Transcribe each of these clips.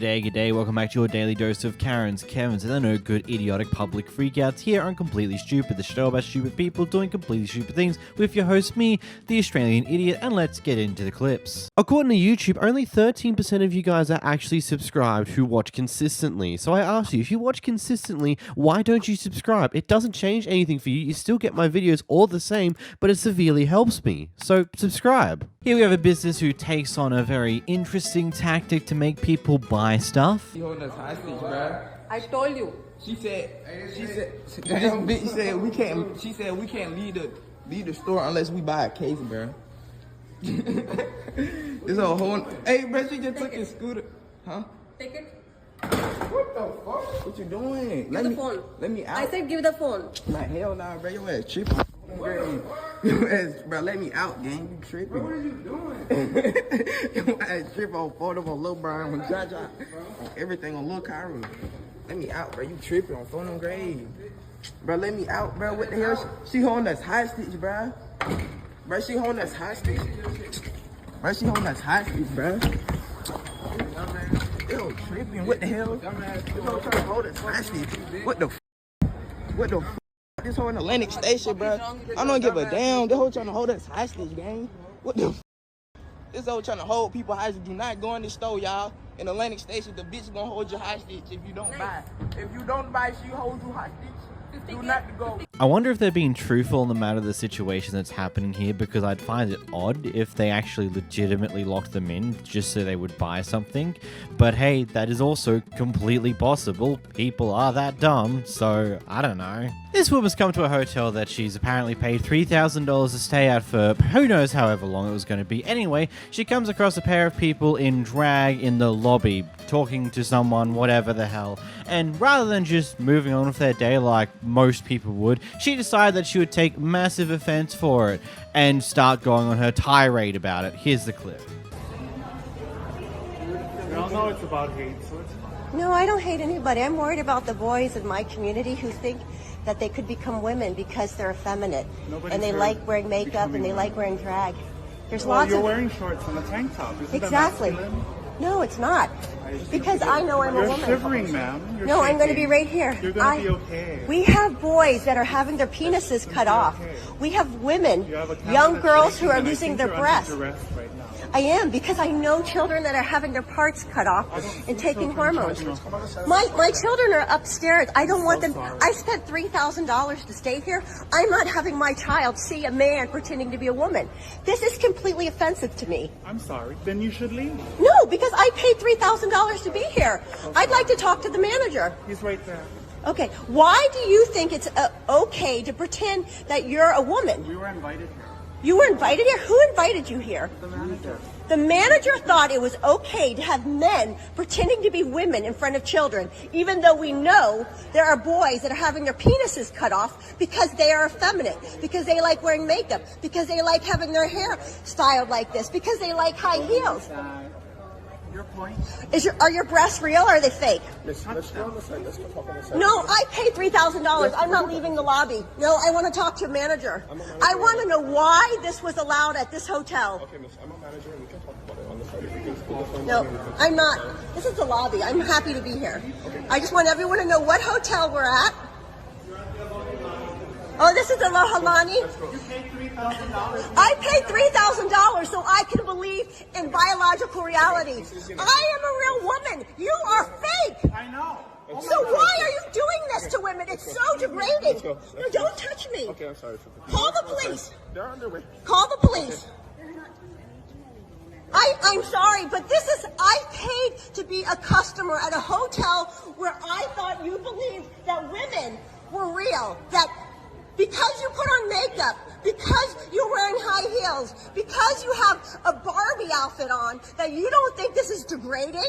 G'day, welcome back to your daily dose of Karens, Kevins, and the no good idiotic public freakouts here on Completely Stupid, the show about stupid people doing completely stupid things with your host, me, the Australian idiot, and let's get into the clips. According to YouTube, only 13% of you guys are actually subscribed who watch consistently. So I ask you, if you watch consistently, why don't you subscribe? It doesn't change anything for you, you still get my videos all the same, but it severely helps me. So subscribe. Here we have a business who takes on a very interesting tactic to make people buy stuff. She holding us hostage, bro. I told you. She said this bitch said we can't. She said we can't leave the store unless we buy a case, bro. This whole hey, bro, she just took his scooter, huh? Take it. What the fuck? What you doing? Give the phone. Let me out. I said give the phone. Like hell nah, bro. Your ass tripping. Your ass, bro, let me out, gang. You tripping. Bro, what are you doing? Your ass tripping on photo on Lil Brian on Jaja. Everything on Lil Kyra. Let me out, bro. You tripping on phone on grave. Bro, let me out, bro. What the hell? She holding us hostage, bro. Bro, she holding us hostage. Bro, she holding us hostage, bro. Ew, tripping. What the hell? This hoe trying to hold us hostage. What the f? What the f? This whole in Atlantic Station, bro. I don't give a damn. This whole trying to hold us hostage, gang. What the f? This whole trying to hold people hostage. Do not go in the store, y'all. In Atlantic Station, the bitch gonna hold you hostage if you don't buy. If you don't buy, she holds you hostage. Do not go. I wonder if they're being truthful in the matter of the situation that's happening here, because I'd find it odd if they actually legitimately locked them in just so they would buy something. But hey, that is also completely possible. People are that dumb, so I don't know. This woman's come to a hotel that she's apparently paid $3,000 to stay at for who knows however long it was going to be. Anyway, she comes across a pair of people in drag in the lobby, talking to someone, whatever the hell. And rather than just moving on with their day like most people would, she decided that she would take massive offense for it and start going on her tirade about it. Here's the clip. We all know it's about hate, so it's fine. No, I don't hate anybody. I'm worried about the boys in my community who think that they could become women because they're effeminate. And they like wearing makeup and they like wearing drag. There's lots you're of... wearing shorts and a tank top. Isn't Exactly. that masculine? No, it's not. Because I know I'm a woman. You're shivering, ma'am. No, I'm going to be right here. You're going to be okay. We have boys that are having their penises cut off. Okay. We have women, You have a young girls cancellation, who are and I losing think their you're breasts. under duress right now. I am, because I know children that are having their parts cut off and taking hormones. My children are upstairs. I don't want them. I spent $3,000 to stay here. I'm not having my child see a man pretending to be a woman. This is completely offensive to me. I'm sorry. Then you should leave. No, because I paid $3,000 to be here. I'd like to talk to the manager. He's right there. Okay, why do you think it's okay to pretend that you're a woman? We were invited here. You were invited here? Who invited you here? The manager. The manager thought it was okay to have men pretending to be women in front of children, even though we know there are boys that are having their penises cut off because they are effeminate, because they like wearing makeup, because they like having their hair styled like this, because they like high heels. Your point? Are your breasts real or are they fake? Let's go on the side. Let's go talk on the side. No, I paid $3,000. I'm not leaving the lobby. No, I want to talk to your manager. I want to know why this was allowed at this hotel. Okay, miss, I'm a manager and we can talk about it on the side if we can. No, I'm not. This is the lobby. I'm happy to be here. I just want everyone to know what hotel we're at. Oh, this is the Lohalani? You paid $3,000. I paid $3,000 so I can believe in biological reality. I am a real woman. You are fake. I know. So why are you doing this to women? It's so degrading. No, don't touch me. Okay, I'm sorry. Call the police. They're on their way. Call the police. I'm sorry, but this is, I paid to be a customer at a hotel where I thought you believed that women were real, that because you put on makeup, because you're wearing high heels, because you have a Barbie outfit on, that you don't think this is degrading?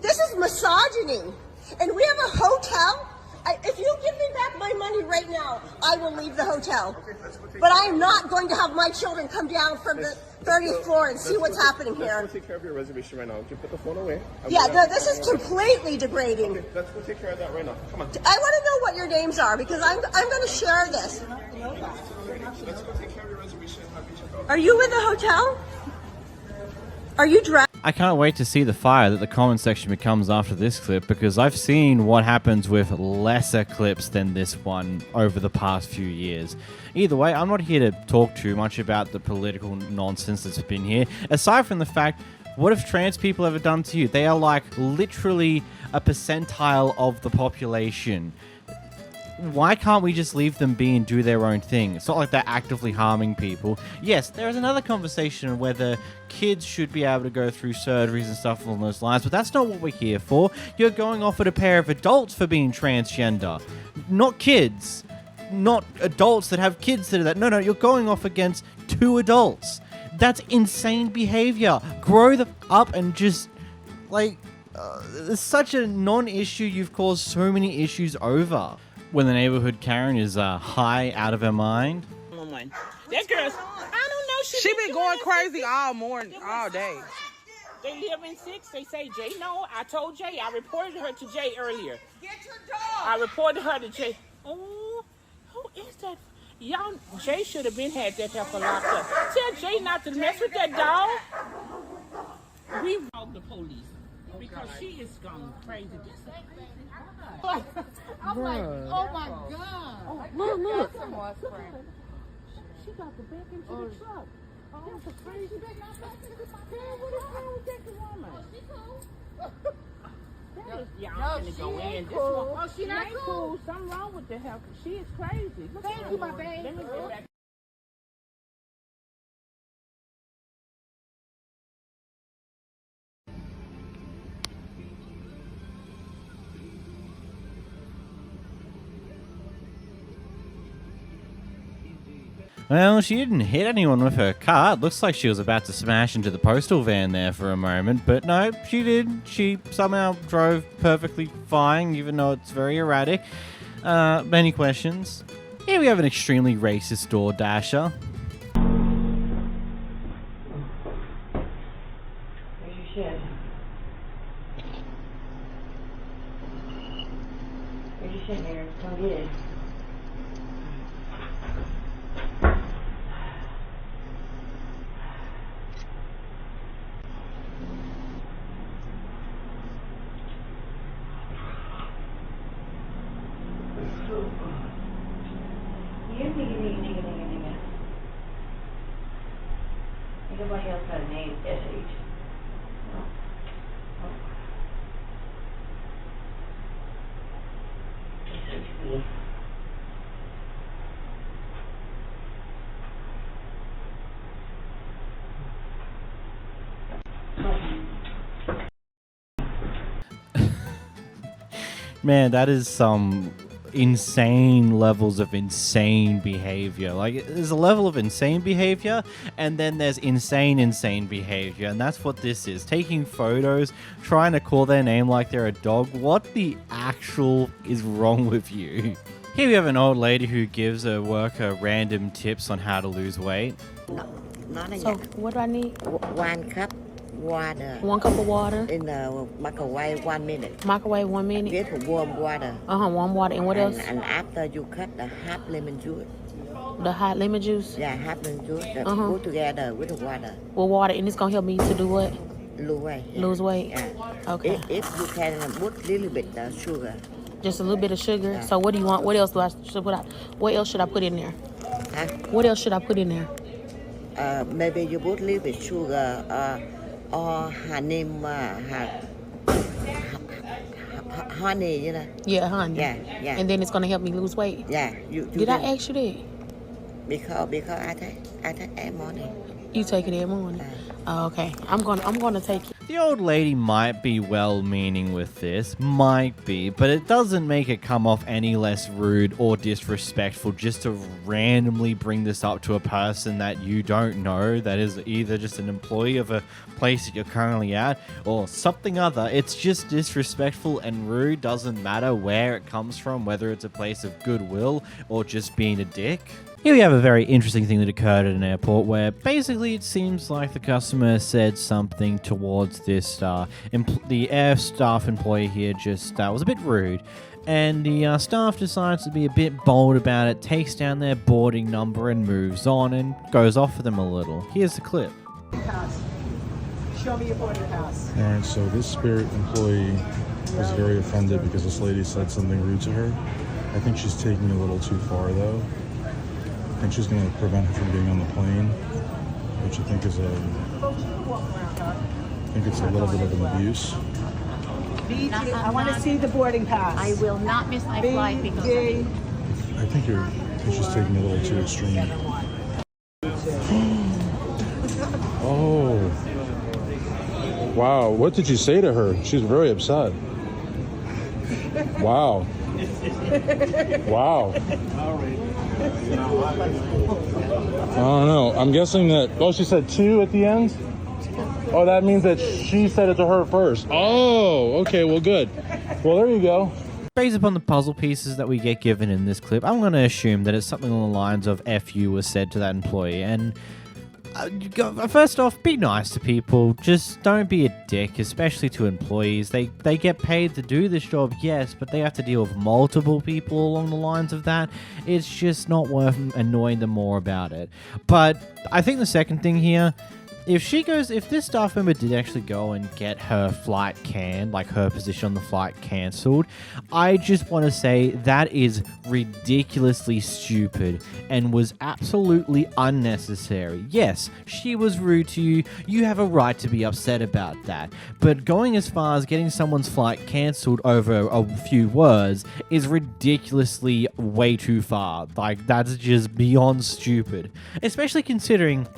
This is misogyny. And we have a hotel. If you give me back my money right now, I will leave the hotel. But I am not going to have my children come down from the 30th floor and see what's happening here. Let's go take care of your reservation right now. You can put the phone away. Yeah, no, this is completely degrading. Okay, let's go take care of that right now. Come on. I want to know what your names are because I'm going to share this. Let's go take care of your reservation. Are you in the hotel? Are you dressed? I can't wait to see the fire that the comment section becomes after this clip, because I've seen what happens with lesser clips than this one over the past few years. Either way, I'm not here to talk too much about the political nonsense that's been here, aside from the fact, what have trans people ever done to you? They are like literally a percentile of the population. Why can't we just leave them be and do their own thing? It's not like they're actively harming people. Yes, there is another conversation on whether kids should be able to go through surgeries and stuff along those lines, but that's not what we're here for. You're going off at a pair of adults for being transgender, not kids. Not adults that have kids that are that. No, you're going off against 2 adults. That's insane behavior. Grow up and just, like, it's such a non-issue. You've caused so many issues over. When the neighborhood Karen is high out of her mind. That girl's, I don't know. She been going crazy all morning, all day. They live in 6. They say, Jay, no. I told Jay. I reported her to Jay earlier. Get your dog. I reported her to Jay. Oh, who is that? Y'all, Jay should have been had that heifer locked up. Tell Jay not to mess with that dog. We called the police because she is gone crazy. I'm like, oh my God. Oh, look. She got the back into the truck. Oh, that's a crazy back. Girl, what is wrong with that woman? Yeah, I'm finna go in. This one, Oh, she not ain't cool. Something wrong with the heifer. She is crazy. Look Thank at you, her. my baby. Let me get back. Well, she didn't hit anyone with her car. It looks like she was about to smash into the postal van there for a moment, but no, she did. She somehow drove perfectly fine, even though it's very erratic. Many questions. Here we have an extremely racist door dasher. Where's your shit? Where's your shit, Mary? Come get it. Everybody else got a name, SH. SHB. Man, that is some insane levels of insane behavior. Like, there's a level of insane behavior, and then there's insane behavior, and that's what this is. Taking photos, trying to call their name like they're a dog. What the actual is wrong with you? Here we have an old lady who gives a worker random tips on how to lose weight. Not a So what do I need? 1 cup water 1 cup of water. in the microwave 1 minute. Microwave 1 minute. Get warm water. Warm water. And what else? And after you cut the half lemon juice. The hot lemon juice. Yeah, half lemon juice. That Uh-huh. put together with the water. With water, and it's gonna help me to do what? Lose weight. Yeah. Lose weight. Yeah. Okay. If you can put little bit sugar. Just a little bit of sugar. Yeah. So what do you want? What else do I should put out? What else should I put in there? Huh? What else should I put in there? Maybe you put little bit sugar or honey, honey, you know. Yeah, honey. Yeah, yeah. And then it's gonna help me lose weight. Yeah, you Did I ask you that? Because I take every morning. You take it every morning. Oh, okay. I'm gonna take it. The old lady might be well-meaning with this, might be, but it doesn't make it come off any less rude or disrespectful just to randomly bring this up to a person that you don't know, that is either just an employee of a place that you're currently at or something other. It's just disrespectful and rude. Doesn't matter where it comes from, whether it's a place of goodwill or just being a dick. Here we have a very interesting thing that occurred at an airport where basically it seems like the customer said something towards this, the air staff employee here just was a bit rude. And the staff decides to be a bit bold about it, takes down their boarding number and moves on and goes off for them a little. Here's the clip. Because Show me your boarding pass. All right, so this Spirit employee was very offended because this lady said something rude to her. I think she's taking it a little too far, though. I think she's going to prevent her from being on the plane, which I think is it's a little bit of an abuse. I want to see the boarding pass. I will not miss my flight because of you. I think you're just taking it a little too extreme. Oh. Wow, what did you say to her? She's very upset. Wow. Wow. I don't know. I'm guessing that, oh, she said 2 at the end? Oh, that means that she said it to her first. Oh, okay, well, good. Well, there you go. Based upon the puzzle pieces that we get given in this clip, I'm going to assume that it's something along the lines of F you was said to that employee. And first off, be nice to people. Just don't be a dick, especially to employees. They get paid to do this job, yes, but they have to deal with multiple people along the lines of that. It's just not worth annoying them more about it. But I think the second thing here, if this staff member did actually go and get her flight canned, like her position on the flight cancelled, I just want to say that is ridiculously stupid and was absolutely unnecessary. Yes, she was rude to you. You have a right to be upset about that. But going as far as getting someone's flight cancelled over a few words is ridiculously way too far. Like, that's just beyond stupid. Especially considering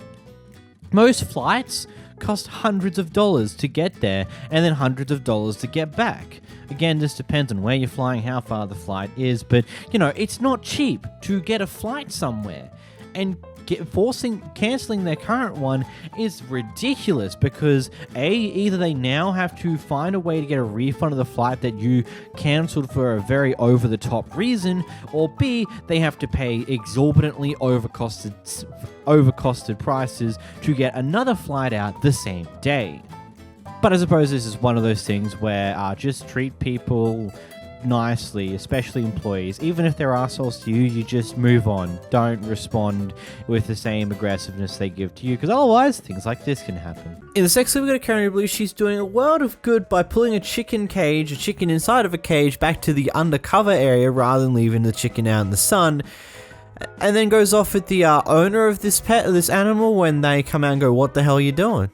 most flights cost hundreds of dollars to get there and then hundreds of dollars to get back. Again, this depends on where you're flying, how far the flight is, but, you know, it's not cheap to get a flight somewhere. And cancelling their current one is ridiculous because either they now have to find a way to get a refund of the flight that you cancelled for a very over-the-top reason, or B, they have to pay exorbitantly overcosted prices to get another flight out the same day. But I suppose this is one of those things where just treat people nicely, especially employees. Even if they're assholes to you, you just move on. Don't respond with the same aggressiveness they give to you, because otherwise things like this can happen. In the sex clip, we got Karen who believes she's doing a world of good by pulling a chicken inside of a cage back to the undercover area rather than leaving the chicken out in the sun, and then goes off at the owner of this animal when they come out and go, "What the hell are you doing?"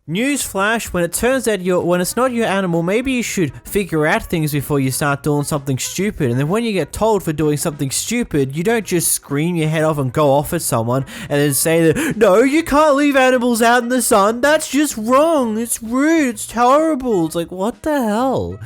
Newsflash, when it turns out when it's not your animal, maybe you should figure out things before you start doing something stupid. And then when you get told for doing something stupid, you don't just scream your head off and go off at someone and then say that, "No, you can't leave animals out in the sun. That's just wrong. It's rude. It's terrible." It's like, what the hell?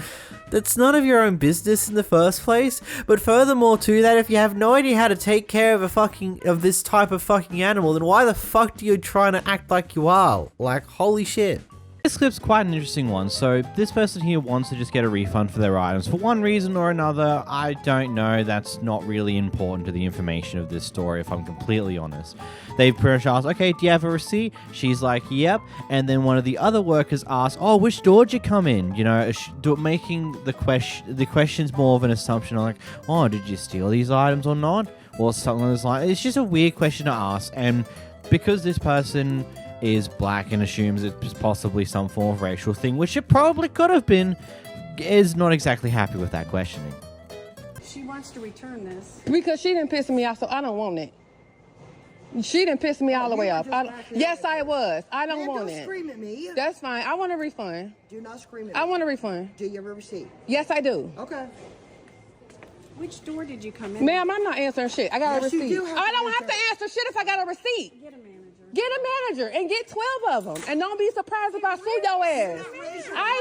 That's none of your own business in the first place. But furthermore to that, if you have no idea how to take care of this type of fucking animal, then why the fuck do you try to act like you are? Like, holy shit. This clip's quite an interesting one. So this person here wants to just get a refund for their items for one reason or another. I don't know. That's not really important to the information of this story, if I'm completely honest. They've pretty much asked, "Okay, do you have a receipt?" She's like, "Yep." And then one of the other workers asks, "Oh, which door did you come in?" You know, making the question's more of an assumption, like, "Oh, did you steal these items or not?" Or something like that. It's just a weird question to ask. And because this person is black and assumes it's possibly some form of racial thing, which it probably could have been, is not exactly happy with that questioning. She wants to return this. Because she didn't piss me off, so I don't want it. She didn't piss me all the way off. Yes, I was. I don't want it. Don't scream at me. That's fine. I want a refund. Do not scream at me. I want a refund. Do you have a receipt? Yes, I do. Okay. Which door did you come in? Ma'am, I'm not answering shit. I got a receipt. I don't have to answer shit if I got a receipt. Get a manager. Get a manager and get 12 of them, and don't be surprised if I sue your ass. I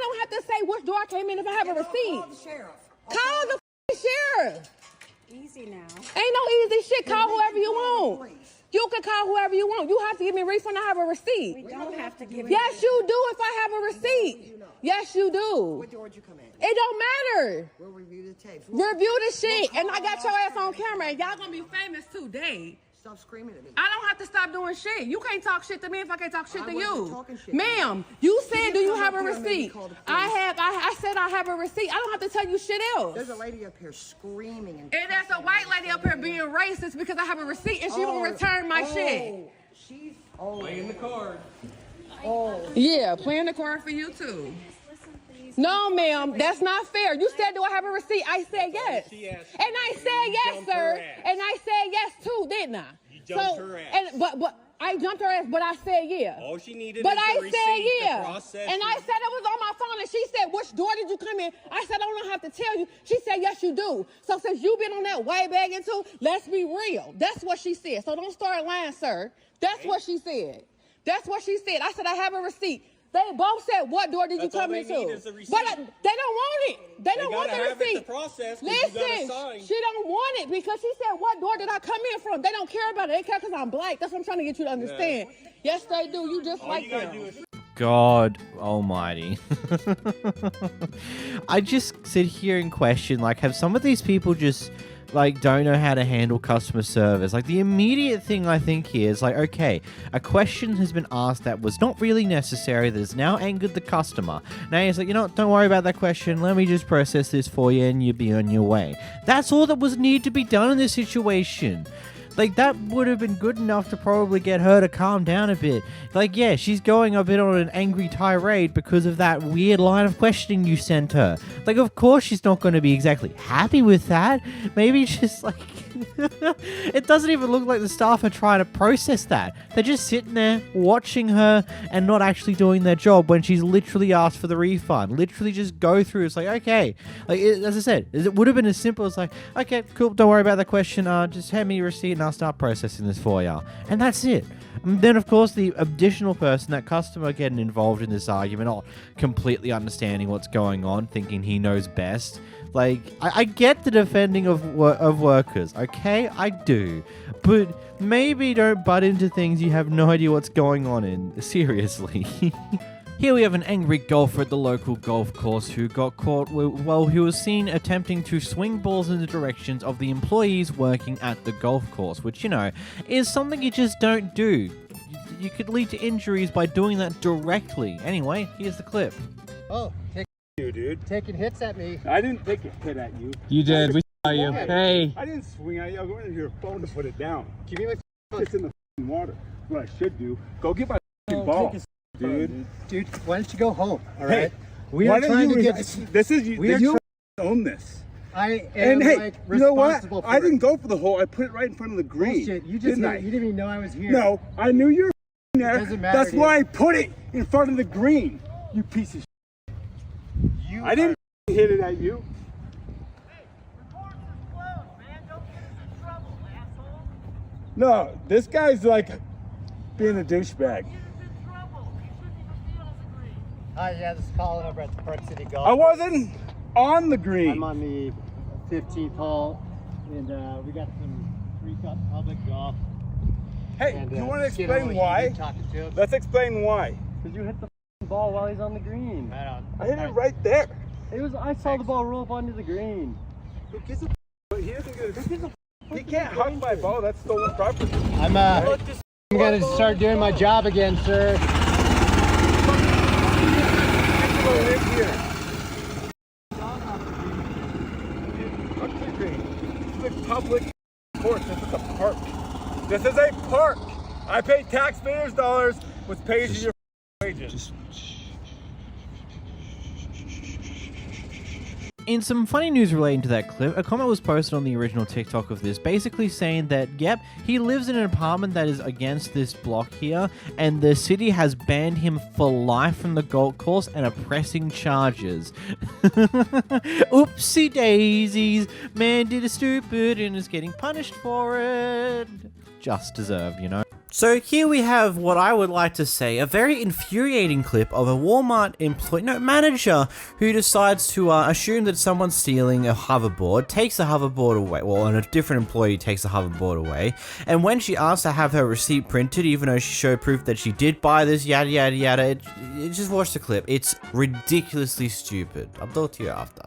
don't have to say which door I came in if I have a receipt. Call the sheriff. Call the sheriff. Easy now. Ain't no easy shit. Call whoever you want. You can call whoever you want. You have to give me a refund. I have a receipt. We don't have to give Yes, you do if I have a receipt. Yes, you do. What door did you come in? It don't matter. We'll review the tapes. Review the shit. And I got your ass on camera. And y'all gonna be famous today. Stop screaming at me. I don't have to stop doing shit. You can't talk shit to me if I can't talk shit to you. Talking shit. Ma'am, you said, do you have a up here and maybe receipt? call the police. I said I have a receipt. I don't have to tell you shit else. There's a lady up here screaming. And there's a white lady up here being racist because I have a receipt and she won't return my shit. She's Playing the card. Yeah, playing the card for you too. No, ma'am, that's not fair. You said, do I have a receipt? I said yes. And I said yes, sir. And I said yes too, didn't I? You jumped her ass. And, but I jumped her ass, but I said yeah. All she needed but is I the said receipt yeah. to process And I said it was on my phone, and she said, which door did you come in? I said, I don't have to tell you. She said, yes, you do. So since you've been on that white bagging too, let's be real. That's what she said. So don't start lying, sir. That's what she said. That's what she said. I said, I have a receipt. They both said, what door did you come into? But they don't want it. They don't want the receipt. Listen, she don't want it because she said, what door did I come in from? They don't care about it. They care because I'm black. That's what I'm trying to get you to understand. Yes, they do. You just like them. God almighty. I just sit here and question, like, have some of these people just like don't know how to handle customer service? Like, the immediate thing I think here is like, okay, a question has been asked that was not really necessary, that has now angered the customer. Now he's like, you know what, don't worry about that question, let me just process this for you and you'll be on your way. That's all that was needed to be done in this situation. Like, that would have been good enough to probably get her to calm down a bit. Like, yeah, she's going a bit on an angry tirade because of that weird line of questioning you sent her. Like, of course she's not going to be exactly happy with that. Maybe just, like... It doesn't even look like the staff are trying to process that. They're just sitting there watching her and not actually doing their job when she's literally asked for the refund. Literally just go through. It's like, okay. Like, as I said, it would have been as simple as like, okay, cool, don't worry about that question. Just hand me your receipt and I'll start processing this for you. And that's it. And then, of course, the additional person, that customer, getting involved in this argument, not completely understanding what's going on, thinking he knows best. Like, I get the defending of workers, okay? I do. But maybe don't butt into things you have no idea what's going on in. Seriously. Here we have an angry golfer at the local golf course who got caught while he was seen attempting to swing balls in the directions of the employees working at the golf course, which, you know, is something you just don't do. You could lead to injuries by doing that directly. Anyway, here's the clip. Oh, you, dude. taking hits at me. I didn't take a hit at you. You did. We saw you. Hey. I didn't swing at you. I was going to your phone to put it down. Give me my phone. It's in the water. What I should do. Go get my ball. Dude, why don't you go home? All hey, right. We are trying to get. This is you. You own this. I am. And hey, like, you know what? responsible for I didn't it. go for the hole. I put it right in front of the green. Bullshit. You just didn't you didn't even know I was here. No, I knew you were there. Doesn't matter, That's dude. why I put it in front of the green. You piece of shit. I didn't hit it at you. No, this guy's like being a douchebag. Hi, yeah, this is Colin over at the Park City Golf. I wasn't on the green. I'm on the 15th hole, and we got some free public golf. Hey, and, you want to you know, explain why? Let's explain why. Because you hit the ball while he's on the green. I hit it right there. I saw the ball roll up onto the green. Who gives a But he doesn't get a He can't hug my ball. That's stolen property. I'm gonna start doing my job again, sir. This is a public course. This is a park. This is a park. I pay taxpayers' dollars, which pays you your wages. In some funny news relating to that clip, a comment was posted on the original TikTok of this, basically saying that, yep, he lives in an apartment that is against this block here, and the city has banned him for life from the golf course and are pressing charges. Oopsie daisies, man did a stupid and is getting punished for it. Just deserved, you know? So here we have what I would like to say, a very infuriating clip of a Walmart manager who decides to assume that someone's stealing a hoverboard, takes the hoverboard away, well, and a different employee takes the hoverboard away, and when she asks to have her receipt printed, even though she showed proof that she did buy this, yada yada yada, just watch the clip. It's ridiculously stupid. I'll talk to you after.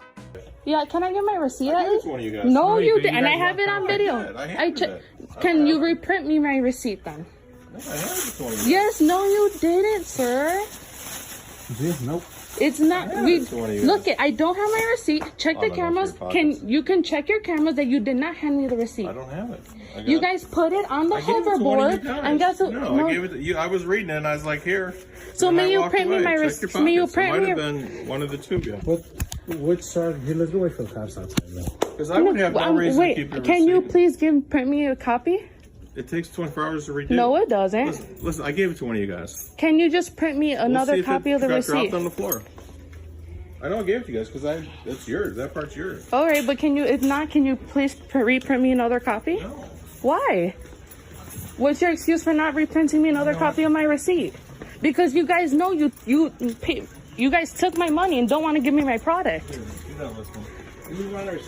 Yeah, can I get my receipt at least? One of you guys. No, you did, you and I guys have it on video. Can you reprint me my receipt then? No, I have this one of you. Yes, no, you didn't, sir. Nope. It's not. Look it. I don't have my receipt. Check the cameras. You can check your cameras that you did not hand me the receipt. I don't have it. You guys put it on the hoverboard and got to. No, I gave it to you. I was reading it and I was like, here. So may you print me my receipt? May you print me? Might have been one of the two. Yeah. Which side? Here, let's go wait for the cops outside. Because I would have no reason to keep your receipt. Can you please print me a copy? It takes 24 hours to redo. No, it doesn't. Listen, I gave it to one of you guys. Can you just print me another copy of the receipt? Got dropped on the floor. I know I gave it to you guys because it's yours. That part's yours. All right, but if not, can you please reprint me another copy? No. Why? What's your excuse for not reprinting me another copy of my receipt? Because you guys know you guys took my money and don't want to give me my product.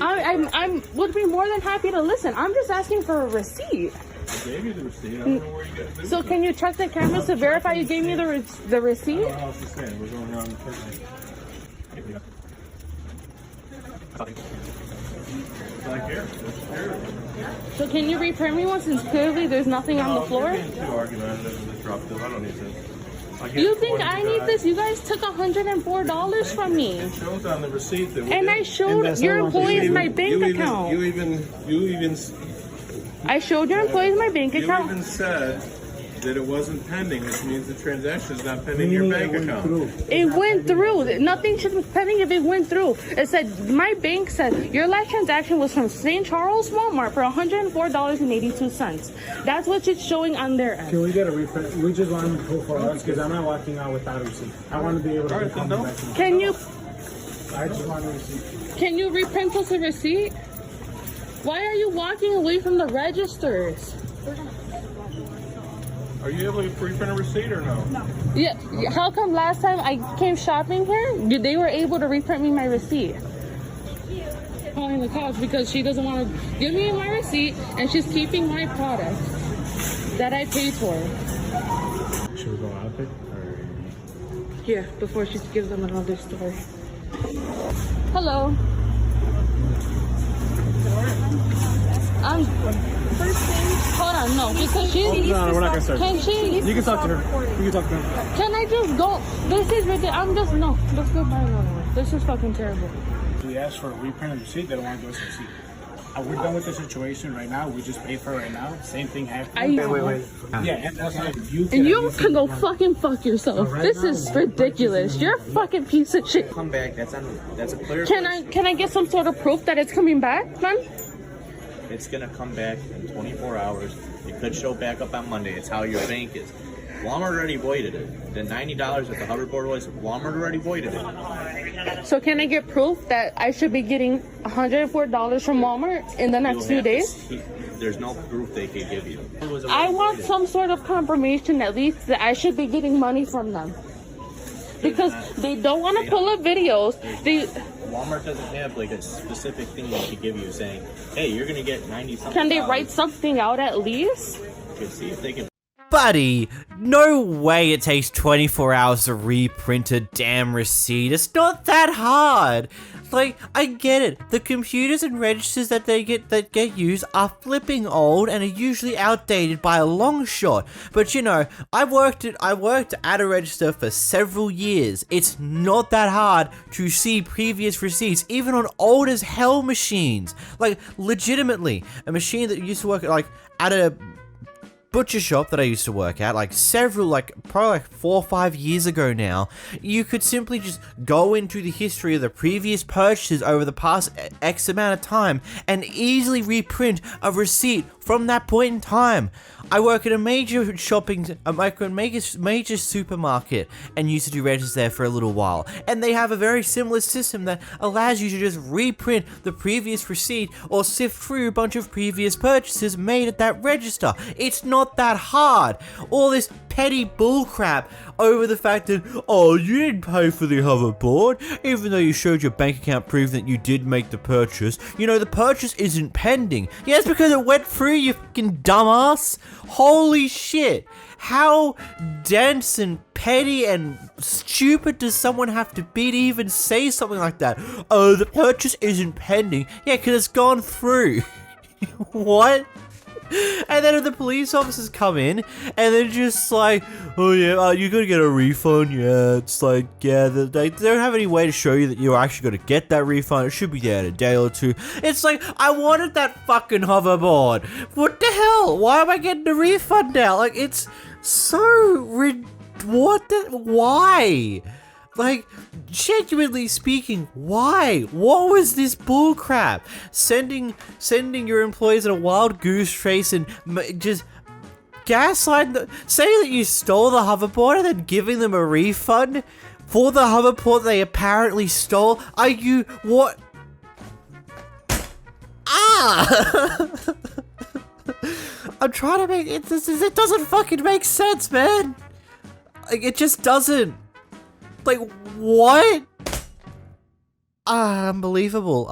I would be more than happy to listen. I'm just asking for a receipt. I gave you the receipt. I don't know where you got it. So can you check the cameras to verify you gave me the receipt? I don't know what you're saying. We're going around the person. So can you reprint me one since clearly there's nothing on the floor? I don't need this. You think I need this? You guys took $104 from me. It shows on the receipt that and I showed your employees my bank account. You even. I showed your employees my bank account. You even said that it wasn't pending, which means the transaction is not pending your bank account. It went through. Nothing should be pending if it went through. It said, my bank said, your last transaction was from St. Charles Walmart for $104.82. That's what it's showing on their end. Can we get a refund? We just want to go for us because I'm not walking out without a receipt. I want to be able to come back. Can you? I just want a receipt. Can you reprint us a receipt? Why are you walking away from the registers? Are you able to reprint a receipt or no? No. Yeah. How come last time I came shopping here, they were able to reprint me my receipt? Calling the cops because she doesn't want to give me my receipt and she's keeping my product that I paid for. Should we go out there? Yeah, before she gives them another story. Hello. First thing, hold on, no, because she. No, we're not gonna start. Can she? You can talk to her. You can talk to her. Can I just go? This is ridiculous. Let's go buy another one. This is fucking terrible. We asked for a reprint of the receipt. They don't want to give us a receipt. We're done with the situation right now. We just paid for it right now. Same thing happened. Wait. Yeah, and that's like you can go fucking fuck yourself. Right this is ridiculous. You're a fucking piece of shit. Come back. That's a clear. Can I get some sort of proof that it's coming back, man? It's gonna come back in 24 hours. It could show back up on Monday. It's how your bank is. Walmart already voided it. The $90 that the hoverboard was, Walmart already voided it. So can I get proof that I should be getting $104 from Walmart in the next few days? There's no proof they could give you. I want some sort of confirmation at least that I should be getting money from them. Because they don't want to pull up videos. Walmart doesn't have like a specific thing they could give you saying, hey, you're going to get 90-something. Can they write something out at least? You can see if they can. Buddy, no way it takes 24 hours to reprint a damn receipt. It's not that hard. Like, I get it. The computers and registers that get used are flipping old and are usually outdated by a long shot. But you know, I worked at a register for several years. It's not that hard to see previous receipts, even on old as hell machines. Like, legitimately, a machine that used to work at a butcher shop that I used to work at, probably 4 or 5 years ago now, you could simply just go into the history of the previous purchases over the past X amount of time and easily reprint a receipt from that point in time. I work at a major major supermarket and used to do registers there for a little while. And they have a very similar system that allows you to just reprint the previous receipt or sift through a bunch of previous purchases made at that register. It's not that hard. All this petty bullcrap over the fact that, oh, you didn't pay for the hoverboard, even though you showed your bank account proof that you did make the purchase. You know, the purchase isn't pending. Yeah, it's because it went through, you fucking dumbass. Holy shit. How dense and petty and stupid does someone have to be to even say something like that? Oh, the purchase isn't pending. Yeah, because it's gone through. What? And then the police officers come in, and they're just like, oh yeah, you're gonna get a refund, yeah, it's like, yeah, they don't have any way to show you that you're actually gonna get that refund, it should be there in a day or two. It's like, I wanted that fucking hoverboard, what the hell, why am I getting a refund now? Like, it's so why? Like, genuinely speaking, why? What was this bullcrap? Sending your employees on a wild goose chase and just gaslighting saying that you stole the hoverboard and then giving them a refund for the hoverboard they apparently stole? Are you what? I'm trying to make it. It doesn't fucking make sense, man. Like, it just doesn't. Like, what? Unbelievable.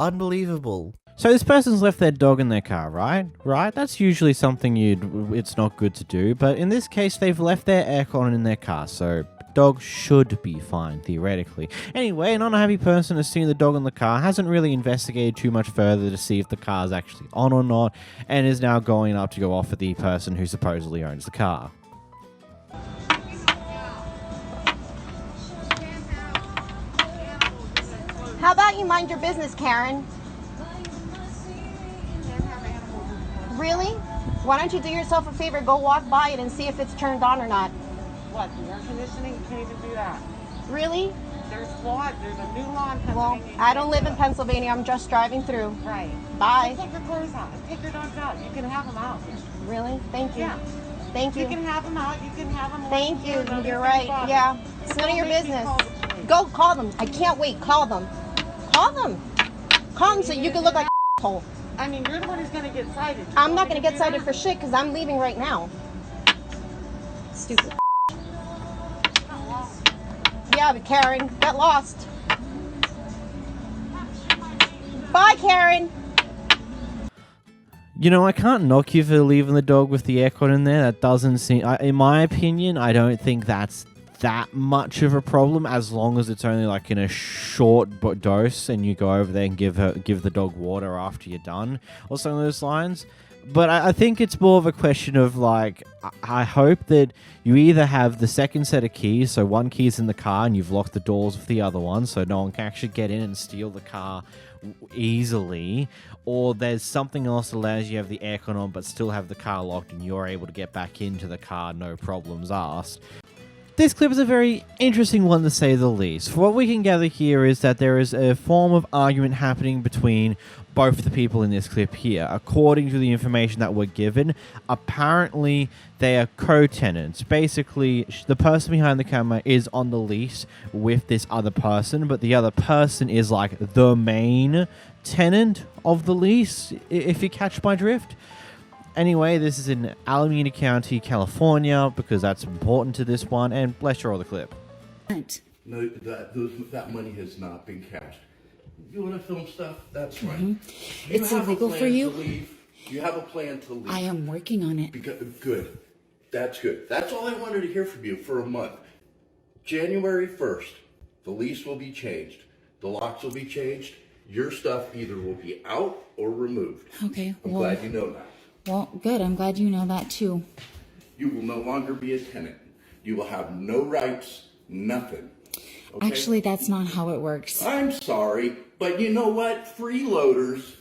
So this person's left their dog in their car, right? That's usually something it's not good to do, but in this case, they've left their aircon in their car, so dog should be fine, theoretically. Anyway, an unhappy person has seen the dog in the car, hasn't really investigated too much further to see if the car's actually on or not, and is now going up to go off at the person who supposedly owns the car. How about you mind your business, Karen? Really? Why don't you do yourself a favor, go walk by it and see if it's turned on or not? What, the air conditioning? You can't even do that. Really? There's what? There's a new law in Pennsylvania. Well, I don't live in Pennsylvania. I'm just driving through. Right. Bye. Take your clothes out. Take your dogs out. You can have them out. Really? Thank you. Yeah. Thank you. You can have them out. You can have them. Thank you. You're right. Yeah. It's none of your business. Go call them. I can't wait. Call them. Call them. Call them so you can look like a hole. I mean, you're the one who's going to get cited. I'm not going to get cited for shit because I'm leaving right now. Stupid. Yeah, but Karen, get lost. Bye, Karen. You know, I can't knock you for leaving the dog with the aircon in there. That doesn't seem... in my opinion, I don't think that's that much of a problem, as long as it's only like in a short dose and you go over there and give the dog water after you're done or something along those lines. But I think it's more of a question of, like, I hope that you either have the second set of keys, so one key's in the car and you've locked the doors with the other one so no one can actually get in and steal the car easily, or there's something else that allows you to have the aircon on but still have the car locked and you're able to get back into the car, no problems asked. This clip is a very interesting one, to say the least. For what we can gather here is that there is a form of argument happening between both the people in this clip here. According to the information that we're given, apparently they are co-tenants. Basically, the person behind the camera is on the lease with this other person, but the other person is like the main tenant of the lease, if you catch my drift. Anyway, this is in Alameda County, California, because that's important to this one, and let's roll the clip. No, that money has not been cashed. You want to film stuff? That's right. Mm-hmm. It's illegal for you? You have a plan to leave. I am working on it. Good. That's good. That's all I wanted to hear from you for a month. January 1st, the lease will be changed. The locks will be changed. Your stuff either will be out or removed. Okay, I'm glad you know that. Well, good. I'm glad you know that too. You will no longer be a tenant. You will have no rights, nothing. Okay? Actually, that's not how it works. I'm sorry, but you know what? Freeloaders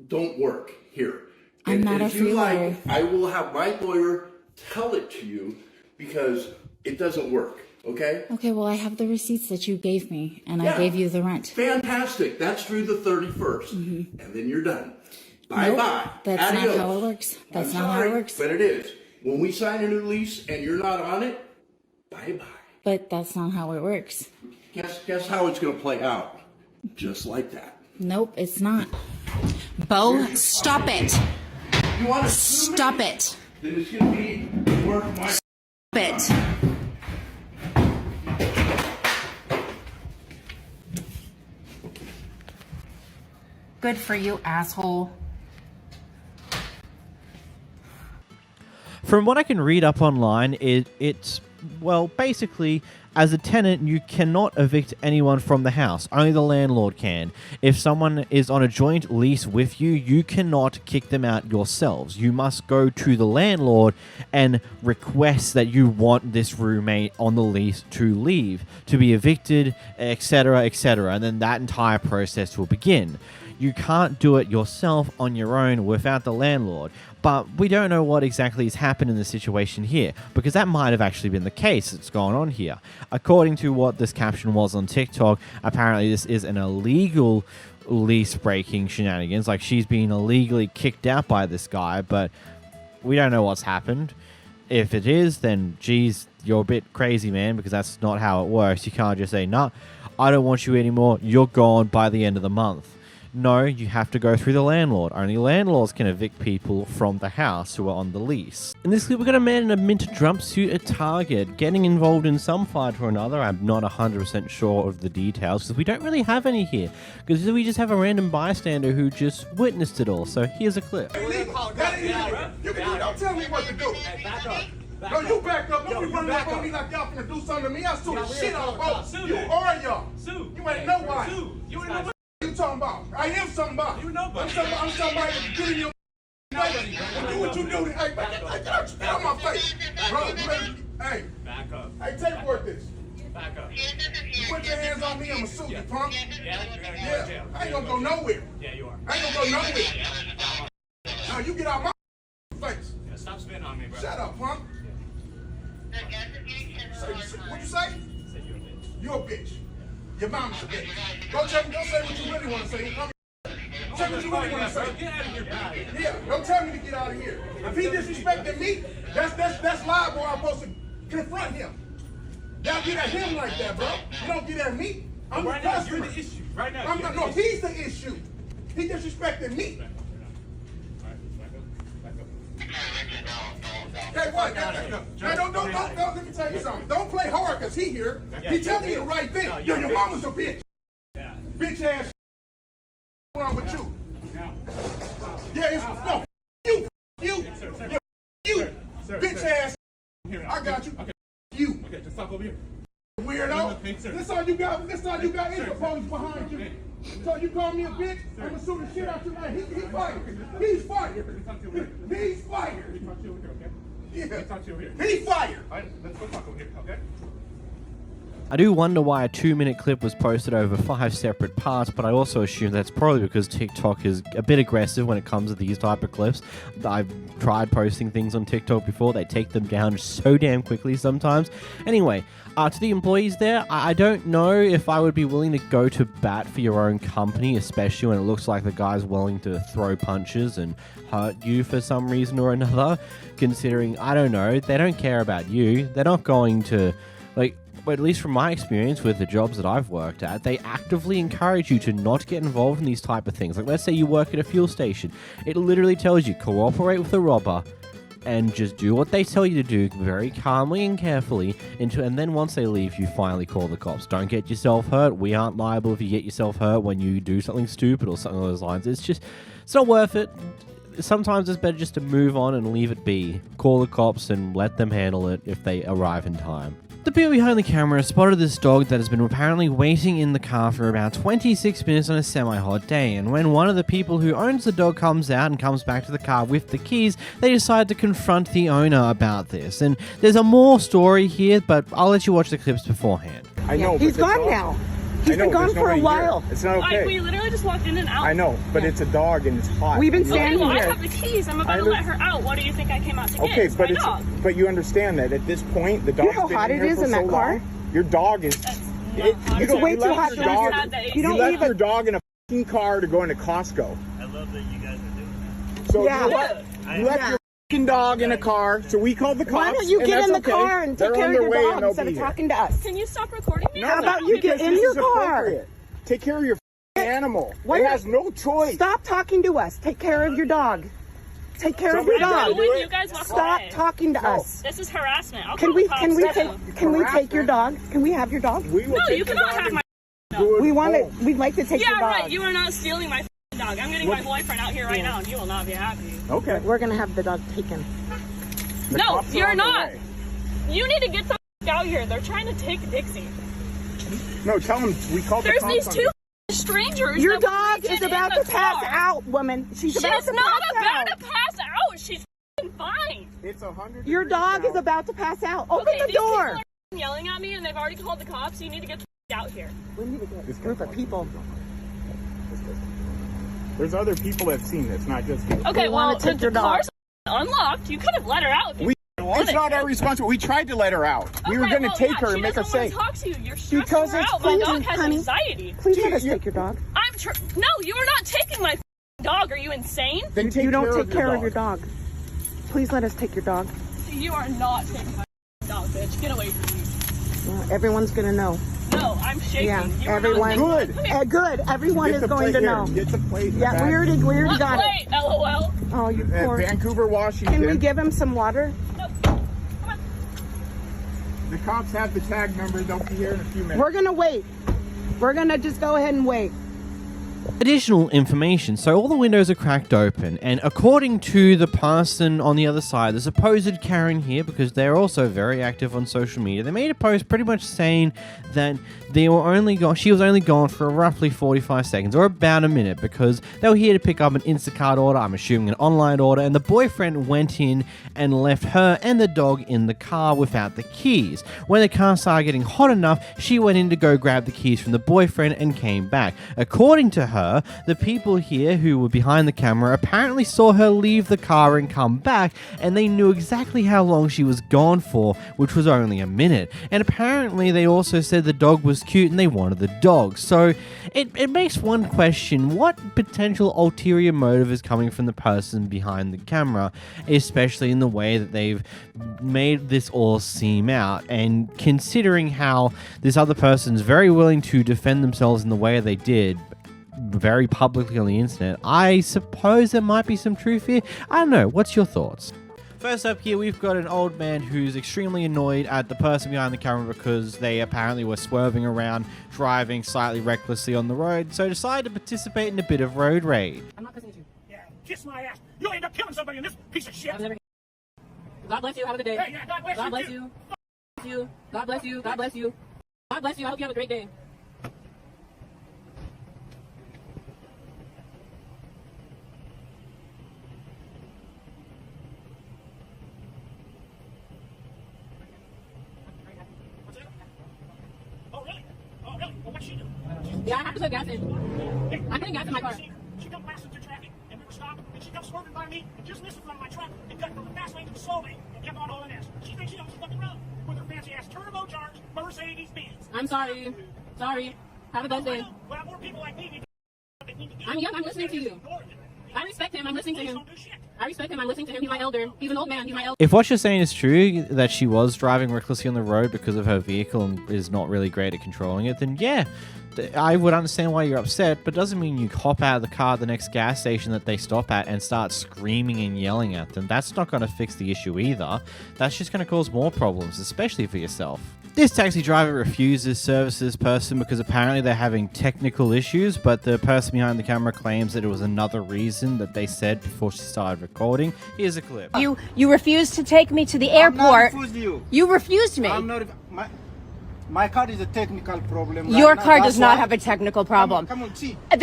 don't work here. I'm not a freeloader. I will have my lawyer tell it to you because it doesn't work, okay? Okay, well, I have the receipts that you gave me, and I gave you the rent. Fantastic. That's through the 31st. Mm-hmm. And then you're done. Bye-bye. That's not Adios. how it works. That's I'm not how sorry, it works. but it is. When we sign a new lease and you're not on it, bye-bye. But that's not how it works. Guess how it's going to play out? Just like that. Nope, it's not. Bo, stop it. You want to stop it. Then it's going to be worth my... Stop it. Good for you, asshole. From what I can read up online, it's, well, basically, as a tenant, you cannot evict anyone from the house. Only the landlord can. If someone is on a joint lease with you, you cannot kick them out yourselves. You must go to the landlord and request that you want this roommate on the lease to leave, to be evicted, etc., etc., and then that entire process will begin. You can't do it yourself on your own without the landlord. But we don't know what exactly has happened in the situation here, because that might have actually been the case that's gone on here. According to what this caption was on TikTok, apparently this is an illegal lease breaking shenanigans. Like, she's being illegally kicked out by this guy, but we don't know what's happened. If it is, then geez, you're a bit crazy, man, because that's not how it works. You can't just say, nah, I don't want you anymore, you're gone by the end of the month. No, you have to go through the landlord. Only landlords can evict people from the house who are on the lease. In this clip, we've got a man in a mint jumpsuit at Target getting involved in some fight or another. I'm not 100% sure of the details because we don't really have any here. Because we just have a random bystander who just witnessed it all. So here's a clip. Don't tell me what to do. Back up. No, you back up. Don't be running up on me like y'all finna do something to me. I'll sue the shit out of both. You or y'all. You ain't nobody. You ain't nobody. You talking about? I am somebody. You nobody. I'm somebody that's good in your face. Do what you do. Hey, get on my face. Bro, hey. Back up. Hey, take work this. Back up. You put your hands on me, I'ma sue you, punk. Yeah. I ain't gonna go nowhere. Yeah, you are. I ain't gonna go nowhere. Now you get out my face. Yeah, stop spitting on me, bro. Shut up, punk. What'd you say? You're a bitch. Your mom's a bitch. Go say what you really want to say. Say what you really want to say. Get out of here, bro. Yeah, don't tell me to get out of here. If he disrespected me, that's liable. I'm supposed to confront him. Y'all get at him like that, bro. You don't get at me. I'm the customer. You're the issue. Right now. No, he's the issue. He disrespected me. Hey, what? Don't, let me tell you something. Don't play hard because he here. He telling you the right thing. Yo, your mama's a bitch. Bitch ass. What's wrong with you? Yeah, it's no. You. Bitch ass. I got you. You. Okay, just stop over here. Weirdo. This all you got. This all you got is the police behind you. So you call me a bitch? I'm gonna sue the shit out you. He's fired. He's fired. He's fired. Yeah. He's fired. All right, let's go talk over here, okay? I do wonder why a 2-minute clip was posted over 5 separate parts, but I also assume that's probably because TikTok is a bit aggressive when it comes to these type of clips. I've tried posting things on TikTok before. They take them down so damn quickly sometimes. Anyway, to the employees there, I don't know if I would be willing to go to bat for your own company, especially when it looks like the guy's willing to throw punches and hurt you for some reason or another, considering, I don't know, they don't care about you. They're not going to, like, but at least from my experience with the jobs that I've worked at, they actively encourage you to not get involved in these type of things. Like, let's say you work at a fuel station. It literally tells you, cooperate with the robber and just do what they tell you to do very calmly and carefully, and then once they leave, you finally call the cops. Don't get yourself hurt. We aren't liable if you get yourself hurt when you do something stupid or something along those lines. It's not worth it. Sometimes it's better just to move on and leave it be. Call the cops and let them handle it if they arrive in time. The people behind the camera spotted this dog that has been apparently waiting in the car for about 26 minutes on a semi-hot day, and when one of the people who owns the dog comes out and comes back to the car with the keys, they decide to confront the owner about this. And there's a more story here, but I'll let you watch the clips beforehand. I know. He's gone now. He's been gone for a while. It's not okay. Like, we literally just walked in and out. I know, but it's a dog and it's hot. We've been standing here. here. I have the keys. I'm about to let her out. What do you think I came out to get? Okay, It's but my dog. but you understand that at this point the dog's how hot it is in that car? Your dog is. It's way too hot. You left your dog in a fucking car to go into Costco. I love that you guys are doing So Yeah. you left your fucking dog in a car, so we called the cops. Why don't you and get that's in the okay. car and They're take care on of their your way dog and they'll instead be of here. talking to us? Can you stop recording me? How about you get Because in this your is car? appropriate. Take care of your animal. What? It has no choice. Stop talking to us. Take care of your dog. Take care of your Somebody dog. gotta do it. You guys walk Stop away. talking to us. This is harassment. I'll Can call we the cops can we too. take your dog? Can we have your dog? We will No, take you the cannot dog have and my do it We want home. to. We'd like to take your Yeah, dog. right. You are not stealing my dog. I'm getting my boyfriend out here right now, and you will not be happy. Okay. We're gonna have the dog taken. The No, cops are you're on their not. way. You need to get the out here. They're trying to take Dixie. No, tell them we called There's the these cops. two strangers. Your that dog were is in about the to pass car. out, woman. She's about She's to not pass about out. to pass out. She's fine. It's 100. Your dog is about to pass out. Open Okay, the these door. people are yelling at me, and they've already called the cops. You need to get the out here. We need to get this group of people. There's other people that have seen this, not just you. Okay, We wanna well, take the your dog. car's unlocked. You could have let her out if you wanted. It's not our responsibility. We tried to let her out. We were Okay, going to well, take yeah, her she and make her doesn't wanna safe. talk to you. You're stressing Because her it's out. My dog clean, has honey. anxiety. Please let us take your dog. No, you are not taking my dog. Are you insane? Then take You don't care take of care your of your dog. Please let us take your dog. You are not taking my dog, bitch. Get away from me. Well, everyone's gonna know. No, I'm shaking. Yeah, You are everyone. not Good. Good. Everyone Get is the going plate to here. know. Get the plate. Yeah, we already What got plate? LOL. it. Oh, you poor. Vancouver, Washington. Can we give him some water? No. Come on. The cops have the tag number. They'll be here in a few minutes. We're gonna wait. We're gonna just go ahead and wait. Additional information. So all the windows are cracked open, and according to the person on the other side, the supposed Karen here, because they're also very active on social media, they made a post pretty much saying that she was only gone for roughly 45 seconds, or about a minute, because they were here to pick up an Instacart order, I'm assuming an online order, and the boyfriend went in and left her and the dog in the car without the keys. When the car started getting hot enough, she went in to go grab the keys from the boyfriend and came back. According to her, the people here who were behind the camera apparently saw her leave the car and come back, and they knew exactly how long she was gone for, which was only a minute. And apparently they also said the dog was cute and they wanted the dog. So it makes one question, what potential ulterior motive is coming from the person behind the camera, especially in the way that they've made this all seem out, and considering how this other person's very willing to defend themselves in the way they did, very publicly on the internet. I suppose there might be some truth here. I don't know. What's your thoughts? First up here, we've got an old man who's extremely annoyed at the person behind the camera because they apparently were swerving around, driving slightly recklessly on the road, so decided to participate in a bit of road rage. I'm not listening to you. Yeah, kiss my ass. You'll end up killing somebody in this piece of shit. I've never... God bless you. Have a good day. Hey, yeah, God bless God you. bless you. God bless you. God bless you. God bless you. I hope you have a great day. Oh, really? Oh, really? Well, what'd she do? Yeah, I have to put gas in. I'm putting gas in my car. She come blasting through traffic, and we were stopped, and she comes swerving by me, and just missed in front of my truck, and cut from the fast lane to the slow lane, and kept on hauling ass. She thinks she owns the fucking road with her fancy ass turbocharged Mercedes-Benz. I'm sorry. Sorry. Have a good day. Well, more people like me need to do. I'm young. I'm listening to you. I respect him. I'm listening to him. I respect him. I'm listening to him. He's my elder. He's an old man. He's my elder. If what you're saying is true, that she was driving recklessly on the road because of her vehicle and is not really great at controlling it, then yeah, I would understand why you're upset, but doesn't mean you hop out of the car at the next gas station that they stop at and start screaming and yelling at them. That's not going to fix the issue either. That's just going to cause more problems, especially for yourself. This taxi driver refuses service to this person because apparently they're having technical issues, but the person behind the camera claims that it was another reason that they said before she started recording. Here's a clip. You refused to take me to the airport. You refused me. I'm not. My car is a technical problem. Your car does not have a technical problem. Come on, see. I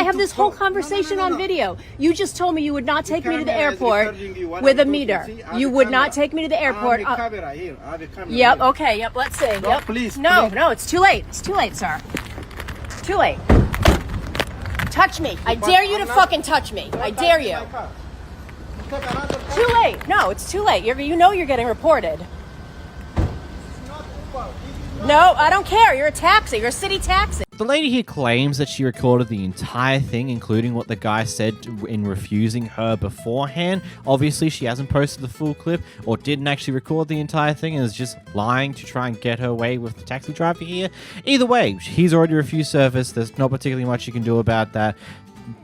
have this whole conversation on video. You just told me you would not take me to the airport with a meter. You would not take me to the airport. I have a camera here. I have a camera. Yep, here. okay, yep, let's see. No, Yep. please, No, please. no, it's too late. It's too late, sir. Too late. Touch me. I dare you to fucking touch me. I dare you. Too late. No, it's too late. You know you're getting reported. No, I don't care. You're a taxi. You're a city taxi. The lady here claims that she recorded the entire thing, including what the guy said in refusing her beforehand. Obviously, she hasn't posted the full clip or didn't actually record the entire thing and is just lying to try and get her way with the taxi driver here. Either way, he's already refused service. There's not particularly much you can do about that.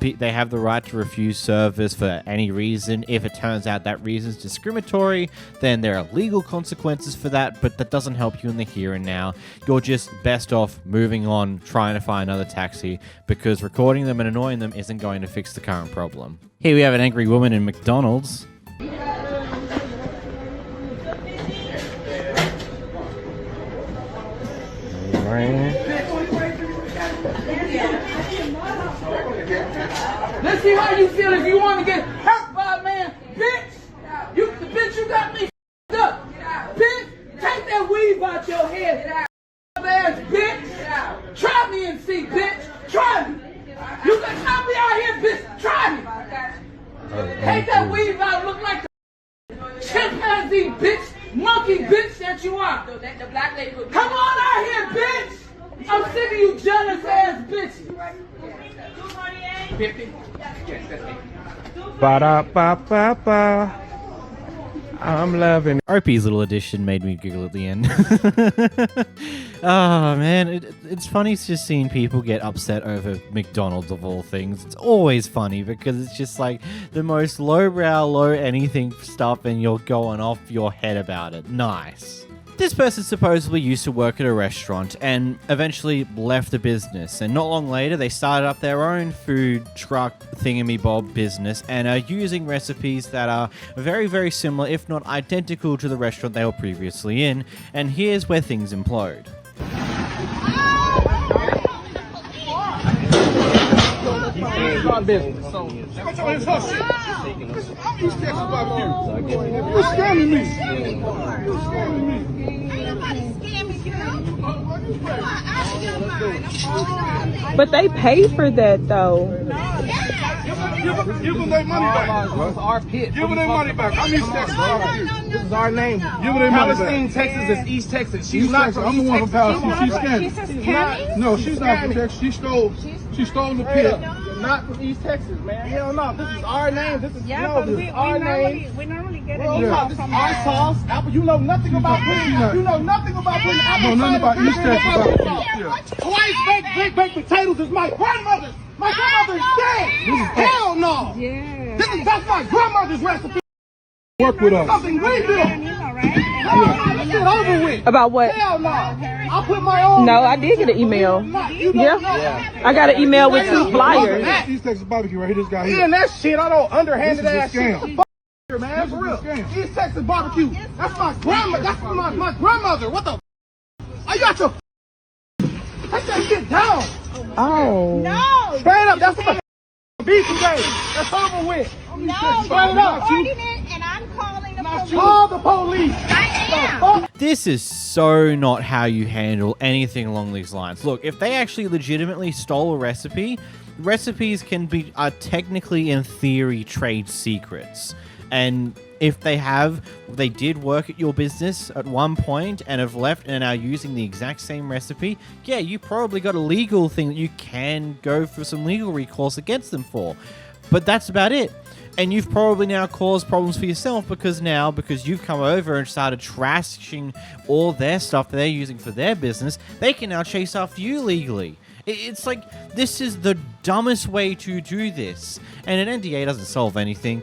They have the right to refuse service for any reason. If it turns out that reason is discriminatory, then there are legal consequences for that, but that doesn't help you in the here and now. You're just best off moving on, trying to find another taxi, because recording them and annoying them isn't going to fix the current problem. Here we have an angry woman in McDonald's. Let's see how you feel if you want to get hurt by a man, bitch. You got me up, bitch. Take that weave out your head, ass bitch. Try me and see, bitch. Try me. You can try me out here, bitch. Try me. Take that weave out. Look like the chimpanzee, bitch, monkey, bitch that you are. Come on out here, bitch. I'm sick of you jealous ass bitches. 50? Yes, that's me. Ba-da-ba-ba-ba. I'm loving it. Opie's little addition made me giggle at the end. Oh, man. It's funny just seeing people get upset over McDonald's of all things. It's always funny because it's just like the most lowbrow, low anything stuff and you're going off your head about it. Nice. This person supposedly used to work at a restaurant and eventually left the business, and not long later they started up their own food truck thingamy-bob business and are using recipes that are very, very similar, if not identical, to the restaurant they were previously in, and here's where things implode. On business. So, you're scamming me. You're scamming me. But they pay for that though. Give them their money back. This is our pit. Give them their money back. I'm East Texas. This is our name. Give them their money back. Palestine, Texas is East Texas. She's not from East Texas. I'm the one from Palestine. She's scamming. No, she's not from Texas. She stole the pit. Not from East Texas, man. Hell no. This is our name. This is our name. We normally get This is our sauce. Apple. You know nothing about putting. You know nothing about putting apple. No, nothing about East Texas. Twice baked potatoes is my grandmother's. My grandmother's dead. Hell no. Yeah. That's my grandmother's recipe. Work with us. Something we do. Get over with. About what? Hell no. I'll put my own. No, I did get an email. Yeah. I got an email with 2 flyers. East Texas barbecue right here. This guy here. And that shit, I don't underhanded ass shit. Man, for real. East Texas barbecue. That's my grandma. That's my grandmother. What the? I got your. Take that shit down. Oh. No. Straight up. That's what beef today. That's over with. No, straight up. And I'm calling the police. Call the police. I am. This is so not how you handle anything along these lines. Look, if they actually legitimately stole a recipe, recipes are technically, in theory, trade secrets. And if they did work at your business at one point and have left and are using the exact same recipe, yeah, you probably got a legal thing that you can go for some legal recourse against them for. But that's about it. And you've probably now caused problems for yourself because you've come over and started trashing all their stuff that they're using for their business, they can now chase after you legally. It's like, this is the dumbest way to do this. And an NDA doesn't solve anything.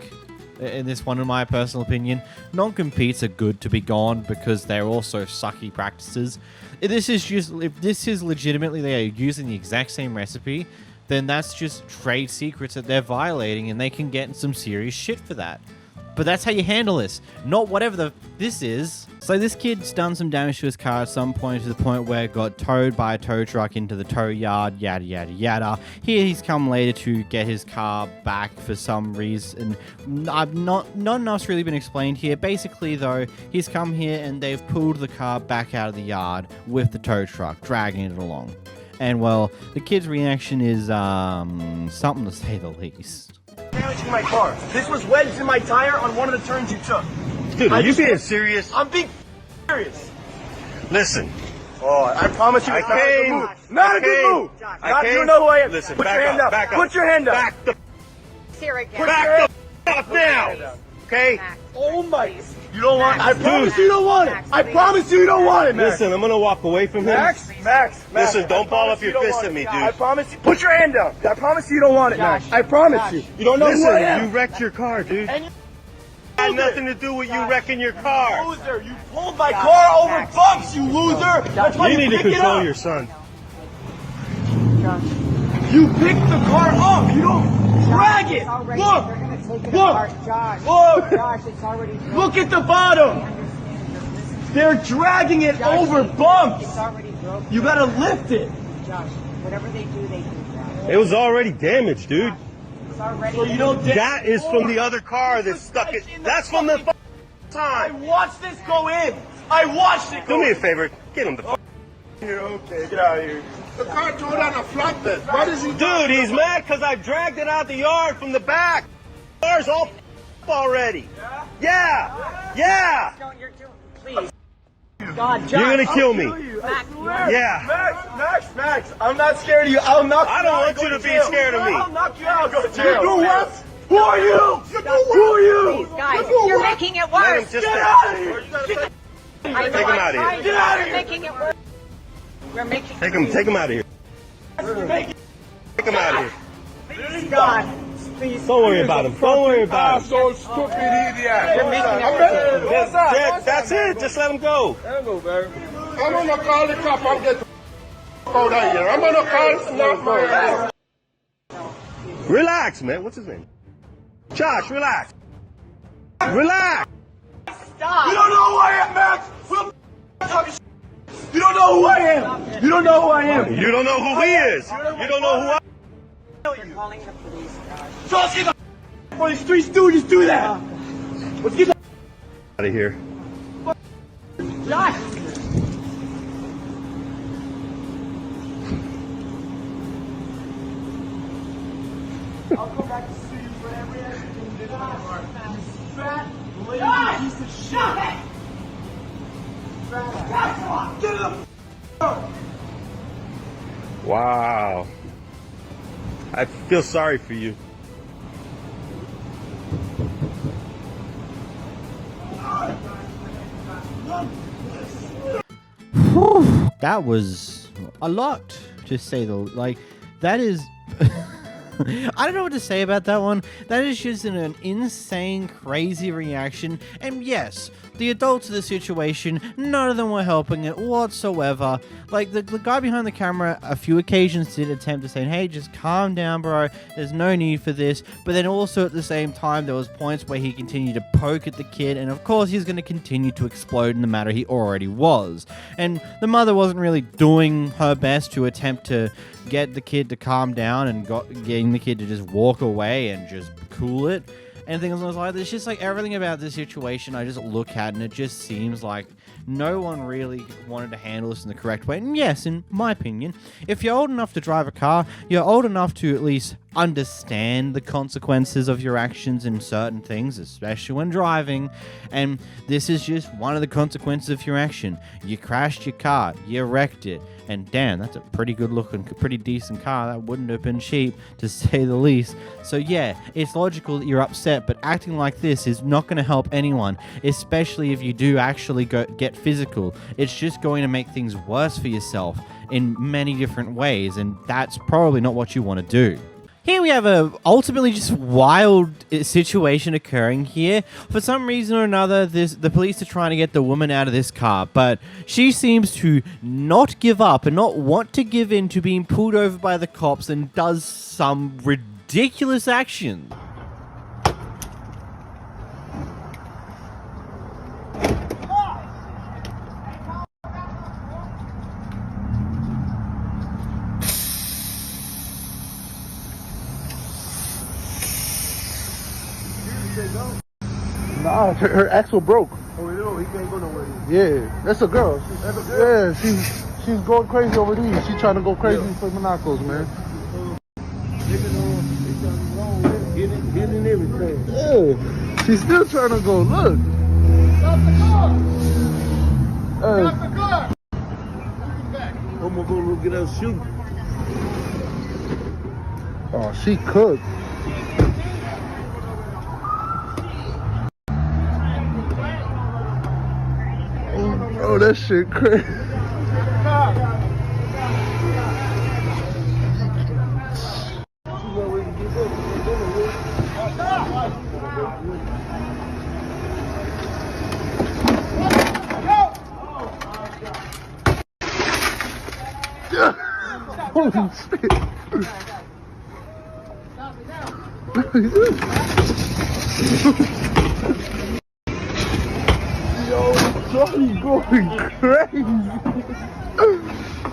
In this one, in my personal opinion, non-competes are good to be gone because they're also sucky practices. If this is legitimately they are using the exact same recipe, then that's just trade secrets that they're violating and they can get in some serious shit for that. But that's how you handle this, not whatever this is. So this kid's done some damage to his car at some point, to the point where it got towed by a tow truck into the tow yard, yada, yada, yada. Here he's come later to get his car back for some reason. Not enough's really been explained here. Basically, though, he's come here and they've pulled the car back out of the yard with the tow truck, dragging it along. And, well, the kid's reaction is, something to say the least. Damaging my car. This was wedged in my tire on one of the turns you took. Dude, are you being serious? I'm being serious. Listen, Oh, I promise you it's not a good move. Not a good move. You know who I am. Listen, put your hand up. Back up. Put your hand up. Back the up now. Okay? Oh my. You don't want it. I promise you don't want it. I promise you don't want it, Max. Listen, I'm gonna walk away from him. Max. Listen, don't ball up your fist at me, dude. I promise you. Put your hand down. I promise you don't want it, Max. I promise you. You don't know who I am. You wrecked your car, dude. And you had nothing to do with you wrecking your car. loser. You pulled my car over bumps, you loser. That's why You need to pick it control up. your son. You picked the car up. You don't drag it. Look. Look. Look at the bottom. They're dragging it over bumps. You gotta lift it. Whatever they do, they do. It was already damaged, dude. So you don't. That is from the other car that stuck it. That's from the I watched this go in. I watched it go Do me a in. favor. Get him the Here, okay, get out of here. The car tore down a flatbed. What is he Dude, he's mad because I dragged it out the yard from the back. The car's all already. Yeah. Please. God, You're gonna kill me. Yeah. Max, I'm not scared of you. I'll knock you out. I don't want you to be scared of me. I'll knock you out. Go to jail. You do what? Who are you? Who are you? Guys, you're making it Let him worse. just Get out of here. Take him out of here. Get out of You're here. making it worse. We're making Take him out of here. Take him out of here. Please, God. Please. Don't worry about him. Don't worry about him. so stupid idiot? You're making it worse. That's it. Just let him go. I'm gonna call the cop. I'm getting out of here. I'm gonna call snap my ass. Relax, man. What's his name? Josh, relax. Relax. Stop. You don't know who I am, Max. You don't know who I am. You don't know who I am. You don't know who he is. You don't know who I am. You're calling the police, God. So let's get the for these three stooges do that. Let's get the Out of here. Josh. I'll come back to see you for every accident you did in my car. You fat, lazy piece of shit. Get in the Wow. I feel sorry for you. Whew, that was a lot, to say the like. That is. I don't know what to say about that one. That is just an insane, crazy reaction. And yes, the adults of the situation, none of them were helping it whatsoever. Like, the guy behind the camera, a few occasions did attempt to say, hey, just calm down, bro. There's no need for this. But then also at the same time, there was points where he continued to poke at the kid. And of course, he's going to continue to explode in the matter he already was. And the mother wasn't really doing her best to attempt to get the kid to calm down and getting the kid to just walk away and just cool it. Anything along those lines. It's just like everything about this situation I just look at and it just seems like no one really wanted to handle this in the correct way. And yes, in my opinion, if you're old enough to drive a car, you're old enough to at least understand the consequences of your actions in certain things, especially when driving. And this is just one of the consequences of your action. You crashed your car, you wrecked it, and damn, that's a pretty good looking, pretty decent car. That wouldn't have been cheap, to say the least. So yeah, it's logical that you're upset, but acting like this is not going to help anyone, especially if you do actually get physical. It's just going to make things worse for yourself in many different ways, and that's probably not what you want to do. Here we have a ultimately just wild situation occurring here. For some reason or another, the police are trying to get the woman out of this car, but she seems to not give up and not want to give in to being pulled over by the cops and does some ridiculous action. Nah, her axle broke. Oh, no, he can't go nowhere. Yeah, that's a girl. Yeah, she's going crazy over these. She's trying to go crazy for Monacos, man. Hitting everything. Yeah, she's still trying to go. Look. Stop the car. Stop the car. still shooting. Oh, she cooked. Oh, that shit crazy. Holy shit. Yo, Johnny going crazy.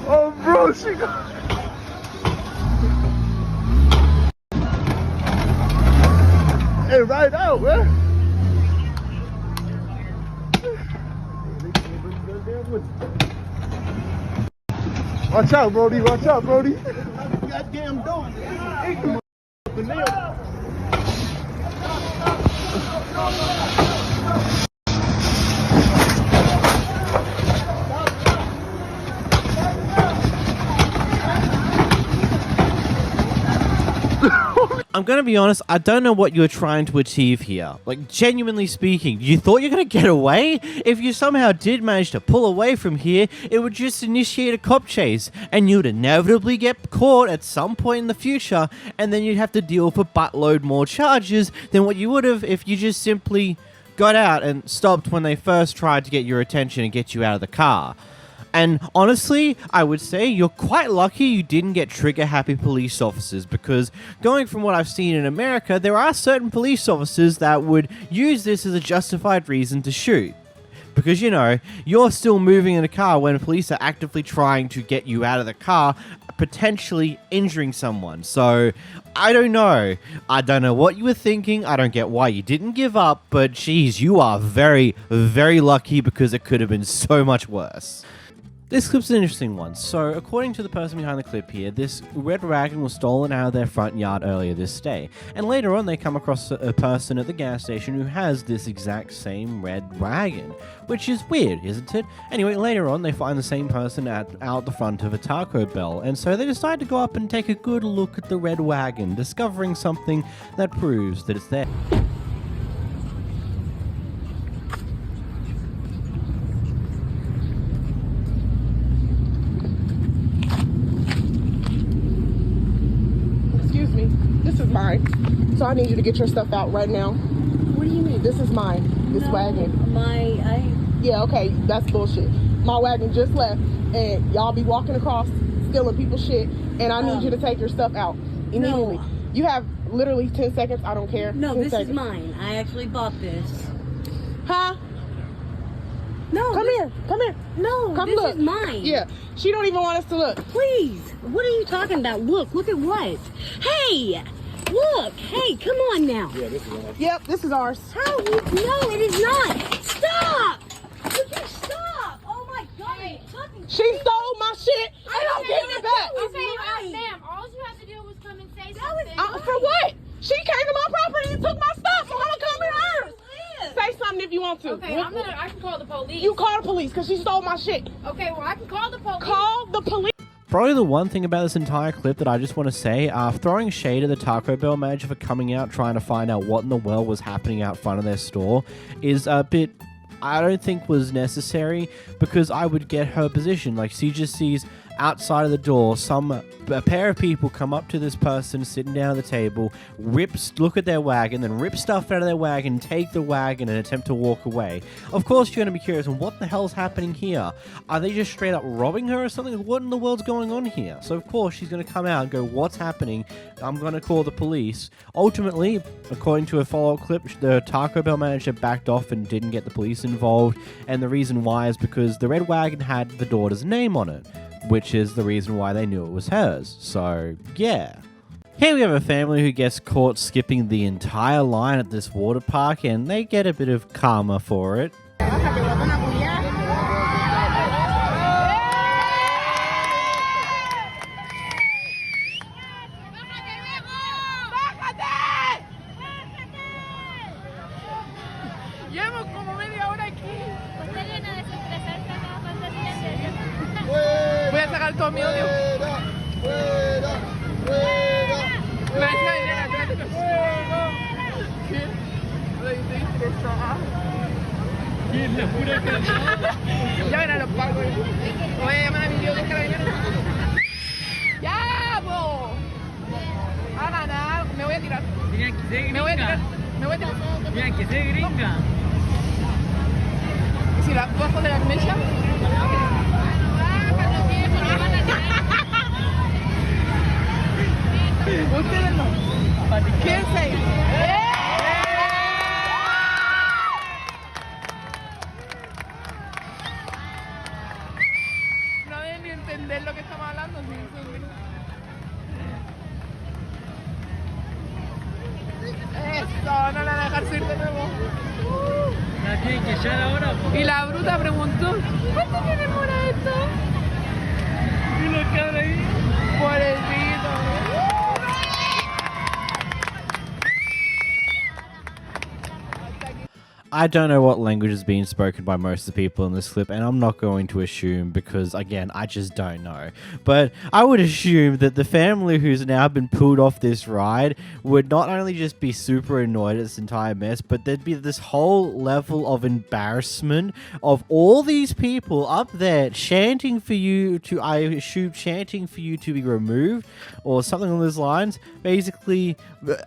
Oh, bro, she got... Hey, right out, man. Watch out, Brody. Watch out, Brody. Goddamn door. I'm gonna be honest, I don't know what you're trying to achieve here. Like, genuinely speaking, you thought you're gonna get away? If you somehow did manage to pull away from here, it would just initiate a cop chase, and you'd inevitably get caught at some point in the future, and then you'd have to deal with a buttload more charges than what you would have if you just simply got out and stopped when they first tried to get your attention and get you out of the car. And honestly, I would say you're quite lucky you didn't get trigger-happy police officers, because going from what I've seen in America, there are certain police officers that would use this as a justified reason to shoot. Because, you know, you're still moving in a car when police are actively trying to get you out of the car, potentially injuring someone. So, I don't know. I don't know what you were thinking. I don't get why you didn't give up, but geez, you are very, very lucky, because it could have been so much worse. This clip's an interesting one. So, according to the person behind the clip here, this red wagon was stolen out of their front yard earlier this day. And later on, they come across a person at the gas station who has this exact same red wagon. Which is weird, isn't it? Anyway, later on, they find the same person out the front of a Taco Bell. And so they decide to go up and take a good look at the red wagon, discovering something that proves that it's there. This is mine. So I need you to get your stuff out right now. What do you mean? This is mine. This wagon. Yeah, okay. That's bullshit. My wagon just left, and y'all be walking across, stealing people's shit, and I need you to take your stuff out immediately. No. You have literally 10 seconds. I don't care. No, this seconds. is mine. I actually bought this. Huh? No. Come here. Come here. No, come this look. is mine. Yeah. She don't even want us to look. Please. What are you talking about? Look at what? Hey! Look! Hey, come on now. Yeah, this is ours. Yep, this is ours. How? No, it is not. Stop! Would you stop? Oh my God! Hey. She stole my shit, and I'm getting it back. Okay, ma'am, all you have to do was come and say something. For what? She came to my property and took my stuff, so I'm gonna come in hers. Say something if you want to. Okay, I can call the police. You call the police, because she stole my shit. Okay, well, I can call the police. Call the police. Probably the one thing about this entire clip that I just want to say, throwing shade at the Taco Bell manager for coming out trying to find out what in the world was happening out front of their store is a bit, I don't think was necessary, because I would get her position. Like, she just sees outside of the door a pair of people come up to this person sitting down at the table, look at their wagon, then rip stuff out of their wagon, take the wagon and attempt to walk away. Of course you're going to be curious, what the hell's happening here? Are they just straight up robbing her or something? What in the world's going on here? So of course she's going to come out and go, what's happening? I'm going to call the police. Ultimately, according to a follow-up clip, the Taco Bell manager backed off and didn't get the police involved, and the reason why is because the red wagon had the daughter's name on it, which is the reason why they knew it was hers. So, yeah. Here we have a family who gets caught skipping the entire line at this water park, and they get a bit of karma for it. Voy a sacar todo mi odio. Me decía Irene, espérate que... ¿Qué? Estoy estresada. Ya verán los pagos. Voy a llamar a mi tío que es carabinero. ¡Ya, po! Hagan algo, me voy a tirar. Me voy a tirar. Me voy a tirar. Mira que se gringa. ¿Y si la bajo de la mecha? Ustedes no. Quédense ahí. No deben ni entender lo que estamos hablando. Eso, no la van a dejar subir de nuevo. La tienen que echar ahora. Y la bruta preguntó, ¿cuánto me demora esto? Y lo cabra ahí. Pobrecito. I don't know what language is being spoken by most of the people in this clip, and I'm not going to assume because, again, I just don't know. But I would assume that the family who's now been pulled off this ride would not only just be super annoyed at this entire mess, but there'd be this whole level of embarrassment of all these people up there chanting for you to, I assume, chanting for you to be removed or something along those lines, basically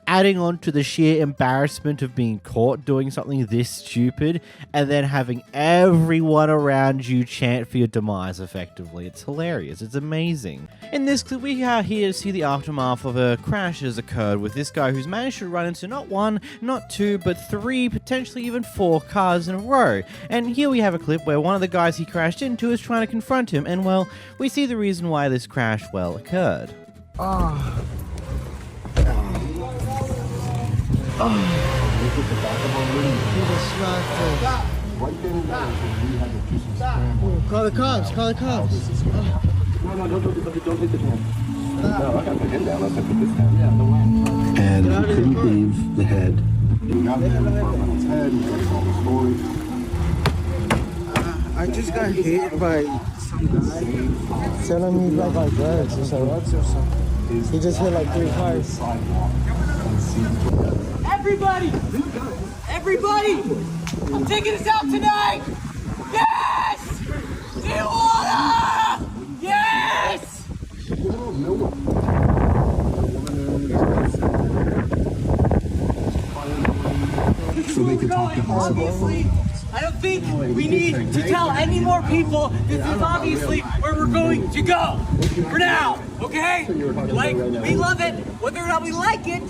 adding on to the sheer embarrassment of being caught doing something this stupid and then having everyone around you chant for your demise effectively. It's hilarious. It's amazing. In this clip, we are here to see the aftermath of a crash that has occurred with this guy who's managed to run into not one, not two, but three, potentially even 4 cars in a row. And here we have a clip where one of the guys he crashed into is trying to confront him, and well, we see the reason why this crash, well, occurred. Call the cops, call the cops. No, don't hit the can. No, I got the head down. Let's put this down. Yeah, the line. And he couldn't leave the head. He got the department's head. He got all the story. I just got hit by some guy telling me like drugs or something. He just hit like 3 cars. Everybody! Everybody! I'm taking us out tonight! Yes! Tijuana! Yes! So they can talk to us. Obviously, I don't think we need to tell any more people this is obviously where we're going to go. For now, okay? Like, we love it, whether or not we like it.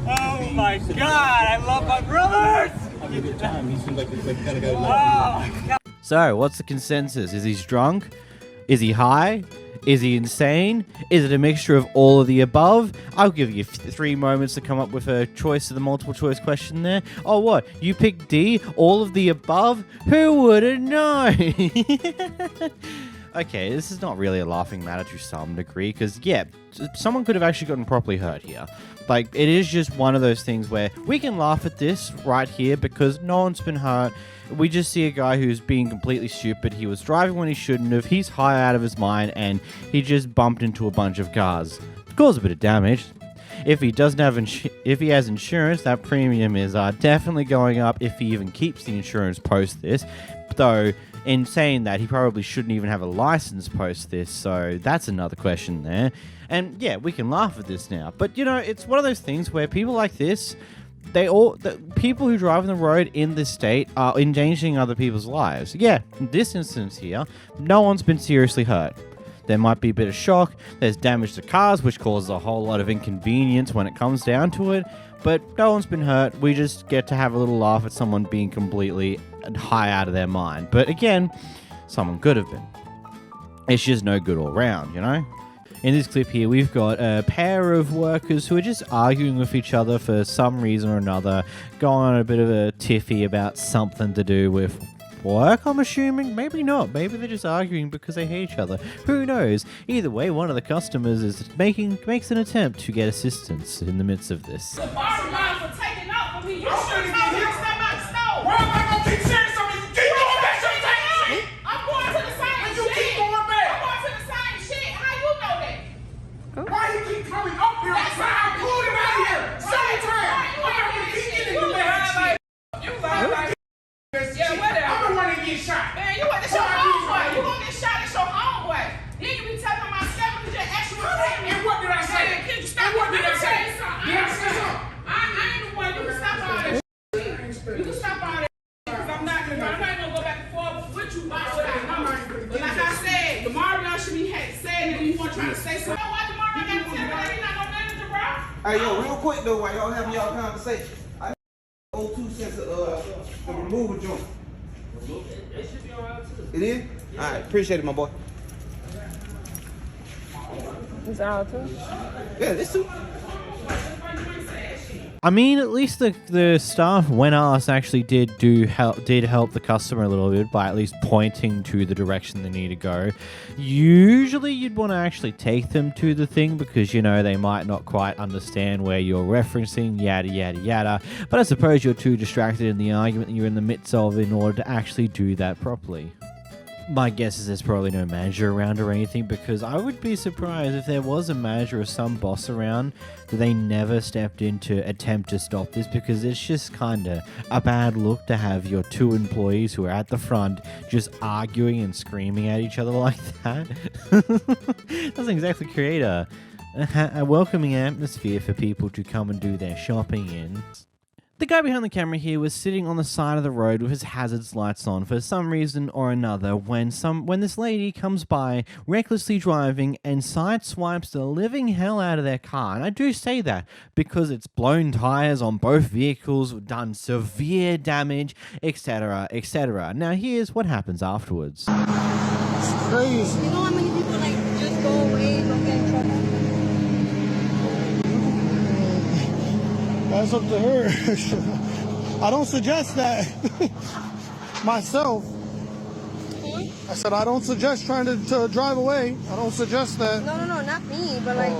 Oh my God, I love my brothers! Having a good time. He seems like the kind of guy. Oh, God. So, what's the consensus? Is he drunk? Is he high? Is he insane? Is it a mixture of all of the above? I'll give you 3 moments to come up with a choice to the multiple choice question there. Oh, what? You picked D? All of the above? Who would have known? Okay, this is not really a laughing matter to some degree, because, yeah, someone could have actually gotten properly hurt here. Like, it is just one of those things where we can laugh at this right here because no one's been hurt. We just see a guy who's being completely stupid. He was driving when he shouldn't have. He's high out of his mind, and he just bumped into a bunch of cars. Caused a bit of damage. If he doesn't have if he has insurance, that premium is definitely going up if he even keeps the insurance post this. Though, in saying that, he probably shouldn't even have a license post this, so that's another question there. And yeah, we can laugh at this now. But, you know, it's one of those things where people like this, the people who drive on the road in this state are endangering other people's lives. Yeah, in this instance here, no one's been seriously hurt. There might be a bit of shock, there's damage to cars, which causes a whole lot of inconvenience when it comes down to it, but no one's been hurt. We just get to have a little laugh at someone being completely high out of their mind. But again, someone could have been. It's just no good all round, you know? In this clip here, we've got a pair of workers who are just arguing with each other for some reason or another, going on a bit of a tiffy about something to do with work, I'm assuming. Maybe not. Maybe they're just arguing because they hate each other. Who knows? Either way, one of the customers is makes an attempt to get assistance in the midst of this. Why am I gonna keep saying something? Keep going back to the taxi. I'm going to the Yeah, whatever. I'm the one that get shot. Man, you want this your homeboy. You gonna get shot at your homeboy. Then you be telling my stuff because you're extra. And what did I say? Can you stop? What did I say? Did I say something? I ain't the one. You can stop all that. You can stop all that. Because I'm not gonna go back and forth with you about what I know. But like I said, Demarion should be saying that you want to try to say something. Why Demarion got to tell me that he's not no manager, bro? Hey, yo, real quick though, while y'all having y'all conversation, I 02 cents the removal joint. It should be all right too. It is? Alright, appreciate it, my boy. It's out too? Yeah, this too. I mean, at least the staff, when asked, actually did help the customer a little bit by at least pointing to the direction they need to go. Usually, you'd want to actually take them to the thing because, you know, they might not quite understand where you're referencing, yada, yada, yada. But I suppose you're too distracted in the argument that you're in the midst of in order to actually do that properly. My guess is there's probably no manager around or anything, because I would be surprised if there was a manager or some boss around that they never stepped in to attempt to stop this, because it's just kind of a bad look to have your two employees who are at the front just arguing and screaming at each other like that. Doesn't exactly create a welcoming atmosphere for people to come and do their shopping in. The guy behind the camera here was sitting on the side of the road with his hazards lights on for some reason or another when this lady comes by recklessly driving and sideswipes the living hell out of their car. And I do say that because it's blown tires on both vehicles, done severe damage, etc., etc. Now here's what happens afterwards. It's crazy. You know how many people like just go away, don't get in trouble? That's up to her. I don't suggest that myself. I said I don't suggest trying to drive away. I don't suggest that. No, not me, but like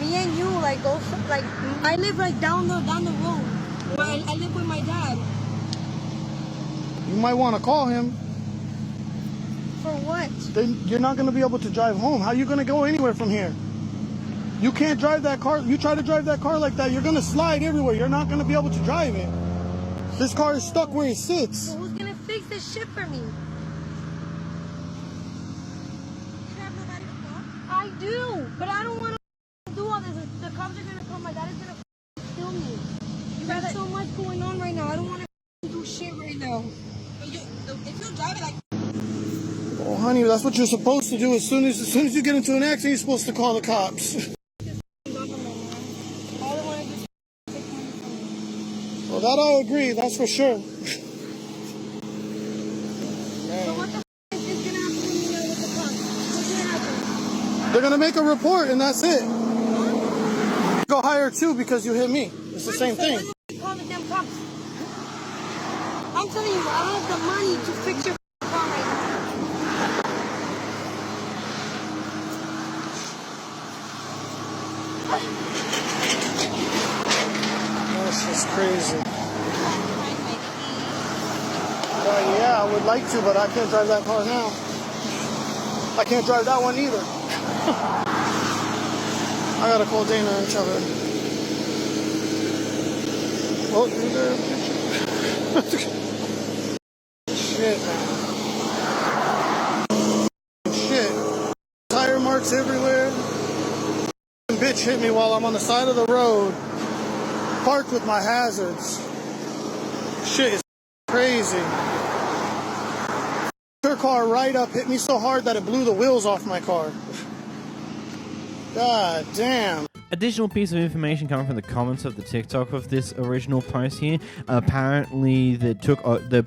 me and you, like go like I live like down the road. I live with my dad. You might want to call him. For what? Then you're not going to be able to drive home. How are you going to go anywhere from here? You can't drive that car. You try to drive that car like that, you're going to slide everywhere. You're not going to be able to drive it. This car is stuck where it sits. So who's going to fix this shit for me? You have nobody to call? I do, but I don't want to do all this. The cops are going to come. My dad is going to kill me. You got so much going on right now. I don't want to do shit right now. If you drive it like... Oh, honey, that's what you're supposed to do. As soon as you get into an accident, you're supposed to call the cops. Well, that I agree, that's for sure. So what the is going to happen when you with the cops? What's going to happen? They're going to make a report, and that's it. Go hire two because you hit me. It's the same thing. Call the damn cops. I'm telling you, I don't have the money to fix your car right now. That's just crazy. Yeah, I would like to, but I can't drive that car now. I can't drive that one either. I gotta call Dana and tell her. Oh, you there? Shit, man. Shit. Tire marks everywhere. Bitch hit me while I'm on the side of the road, parked with my hazards. Shit is crazy. Her car right up, hit me so hard that it blew the wheels off my car. God damn. Additional piece of information coming from the comments of the TikTok of this original post here. Apparently, the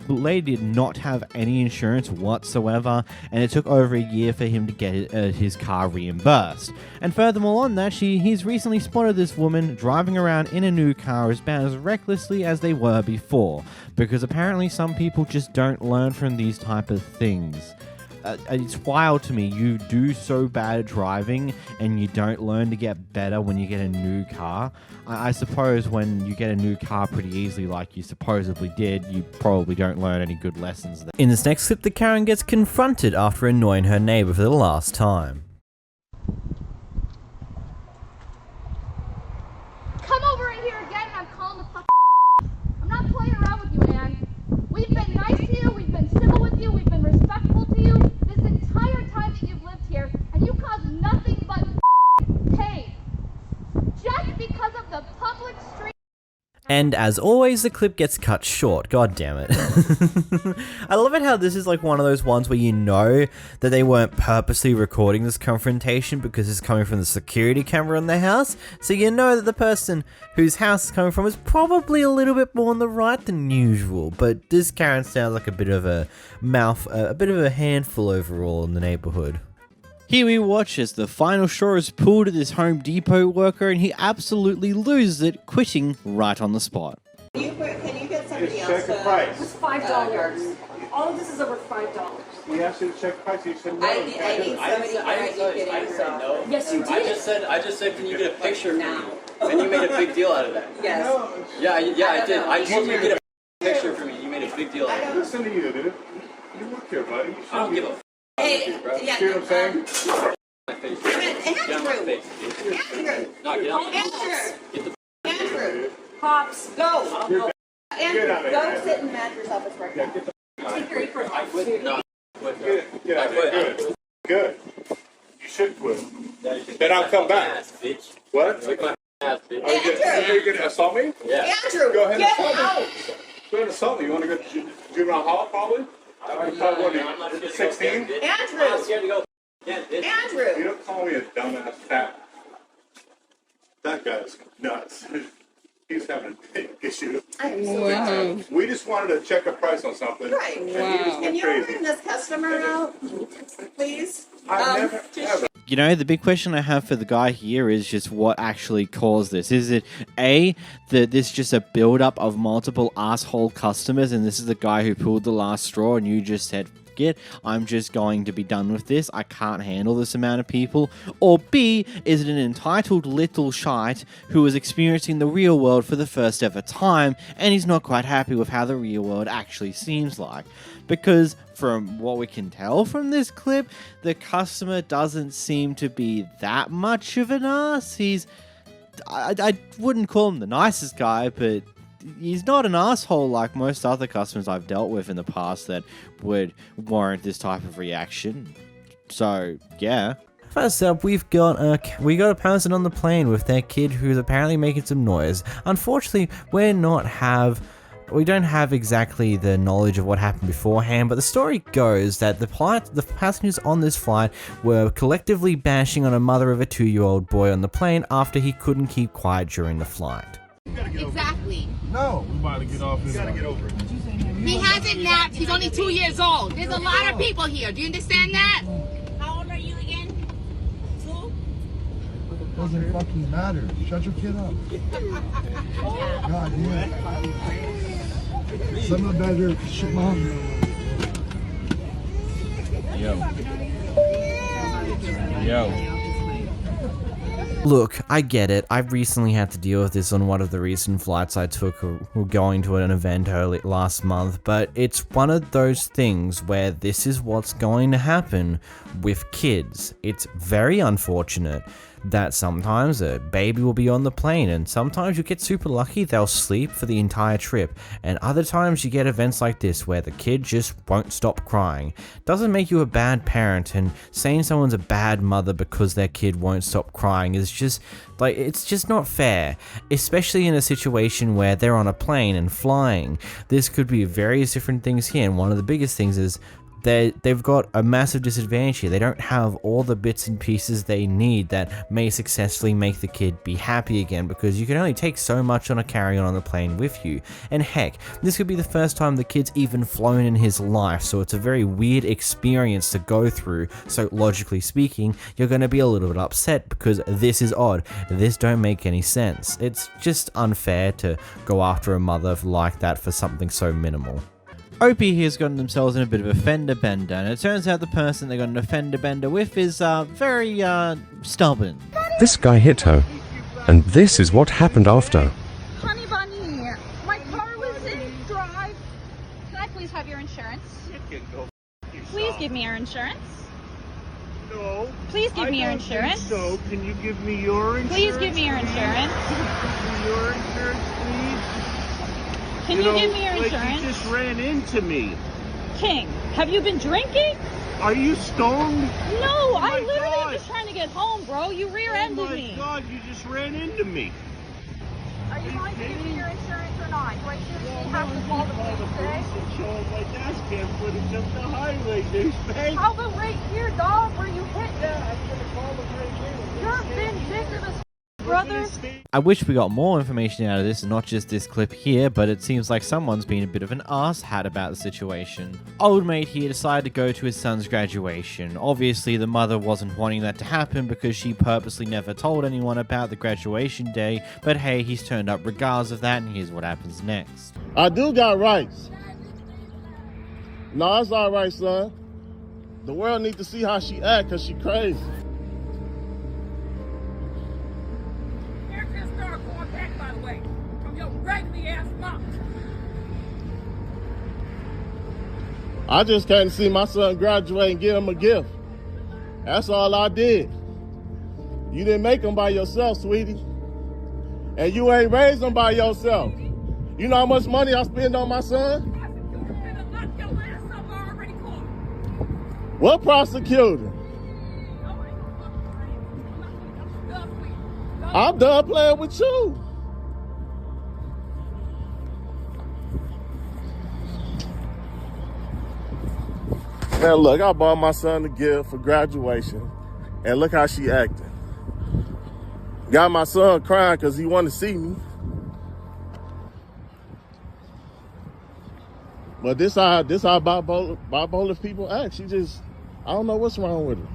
lady did not have any insurance whatsoever, and it took over a year for him to get his car reimbursed. And furthermore on that, he's recently spotted this woman driving around in a new car about as recklessly as they were before, because apparently some people just don't learn from these type of things. It's wild to me. You do so bad at driving and you don't learn to get better when you get a new car. I suppose when you get a new car pretty easily like you supposedly did, you probably don't learn any good lessons there. In this next clip, the Karen gets confronted after annoying her neighbor for the last time. Come over in here again and I'm calling the fuck. I'm not playing around with you, man. And as always, the clip gets cut short. God damn it. I love it how this is like one of those ones where you know that they weren't purposely recording this confrontation because it's coming from the security camera in their house. So you know that the person whose house is coming from is probably a little bit more on the right than usual. But this Karen sounds like a bit of a handful overall in the neighborhood. Here we watch as the final straw is pulled at this Home Depot worker and he absolutely loses it, quitting right on the spot. Can you get somebody else? Check the price. It's $5. All of this is over $5. We asked you to check the price. You said no. I need somebody here. I didn't say no. Yes, you did. I just said, can you get a picture now? And you made a big deal out of that. Yes. Yeah, I did. I told you to get a picture for me. You made a big deal out of it. Listen to you, dude. You work here, buddy. I don't give a Hey, yeah. See what I'm saying? My face. Andrew. Get on my face. No, get on my face. Andrew. Pops, go. Andrew, go sit in the manager's office right now. Take your apron off. I quit. No. Get out of here. Good. You should quit. Then I'll come back. What? Lick my ass, bitch. Are you going to assault me? Yeah. Andrew, go ahead and get assault me. out. Go ahead and assault me. You want to go to juvenile hall, probably? I'm not scared to 16? go, bitch. Andrew. I'm scared to go again, bitch. Andrew. You don't call me a dumbass fat. That guy's nuts. He's having a big issue. Wow. We just wanted to check a price on something. Right. And he just Can went you crazy. bring this customer out, please? I've never, ever. You know, the big question I have for the guy here is just what actually caused this. Is it A, that this just a build-up of multiple asshole customers and this is the guy who pulled the last straw and you just said, it, I'm just going to be done with this, I can't handle this amount of people? Or B, is it an entitled little shite who is experiencing the real world for the first ever time and he's not quite happy with how the real world actually seems like? Because from what we can tell from this clip, the customer doesn't seem to be that much of an ass. I wouldn't call him the nicest guy, but he's not an asshole like most other customers I've dealt with in the past that would warrant this type of reaction. So, yeah. First up, we got a person on the plane with their kid who's apparently making some noise. Unfortunately, we don't have exactly the knowledge of what happened beforehand, but the story goes that the passengers on this flight were collectively bashing on a mother of a 2-year-old boy on the plane after he couldn't keep quiet during the flight. Exactly. No. We're about to get off this. You gotta get over it. He hasn't napped. He's only 2 years old. There's a lot of people here. Do you understand that? How old are you again? 2? It doesn't fucking matter. Shut your kid up. God damn. Some of better shit, mom. Yo. Look, I get it. I recently had to deal with this on one of the recent flights I took going to an event last month, but it's one of those things where this is what's going to happen with kids. It's very unfortunate that sometimes a baby will be on the plane and sometimes you get super lucky they'll sleep for the entire trip, and other times you get events like this where the kid just won't stop crying. Doesn't make you a bad parent, and saying someone's a bad mother because their kid won't stop crying is just like, it's just not fair, especially in a situation where they're on a plane and flying. This could be various different things here, and one of the biggest things is they've got a massive disadvantage here. They don't have all the bits and pieces they need that may successfully make the kid be happy again, because you can only take so much on a carry-on on the plane with you. And heck, this could be the first time the kid's even flown in his life, so it's a very weird experience to go through. So logically speaking, you're going to be a little bit upset because this is odd. This don't make any sense. It's just unfair to go after a mother like that for something so minimal. Opie here's gotten themselves in a bit of a fender bender, and it turns out the person they got in a fender bender with is very stubborn. This guy hit her, and this is what happened after. Honey bunny, my car was in drive. Can I please have your insurance? Please give me your insurance. No. Please give me your insurance. So, can you give me your insurance? Please give me your insurance. Your insurance, please. Can you give me your insurance? You just ran into me. King, have you been drinking? Are you stoned? No, I literally am just trying to get home, bro. You rear-ended me. Oh my God, you just ran into me. Are you going to give me your insurance or not? Do I seriously have to call the police today? My dash cam footage of the highway, douchebag. I'll go right here, dog, where you hit me. Yeah, I'm gonna call them right here. You're vindictive, brother. I wish we got more information out of this, not just this clip here, but it seems like someone's been a bit of an asshat about the situation. Old mate here decided to go to his son's graduation. Obviously, the mother wasn't wanting that to happen because she purposely never told anyone about the graduation day, but hey, he's turned up regardless of that, and here's what happens next. I do got rights. No, it's all right, son. The world need to see how she act, because she crazy. I just came to see my son graduate and give him a gift. That's all I did. You didn't make him by yourself, sweetie. And you ain't raised him by yourself. You know how much money I spend on my son? What prosecutor? I'm done playing with you. Man, look, I bought my son a gift for graduation, and look how she acting. Got my son crying because he wanted to see me. But this how bipolar people act. She just, I don't know what's wrong with her.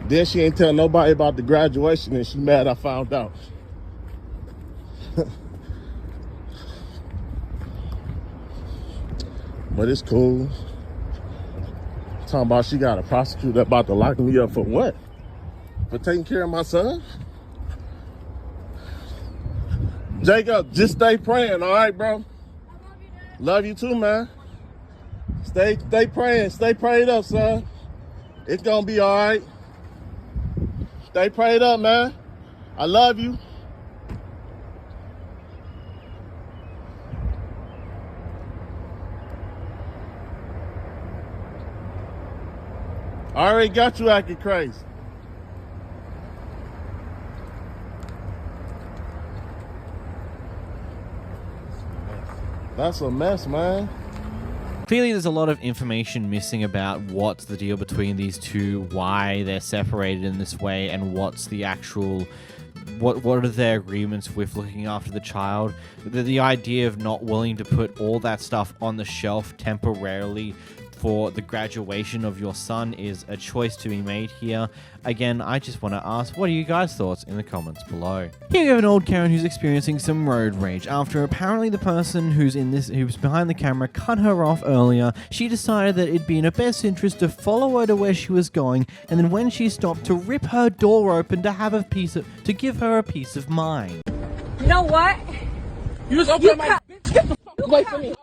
Then she ain't tell nobody about the graduation, and she mad I found out. But it's cool. Talking about she got a prosecutor about to lock me up for what? For taking care of my son? Jacob, just stay praying, all right, bro? Love you too, man. Stay praying, stay prayed up, son. It's gonna be all right. Stay prayed up, man. I love you. I already got you acting crazy. That's a mess, man. Clearly there's a lot of information missing about what's the deal between these two, why they're separated in this way, and what's the actual, what are their agreements with looking after the child. The idea of not willing to put all that stuff on the shelf temporarily for the graduation of your son is a choice to be made here. Again, I just want to ask, what are you guys' thoughts in the comments below? Here we have an old Karen who's experiencing some road rage after apparently the person who's behind the camera cut her off earlier. She decided that it'd be in her best interest to follow her to where she was going, and then when she stopped, to rip her door open to give her a peace of mind. You know what? You just open my bitch. Get the fuck away from me.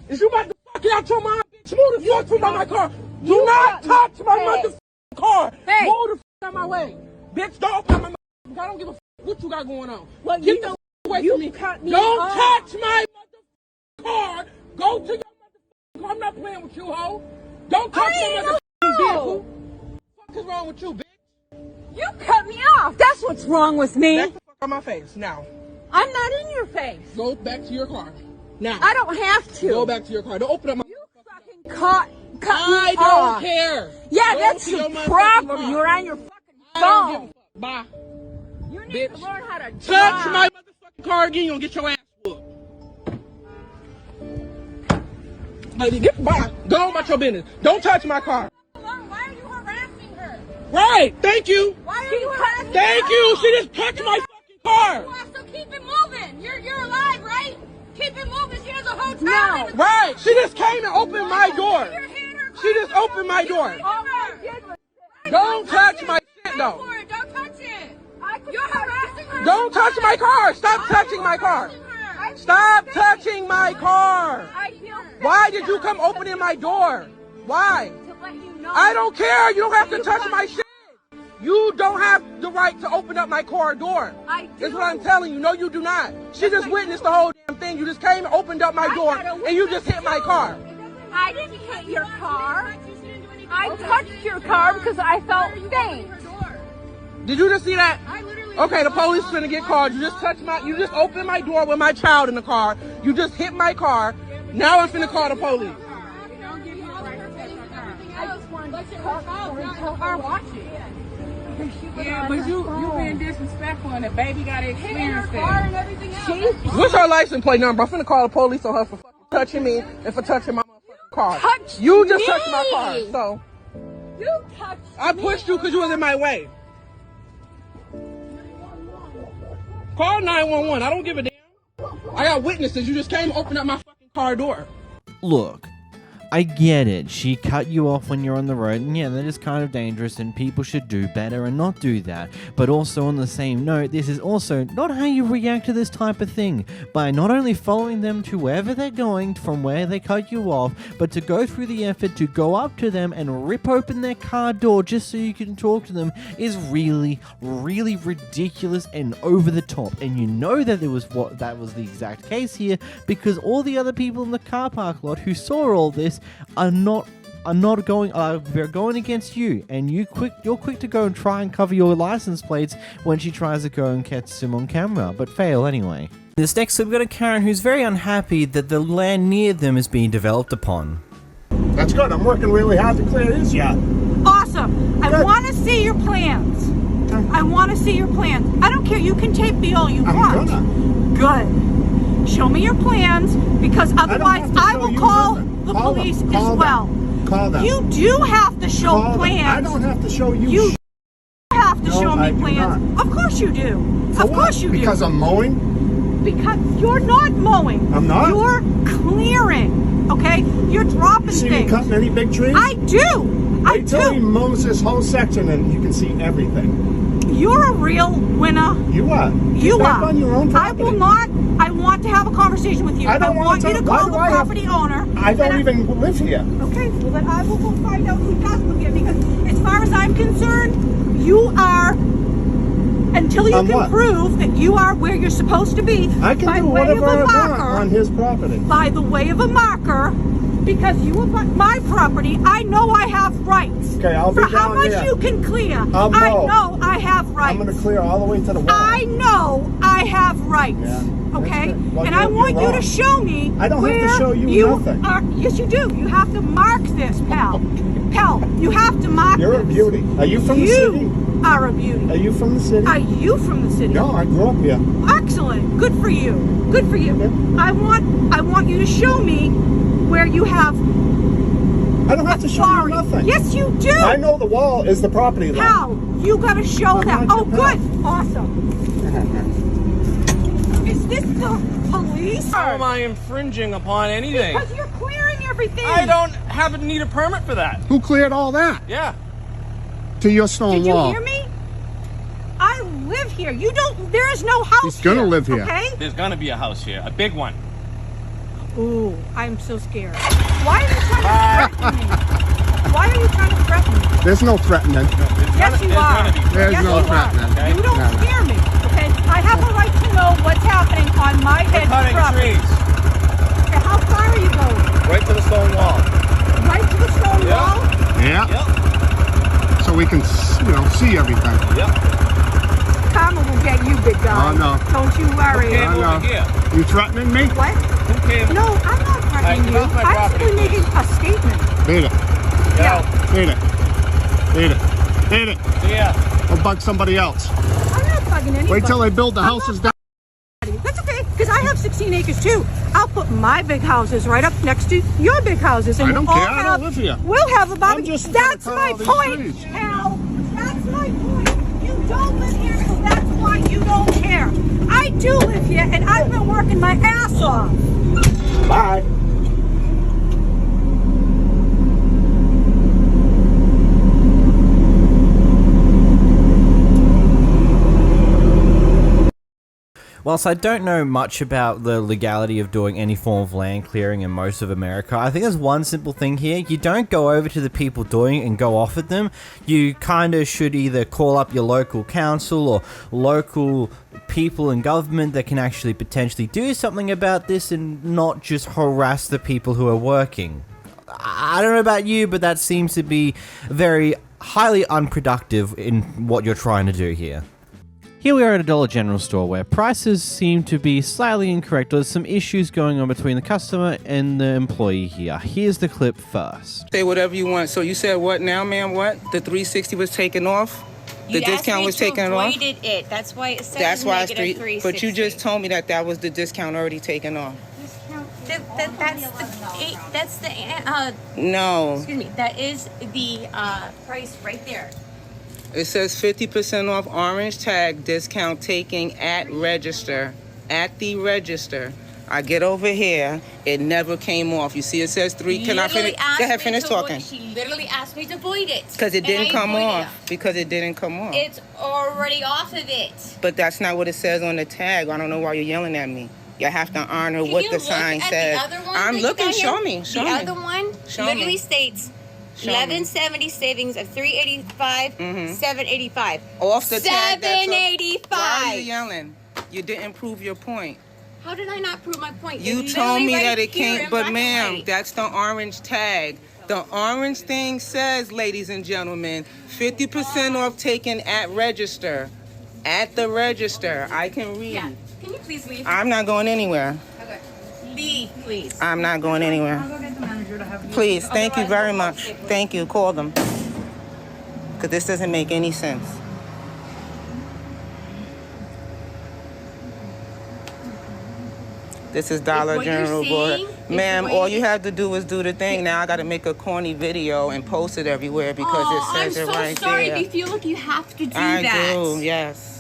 Is you about to get out your mind, bitch? Move the fuck from my car. Do not touch my motherfucking car. Move the fuck out my way. Bitch, don't open my motherfucking car. I don't give a fuck what you got going on. Well, get the fuck away from me. Don't touch my motherfucking car. Go to your motherfucking car. I'm not playing with you, ho. Don't touch my motherfucking vehicle. What the fuck is wrong with you, bitch? You cut me off. That's what's wrong with me. Back the fuck on my face, now. I'm not in your face. Go back to your car. Now. I don't have to. Go back to your car. Don't open up my... You fucking cut me off. I don't care. Yeah, Go that's your problem. You're on your fucking phone. I don't give a fuck. Bye. You need to learn how to drive. Touch my motherfucking car again, you'll get your ass whooped. Lady, get by. Go on about your business. Don't touch my car. Why are you harassing her? Right. Thank you. Why are you harassing her? Thank you. She just touched my fucking car. So keep it moving. You're alive, right? Keep it moving. She has a hotel. No. Right. She just came and opened my door. She just opened my door. Oh, Don't touch my shit, though. Don't touch it. You're harassing Don't touch my car. Stop touching my car. Stop touching my car. Why did you come opening my door? Why? I don't care. You don't have to touch my shit. You don't have the right to open up my car door. That's what I'm telling you. No, you do not. She just witnessed the whole damn thing. You just came and opened up my door, and you just hit my car. I didn't hit your car. I touched your car because I felt stains. Did you just see that? Okay, the police is gonna get called. You just opened my door with my child in the car. You just hit my car. Now I'm finna call the police. Yeah, but you being disrespectful and the baby got to experience that. What's her license plate number? I'm finna call the police on her for touching me and for touching my car. You just touched my car, so. You touched I pushed you because you was in my way. Call 911. I don't give a damn. I got witnesses. You just came and opened up my fucking car door. Look, I get it. She cut you off when you're on the road, and yeah, that is kind of dangerous, and people should do better and not do that. But also on the same note, this is also not how you react to this type of thing. By not only following them to wherever they're going from where they cut you off, but to go through the effort to go up to them and rip open their car door just so you can talk to them is really, really ridiculous and over the top. And you know that that was the exact case here, because all the other people in the car park lot who saw all this are going against you, and you're quick to go and try and cover your license plates when she tries to go and catch him on camera, but fail anyway. This next clip, we've got a Karen who's very unhappy that the land near them is being developed upon. That's good. I'm working really hard to clear this yard. Awesome. I want to see your plans. I want to see your plans. I don't care. You can tape me all you want. Good. Show me your plans, because otherwise I will call the police as well. Call them. You do have to show plans. I don't have to show you. You have to show me plans. Of course you do. Of course you do. Because I'm mowing? Because you're not mowing. I'm not? You're clearing. Okay? You're dropping things. See me cutting any big trees? I do. I do. Wait till he mows this whole section and you can see everything. You're a real winner. You are. You are. On your own property. I will not. I want to have a conversation with you. I don't want you to call the property owner. I don't even live here. Okay, well then I will go find out who does live here, because as far as I'm concerned, you are, until you can prove that you are where you're supposed to be, I can do whatever I want on his property. By the way of a marker, because you are my property, I know I have rights. Okay, I'll be down For how much there. you can clear, I'll I mow. know I have rights. I'm going to clear all the way to the wall. I know I have rights. Yeah. Okay? Well, and I want you to wrong. show me I don't where have to show you nothing. Yes, you do. You have to mark this, pal. Pal, you have to mark You're this. a beauty. Are you from the city? You are a beauty. Are you from the city? Are you from the city? No, I grew up here. Excellent. Good for you. Good for you. Yeah. I want you to show me where you have I don't have to show you nothing. Yes, you do. I know the wall is the property line. Pal, you got to show that. Oh, good. Awesome. Is this the police? How am I infringing upon anything? Because you're clearing everything. I don't need a permit for that. Who cleared all that? Yeah. To your stone wall. Did you hear me? I live here. You don't. There is no house. He's gonna live here. Okay. There's gonna be a house here, a big one. Ooh, I'm so scared. Why are you trying to threaten me? Why are you trying to threaten me? There's no threatening. Yes, you are. There's yes, no you threatening. Are. You don't scare me. Okay. I have a right to know what's happening on my edge of property. Trees. Okay, how far are you going? Right to the stone wall. Right to the stone wall? Yeah. Yep. So we can, see everything. Yep. Karma will get you, big guy. Oh, no. Don't you worry. I know. You threatening me? What? No, I'm not threatening you. I'm simply making a statement. Beat it. Yeah. Beat it. Beat it. Beat it. Yeah. Or bug somebody else. I'm not bugging anybody. Wait till they build the houses down. That's okay, because I have 16 acres too. I'll put my big houses right up next to your big houses. And I don't we'll care. all I don't live here. We'll have a barbecue. That's my all these point, trees. Al. That's my point. You don't live here, so that's why you don't care. I do live here, and I've been working my ass off. Bye. Whilst I don't know much about the legality of doing any form of land clearing in most of America, I think there's one simple thing here. You don't go over to the people doing it and go off at them. You kind of should either call up your local council or local people in government that can actually potentially do something about this and not just harass the people who are working. I don't know about you, but that seems to be very highly unproductive in what you're trying to do here. Here we are at a Dollar General store where prices seem to be slightly incorrect. There's some issues going on between the customer and the employee here. Here's the clip first. Say whatever you want. So you said what now, ma'am? What? The 360 was taken off? The discount was taken off? You avoided it. That's why it says That's why it's negative 360. But you just told me that was the discount already taken off. That's the No. Excuse me. That is the price right there. It says 50% off orange tag discount taking at register. At the register. I get over here. It never came off. You see it says 3. Can I finish? Go ahead, finish talking. She literally asked me to avoid it. Because it didn't come off. Because it didn't come off. It's already off of it. But that's not what it says on the tag. I don't know why you're yelling at me. You have to honor what the sign says. I'm looking. Show me. Show me. The other one literally states 1170 savings of 385, 785. Off the tag. 785. Why are you yelling? You didn't prove your point. How did I not prove my point? You told me that it came, but ma'am, that's the orange tag. The orange thing says, ladies and gentlemen, 50% off taken at register. At the register. I can read. Yeah. Can you please leave? I'm not going anywhere. Okay. Leave, please. I'm not going anywhere. I'll go get the manager to have you. Please, thank you very much. Thank you. Call them. Because this doesn't make any sense. This is Dollar General Board. Ma'am, all you have to do is do the thing. Now I got to make a corny video and post it everywhere because it says it right there. I'm so sorry. Do you feel like you have to do that? I do, yes.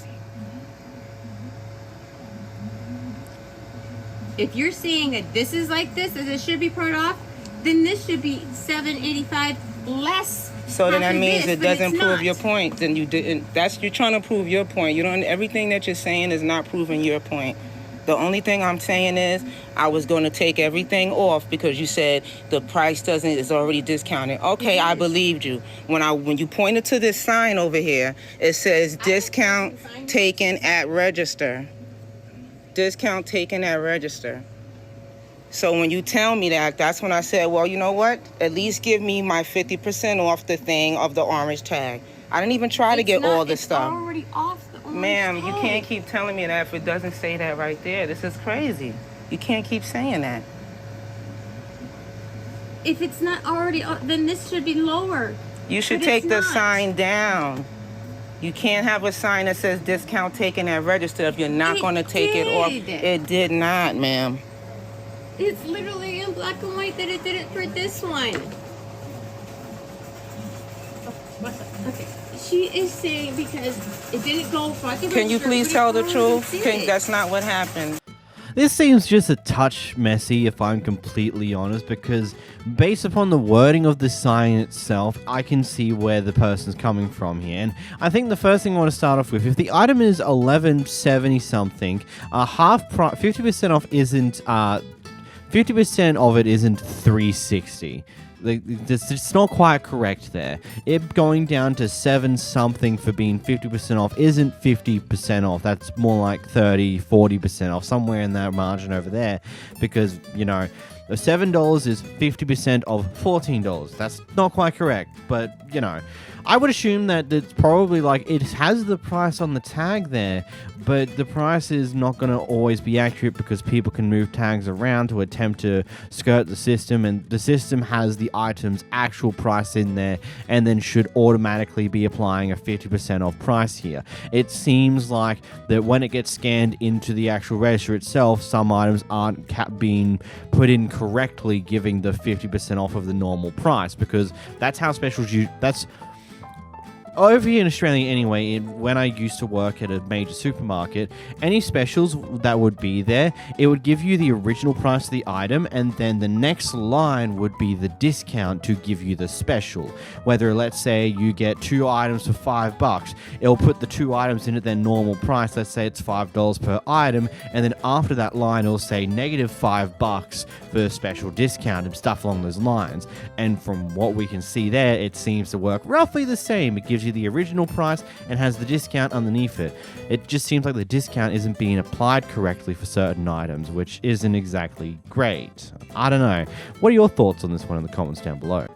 If you're saying that this is like this, that it should be part off, then this should be $785 less. So then that means it doesn't prove not. your point. Then you didn't. You're trying to prove your point. You don't. Everything that you're saying is not proving your point. The only thing I'm saying is I was going to take everything off because you said the price is already discounted. Okay, I believed you. When you pointed to this sign over here, it says discount taken at register. Discount taken at register. So when you tell me that, that's when I said, well, you know what? At least give me my 50% off the thing of the orange tag. I didn't even try to get all this stuff. It's already off the orange Ma'am, tag. you can't keep telling me that if it doesn't say that right there. This is crazy. You can't keep saying that. If it's not already off, then this should be lower. You should take the sign down. You can't have a sign that says discount taken at register if you're not going to take it off. It did not, ma'am. It's literally in black and white that it did it for this one. Okay. She is saying because it didn't go for the Can you please tell the truth? That's not what happened. This seems just a touch messy, if I'm completely honest, because based upon the wording of the sign itself, I can see where the person's coming from here. And I think the first thing I want to start off with, if the item is $11.70 something, half price, 50% off isn't 50% of it isn't $3.60. It's not quite correct there. It going down to 7 something for being 50% off isn't 50% off. That's more like 30, 40% off, somewhere in that margin over there. Because, you know, the $7 is 50% of $14. That's not quite correct, but, you know, I would assume that it's probably like it has the price on the tag there, but the price is not going to always be accurate because people can move tags around to attempt to skirt the system, and the system has the item's actual price in there and then should automatically be applying a 50% off price here. It seems like that when it gets scanned into the actual register itself, some items aren't being put in correctly, giving the 50% off of the normal price, because that's how specials over here in Australia anyway, when I used to work at a major supermarket, any specials that would be there, it would give you the original price of the item, and then the next line would be the discount to give you the special. Whether, let's say, you get 2 items for $5, it'll put the 2 items in at their normal price. Let's say it's $5 per item, and then after that line, it'll say -$5 for special discount and stuff along those lines. And from what we can see there, it seems to work roughly the same. It gives you the original price and has the discount underneath it. It just seems like the discount isn't being applied correctly for certain items, which isn't exactly great. I don't know. What are your thoughts on this one in the comments down below?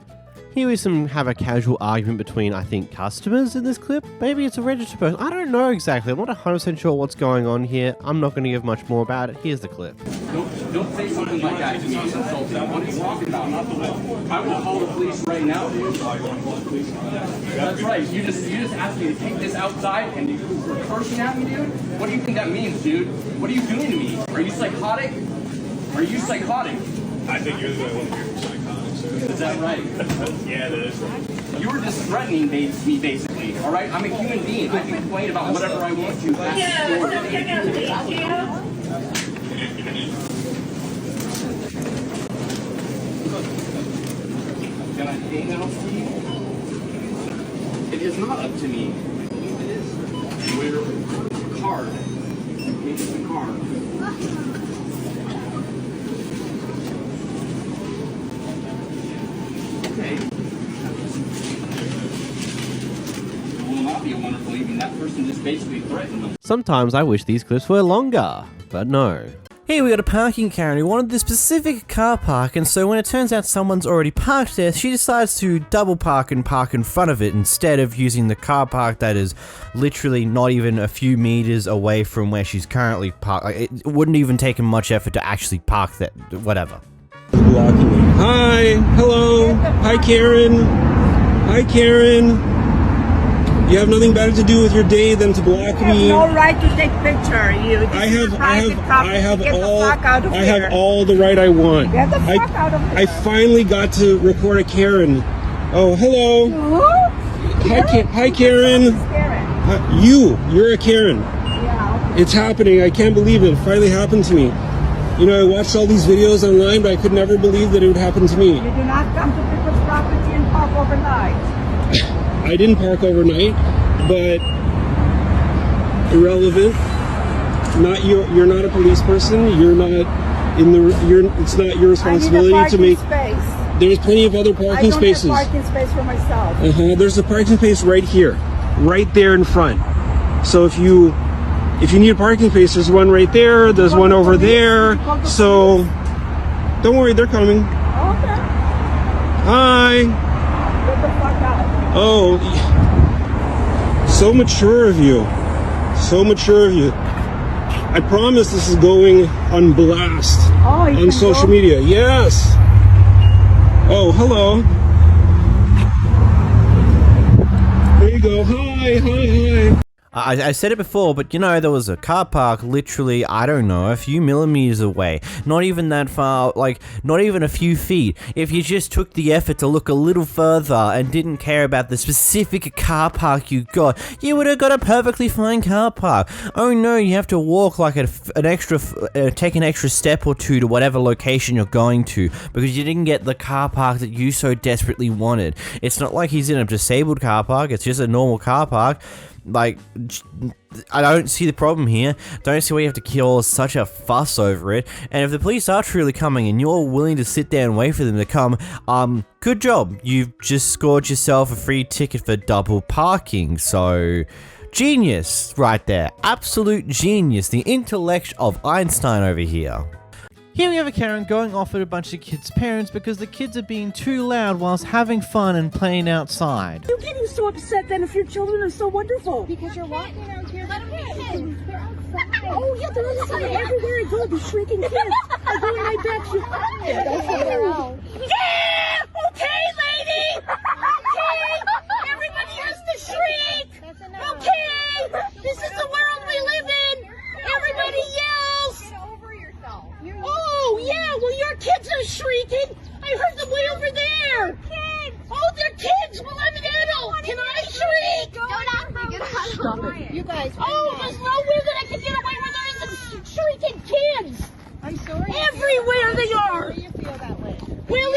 Here we have a casual argument between, I think, customers in this clip. Maybe it's a registered person. I don't know exactly. I'm not 100% sure what's going on here. I'm not going to give much more about it. Here's the clip. Don't say something like that to me. It's insulting. What are you talking about? I will call the police right now. That's right. You just asked me to take this outside and you're cursing at me, dude? What do you think that means, dude? What are you doing to me? Are you psychotic? Are you psychotic? I think you're the one who's psychotic. Is that right? Yeah, that is right. You were just threatening me, basically. All right? I'm a human being. I can complain about whatever I want to. That's the story. Can I pay now, Steve? It is not up to me. It is. We're card. Maybe it's a card. Okay. It will not be a wonderful evening. That person just basically threatened them. Sometimes I wish these clips were longer, but no. Here we got a parking Karen who wanted this specific car park, and so when it turns out someone's already parked there, she decides to double park and park in front of it instead of using the car park that is literally not even a few meters away from where she's currently parked. Like, it wouldn't even take him much effort to actually park there. Whatever. Hi, hello, hi Karen, hi Karen. You have nothing better to do with your day than to block me. You have no right to take picture. I have all the right I want. Get the fuck out of here. I finally got to record a Karen. Oh, hello. Hi Karen. You're a Karen. Yeah. It's happening. I can't believe it. It finally happened to me. You know, I watched all these videos online, but I could never believe that it would happen to me. You do not come to people's property and park overnight. I didn't park overnight, but irrelevant. You're not a police person. You're not in the. It's not your responsibility to make. Space. There's plenty of other parking spaces. I don't have parking space for myself. There's a parking space right here, right there in front. So if you need a parking space, there's one right there. There's one over there. So don't worry, they're coming. Okay. Hi. Get the fuck out. Oh, so mature of you. So mature of you. I promise this is going on blast on social media. Yes. Oh, hello. There you go. Hi. I said it before, but you know, there was a car park literally, I don't know, a few millimeters away. Not even that far, like, not even a few feet. If you just took the effort to look a little further and didn't care about the specific car park you got, you would have got a perfectly fine car park. Oh no, you have to walk like take an extra step or two to whatever location you're going to, because you didn't get the car park that you so desperately wanted. It's not like he's in a disabled car park, it's just a normal car park. Like, I don't see the problem here. Don't see why you have to kill such a fuss over it. And if the police are truly coming and you're willing to sit there and wait for them to come, good job. You've just scored yourself a free ticket for double parking. So, genius right there. Absolute genius. The intellect of Einstein over here. Here we have a Karen going off at a bunch of kids' parents because the kids are being too loud whilst having fun and playing outside. You're getting so upset then if your children are so wonderful. Because you're walking around here. Let them kids. They're outside. Oh yeah, they're outside. Everywhere I go, these shrieking kids. I go in my backyard. Yeah! Okay, lady! Okay! Everybody has to shriek! Okay! This is the world we live in! Everybody yells! Oh, yeah, well, your kids are shrieking. I heard them way over there. Oh, they're kids. Well, I'm an adult. Can I shriek?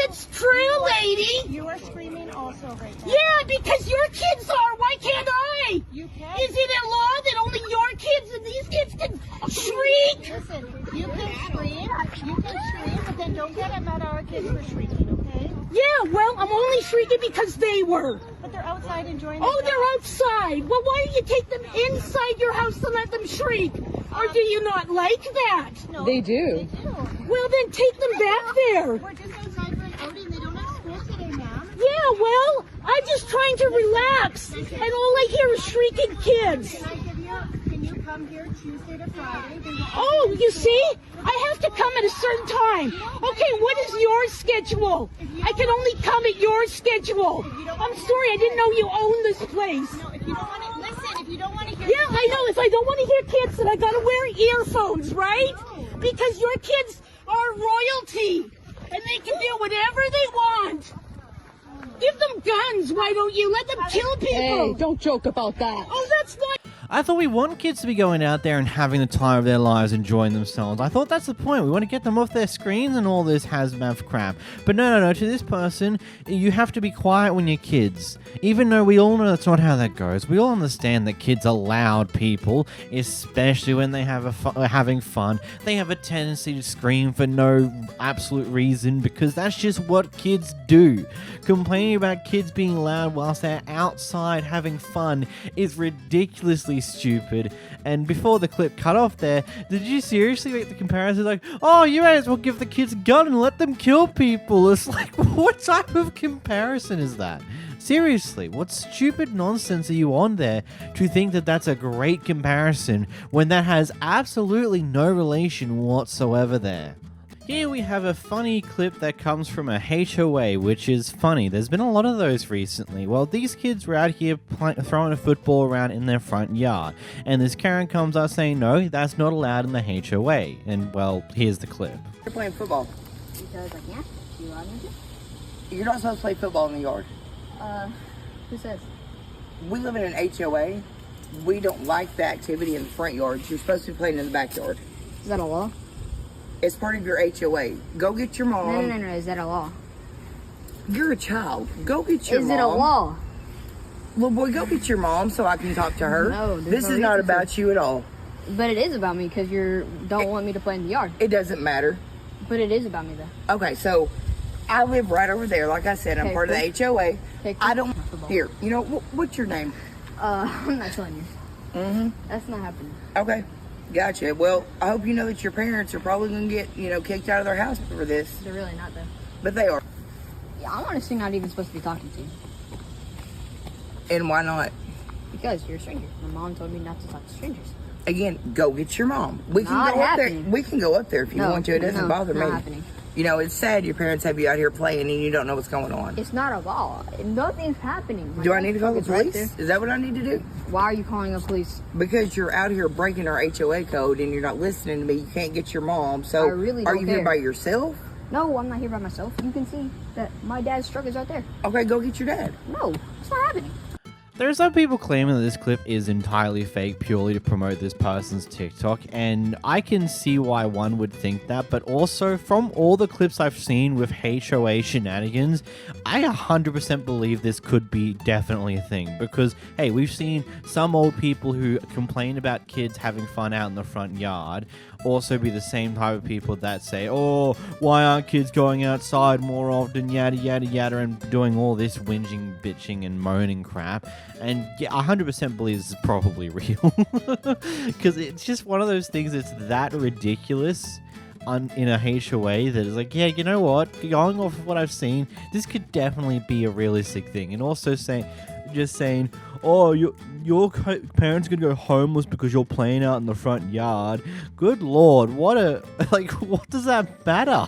it's true, lady. You are screaming also right now. Yeah, because your kids are. Why can't I? You can. Is it a law that only your kids and these kids can shriek? Listen, you can scream, but then don't get mad at our kids for shrieking, okay? Yeah, well, I'm only shrieking because they were. But they're outside enjoying Oh, they're outside. Well, why don't you take them inside your house and let them shriek? Or do you not like that? No, They do. Well, then take them back there. We're just outside for an outing. They don't have school today, ma'am. Yeah, well, I'm just trying to relax, and all I hear is shrieking kids. Can you come here Tuesday to Friday? Oh, you see? I have to come at a certain time. Okay, what is your schedule? I can only come at your schedule. I'm sorry, I didn't know you own this place. No, if you don't want to listen, if you don't want to hear. Yeah, I know. If I don't want to hear kids, then I gotta wear earphones, right? Because your kids are royalty, and they can do whatever they want. Give them guns, why don't you? Let them kill people. Hey, don't joke about that. Oh, that's not. I thought we want kids to be going out there and having the time of their lives, enjoying themselves. I thought that's the point. We want to get them off their screens and all this hazmat crap. But no. To this person, you have to be quiet when you're kids. Even though we all know that's not how that goes. We all understand that kids are loud people, especially when they having fun. They have a tendency to scream for no absolute reason because that's just what kids do. Complaining about kids being loud whilst they're outside having fun is ridiculously stupid. And before the clip cut off there, did you seriously make the comparison like, oh, you might as well give the kids a gun and let them kill people? It's like, what type of comparison is that? Seriously, what stupid nonsense are you on there to think that that's a great comparison when that has absolutely no relation whatsoever there? Here we have a funny clip that comes from a HOA, which is funny. There's been a lot of those recently. Well, these kids were out here throwing a football around in their front yard, and this Karen comes out saying, no, that's not allowed in the HOA. And, well, here's the clip. You're playing football. Because I can't. You want me to? You're not supposed to play football in the yard. Who says? We live in an HOA. We don't like the activity in the front yard. You're supposed to be playing in the backyard. Is that a law? It's part of your HOA. Go get your mom. No. Is that a law? You're a child. Go get your mom. Is it a law? Well, boy, go get your mom so I can talk to her. No, this is not about you at all. But it is about me because you don't want me to play in the yard. It doesn't matter. But it is about me though. Okay, so I live right over there. Like I said, I'm part of the HOA. I don't. Here, you know what's your name? I'm not telling you. That's not happening. Okay. Gotcha. Well, I hope you know that your parents are probably going to get, kicked out of their house for this. They're really not, though. But they are. Yeah, I'm honestly not even supposed to be talking to you. And why not? Because you're a stranger. My mom told me not to talk to strangers. Again, go get your mom. We can Not go up happening. there. We can go up there if you want to. It doesn't bother me. Not happening. It's sad your parents have you out here playing and you don't know what's going on. It's not a law. Nothing's happening. Do I need to call the police? Is that what I need to do? Why are you calling the police? Because you're out here breaking our HOA code and you're not listening to me. You can't get your mom. So I really are don't you care. here by yourself? No, I'm not here by myself. You can see that my dad's truck is right there. Okay, go get your dad. No, it's not happening. There are some people claiming that this clip is entirely fake purely to promote this person's TikTok, and I can see why one would think that, but also from all the clips I've seen with HOA shenanigans, I 100% believe this could be definitely a thing, because, hey, we've seen some old people who complain about kids having fun out in the front yard also be the same type of people that say, oh, why aren't kids going outside more often, yada yada yada, and doing all this whinging, bitching, and moaning crap. And yeah, 100% believe this is probably real. Because it's just one of those things that's that ridiculous in a HOA that is like, yeah, you know what? Going off of what I've seen, this could definitely be a realistic thing. And also saying, oh, your parents are gonna go homeless because you're playing out in the front yard. Good lord, what does that matter?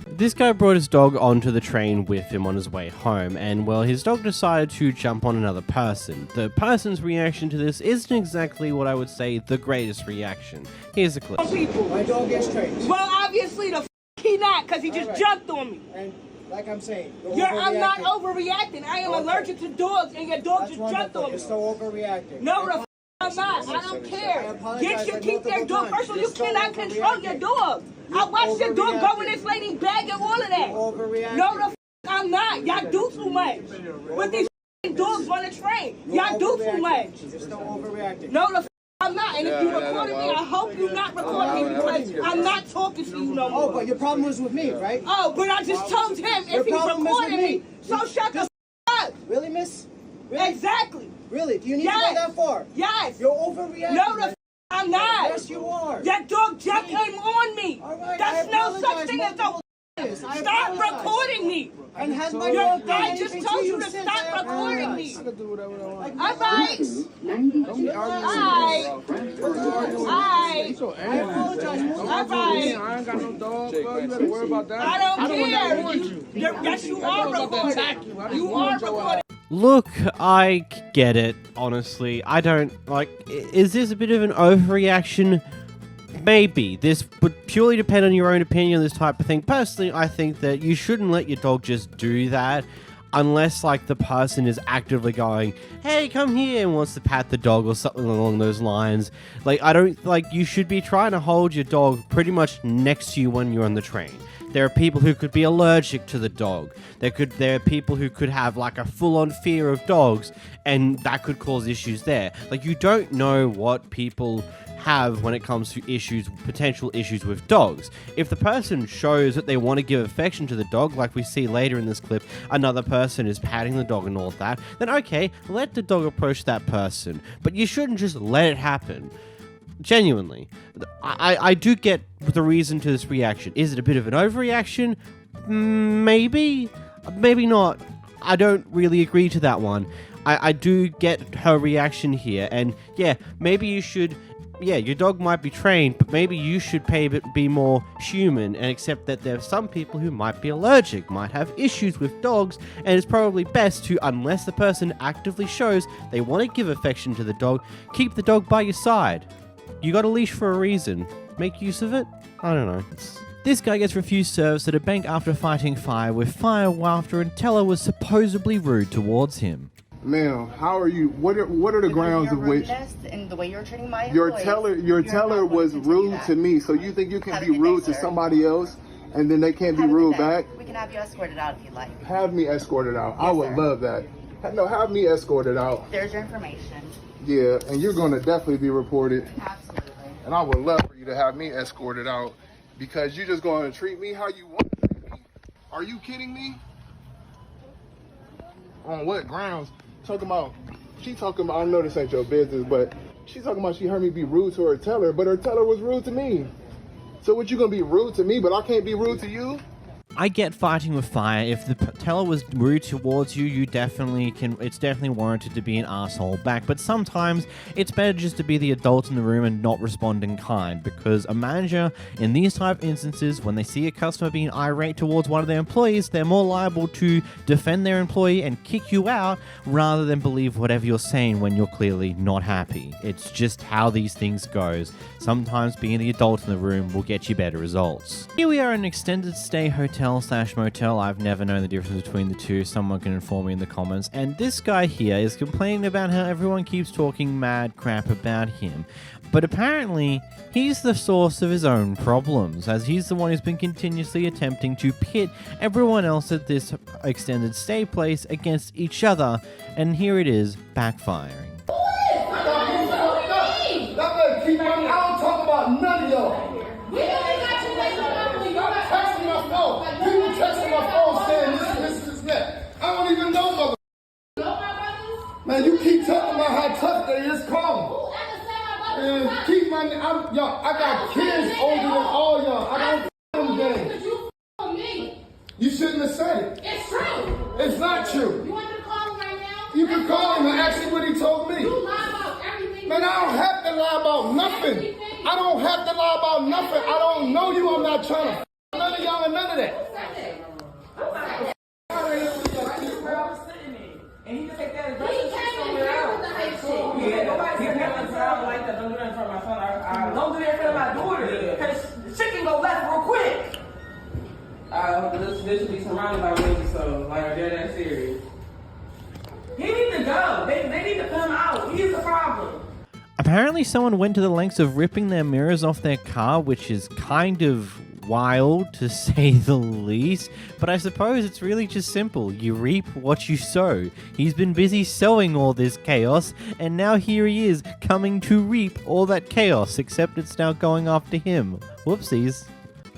This guy brought his dog onto the train with him on his way home, and well, his dog decided to jump on another person. The person's reaction to this isn't exactly what I would say the greatest reaction. Here's a clip. My dog gets trained. Well, obviously he not, because he just jumped on me. And like I'm saying, I'm not overreacting. I am allergic to dogs, and your dog just jumped on me. You're still overreacting. No, I'm not. I don't care. Get keep their dog. First of all, you cannot control your dog. I watched your dog go in this lady's bag and all of that. No, the I'm not. Y'all do too much. With these dogs on the train. Y'all do too much. No, the I'm not. And if you recorded me, I hope you not recording me because I'm not talking to you no more. Oh, but your problem was with me, right? Oh, but I just told him if he's recording me. So shut the up. Really, miss? Really? Exactly. Really? Do you need to go that far? Yes. You're overreacting. No, the I'm not. Yes, you are. That dog just came on me. All right, That's no such thing as a... Stop recording me. And has my dog done I just anything told to you to since stop I recording me. apologized? All right. I apologize. All right. I ain't got no dog, bro. You better worry about that. I don't care. Yes, you are recording. You are recording. Look, I get it, honestly. I don't, like, is this a bit of an overreaction? Maybe. This would purely depend on your own opinion on this type of thing. Personally, I think that you shouldn't let your dog just do that unless, like, the person is actively going, hey, come here, and wants to pat the dog or something along those lines. Like, I don't, like, you should be trying to hold your dog pretty much next to you when you're on the train. There are people who could be allergic to the dog. There are people who could have like a full-on fear of dogs, and that could cause issues there. Like, you don't know what people have when it comes to potential issues with dogs. If the person shows that they want to give affection to the dog, like we see later in this clip, another person is patting the dog and all of that, then okay, let the dog approach that person. But you shouldn't just let it happen. Genuinely. I do get the reason to this reaction. Is it a bit of an overreaction? Maybe. Maybe not. I don't really agree to that one. I do get her reaction here, and yeah, maybe you should... Yeah, your dog might be trained, but maybe you should be more human and accept that there are some people who might be allergic, might have issues with dogs, and it's probably best to, unless the person actively shows they want to give affection to the dog, keep the dog by your side. You got a leash for a reason. Make use of it? I don't know. This guy gets refused service at a bank after fighting fire with fire after a teller was supposedly rude towards him. Ma'am, how are you? What are the grounds of which and the way you're treating my your teller was rude to me? So you think you can be rude to somebody else, and then they can't be rude back? We can have you escorted out if you'd like. Have me escorted out. Yes, I would love that. No, have me escorted out. There's your information. Yeah, and you're going to definitely be reported. Absolutely. And I would love for you to have me escorted out because you're just going to treat me how you want to treat me. Are you kidding me? On what grounds? She talking about, I know this ain't your business, but she's talking about she heard me be rude to her teller, but her teller was rude to me. So what, you gonna be rude to me, but I can't be rude to you? I get fighting with fire. If the teller was rude towards you, you definitely can. It's definitely warranted to be an asshole back. But sometimes it's better just to be the adult in the room and not respond in kind. Because a manager, in these type of instances, when they see a customer being irate towards one of their employees, they're more liable to defend their employee and kick you out rather than believe whatever you're saying when you're clearly not happy. It's just how these things goes. Sometimes being the adult in the room will get you better results. Here we are in an extended stay hotel/motel. I've never known the difference between the two. Someone can inform me in the comments. And this guy here is complaining about how everyone keeps talking mad crap about him. But apparently, he's the source of his own problems, as he's the one who's been continuously attempting to pit everyone else at this extended stay place against each other. And here it is, backfiring. I don't talk about none of y'all. You texting my phone. People texting my phone saying this, that. I don't even know, mother. Man, you keep talking about how tough they is. Call them. And keep my. Y'all, I got kids older than all y'all. I don't game. You shouldn't have said it. It's true. It's not true. You want me to call him right now? You can call him and ask him what he told me. You lie about everything. Man, I don't have to lie about nothing. I don't have to lie about nothing. I don't know you. I'm not trying to none of y'all and none of that. And he can take that as somewhere else. Yeah, nobody can have a job like that. Don't do that in front of my son. Don't do that in front of my daughter. Because shit can go left real quick. This should be surrounded by ladies, so like they're that serious. He needs to go. They need to come out. He's the problem. Apparently someone went to the lengths of ripping their mirrors off their car, which is kind of wild to say the least, but I suppose it's really just simple. You reap what you sow. He's been busy sowing all this chaos, and now here he is coming to reap all that chaos, except it's now going after him. Whoopsies.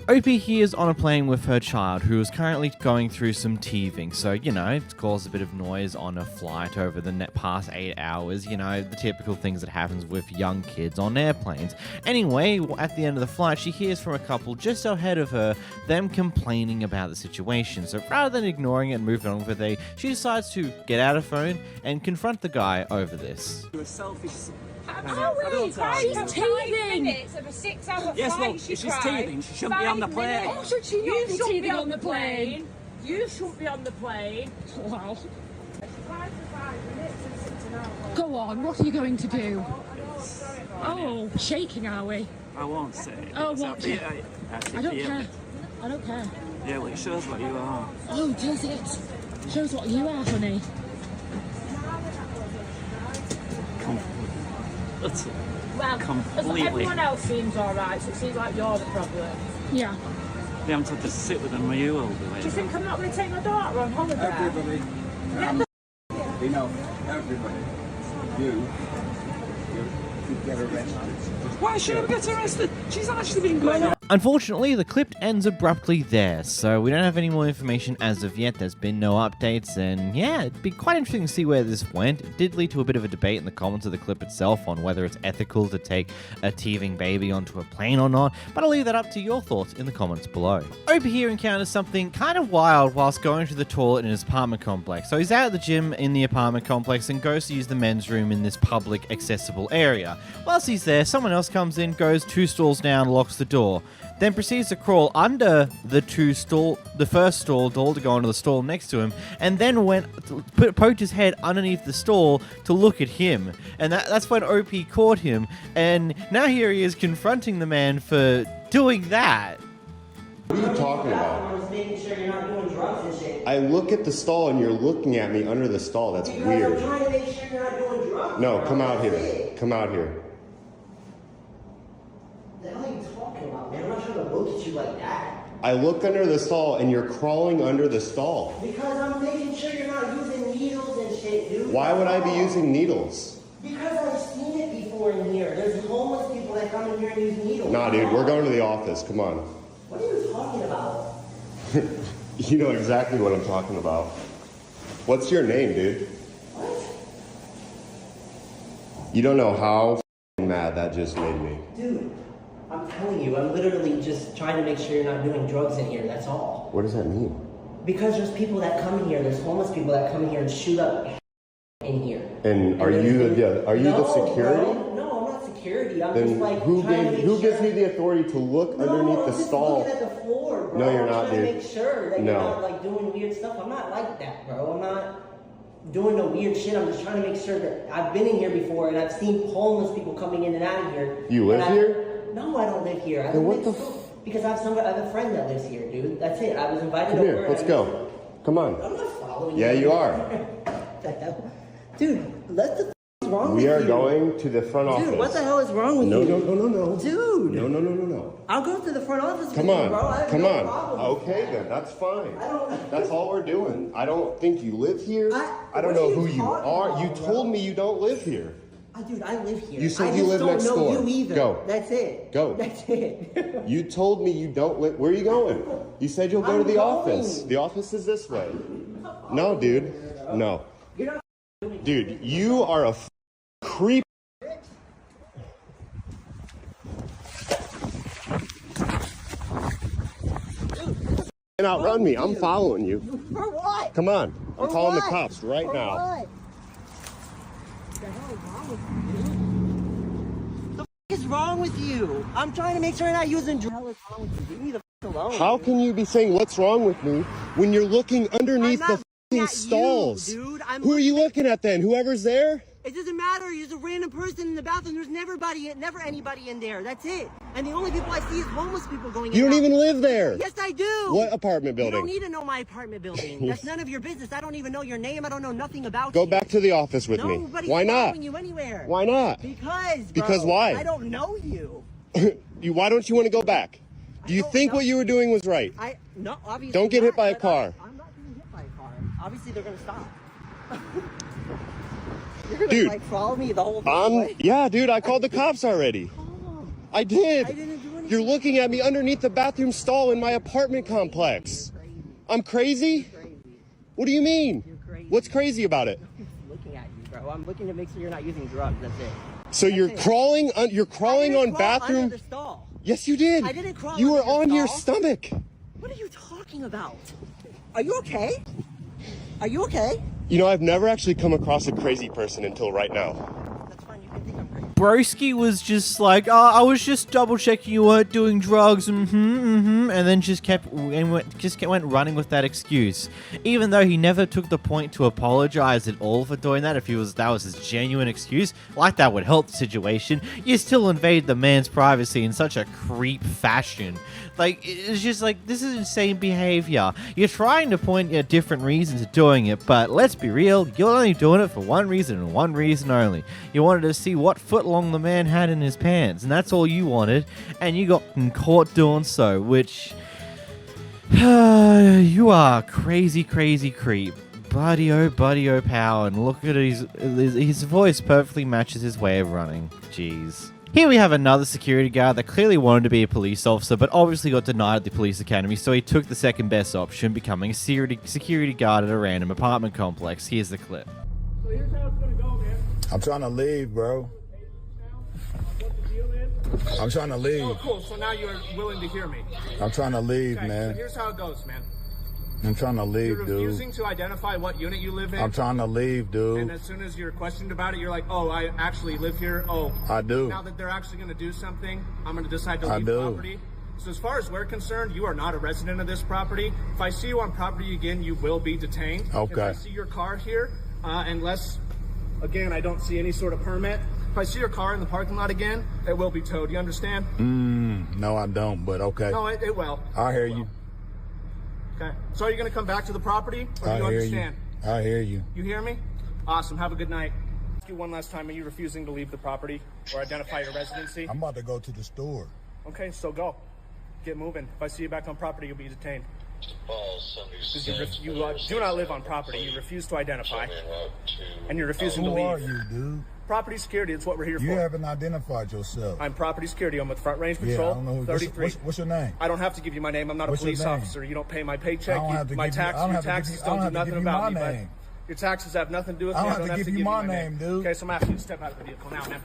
Opie here is on a plane with her child, who is currently going through some teething, so, you know, it's caused a bit of noise on a flight over the past 8 hours, you know, the typical things that happens with young kids on airplanes. Anyway, at the end of the flight, she hears from a couple just ahead of her, them complaining about the situation, so rather than ignoring it and moving on with her day, she decides to get out her phone and confront the guy over this. You're a selfish... She's teething. Of a 6-hour yes, well, if she's teething, she shouldn't be on the plane. Oh, should she not be teething on the plane? You shouldn't be on the plane. Wow. Go on, what are you going to do? Oh, shaking, are we? I won't say. Oh, what? I don't care. I don't care. Yeah, well, it shows what you are. Oh, does it? Shows what you are, honey. Well, completely. Everyone else seems alright, so it seems like you're the problem. Yeah. They haven't had to sit with them, or you will be. Do you think I'm not going to take my daughter on holiday? Everybody. You know, everybody. You get arrested. Why should I get arrested? She's actually been going on. Unfortunately, the clip ends abruptly there, so we don't have any more information as of yet. There's been no updates, and yeah, it'd be quite interesting to see where this went. It did lead to a bit of a debate in the comments of the clip itself on whether it's ethical to take a teething baby onto a plane or not, but I'll leave that up to your thoughts in the comments below. Opie here encounters something kind of wild whilst going to the toilet in his apartment complex. So he's out at the gym in the apartment complex and goes to use the men's room in this public accessible area. Whilst he's there, someone else comes in, goes 2 stalls down, locks the door, then proceeds to crawl under the first stall door to go into the stall next to him, and then poked his head underneath the stall to look at him. And that's when OP caught him, and now here he is confronting the man for doing that. What are you talking about? I was making sure you're not doing drugs and shit. I look at the stall and you're looking at me under the stall. That's weird. I'm trying to make sure you're not doing drugs. No, come out here. Come out here. What the hell are you talking about, man? I'm not trying to look at you like that. I look under the stall and you're crawling under the stall. Because I'm making sure you're not using needles and shit, dude. Why would I be using needles? Because I've seen it before in here. There's homeless people that come in here and use needles. Nah, dude, we're going to the office. Come on. What are you talking about? You know exactly what I'm talking about. What's your name, dude? What? You don't know how mad that just made me. Dude, I'm telling you, I'm literally just trying to make sure you're not doing drugs in here, that's all. What does that mean? Because there's people that come in here, there's homeless people that come in here and shoot up in here. And are you the security? Bro, no, I'm not security. I'm then just like who gives me the authority to look underneath the stall? I'm just looking at the floor, bro. No, you're not, dude. I'm trying to make sure that you're not like doing weird stuff. I'm not like that, bro. I'm not doing no weird shit. I'm just trying to make sure that I've been in here before and I've seen homeless people coming in and out of here. You live here? No, I don't live here. Then what the because I have a friend that lives here, dude. That's it. I was invited Come over. here, let's go. Come on. I'm not following you. Yeah, you are. What the hell? Dude, what the f is wrong with you? We are going to the front office. Dude, what the hell is wrong with you? No. Dude. No. I'll go to the front office Come with on. you, bro. I have Come no on. problem. Okay, then. That's fine. That's all we're doing. I don't think you live here. I don't what know are who you you talking are. about, You bro? told me you don't live here. Dude, I live here. You said I you just live don't next know door. You either. Go. That's it. Go. That's it. You told me you don't live. Where are you going? You said you'll go to the office. The office is this way. No, dude. No. Dude, you are a creep. And outrun me. I'm following you. For what? Come on. I'm For calling what? the cops right For now. what? The hell is wrong with you? The f is wrong with you? I'm trying to make sure you're not using drugs. What the hell is wrong with you? Leave me the f alone. How can you be saying what's wrong with me when you're looking underneath the f***ing stalls? You, dude. Who are you looking at then? Whoever's there? It doesn't matter. There's a random person in the bathroom. There's never anybody in there. That's it. And the only people I see is homeless people going in. You don't even live there. Yes, I do. What apartment building? You don't need to know my apartment building. That's none of your business. I don't even know your name. I don't know nothing about you. Go back to the office with me. Nobody's Why not? following you anywhere. Why not? Because, bro, Because why? I don't know you. Why don't you want to go back? Do you think what you were doing was right? No, obviously. Don't get hit by a car. I'm not being hit by a car. Obviously, they're gonna stop. You're gonna Dude, like follow me the whole way. Yeah, dude, I called the cops already. I did. I didn't do anything. You're looking at me underneath the bathroom stall in my apartment complex. I'm crazy? What do you mean? You're crazy. What's crazy about it? I'm looking at you, bro. I'm looking to make sure you're not using drugs. That's it. So you're crawling on bathroom. Under the stall. Yes, you did. I didn't crawl. You were under on the your stall. stomach. What are you talking about? Are you okay? Are you okay? You know, I've never actually come across a crazy person until right now. Broski was just like, oh, I was just double checking you weren't doing drugs, and then just went running with that excuse, even though he never took the point to apologize at all for doing that. If that was his genuine excuse, like that would help the situation, you still invade the man's privacy in such a creep fashion. Like, it's just like, this is insane behavior. You're trying to point at different reasons of doing it, but let's be real, you're only doing it for one reason and one reason only. You wanted to see what foot long the man had in his pants, and that's all you wanted, and you got caught doing so, which you are crazy creep. Buddy oh power, and look at his voice perfectly matches his way of running. Jeez. Here we have another security guard that clearly wanted to be a police officer, but obviously got denied at the police academy, so he took the second best option, becoming a security guard at a random apartment complex. Here's the clip. So here's how it's gonna go, man. I'm trying to leave, bro. What the deal is? I'm trying to leave. Oh, cool. So now you're willing to hear me. I'm trying to leave, Okay, man. so here's how it goes, man. I'm trying to leave, You're dude. refusing to identify what unit you live in. I'm trying to leave, dude. And as soon as you're questioned about it, you're like, oh, I actually live here. Oh, I do. Now that they're actually going to do something, I'm going to decide to I leave do. property. So as far as we're concerned, you are not a resident of this property. If I see you on property again, you will be detained. Okay. If I see your car here, unless, again, I don't see any sort of permit. If I see your car in the parking lot again, it will be towed. You understand? No, I don't, but okay. No, it will. I hear you. Okay. So are you going to come back to the property, or do I you hear understand? you. I hear you. You hear me? Awesome. Have a good night. Ask you one last time, are you refusing to leave the property or identify your residency? I'm about to go to the store. Okay, so go. Get moving. If I see you back on property, you'll be detained. Because you do not live on property. You refuse to identify. And you're refusing to leave. Who are you, dude? Property security. It's what we're here for. You haven't identified yourself. I'm property security. I'm with Front Range Patrol. Yeah, I don't know who, 33. what's your name? I don't have to give you my name. I'm not a What's your police name? officer. You don't pay my paycheck. I don't have to My give you- I taxes. don't Your have to give taxes you- I don't don't do have to nothing give you about my me. But name. your taxes have nothing to do with me. I don't have to give you my name, dude. Okay, so I'm asking you to step out of the vehicle now, man.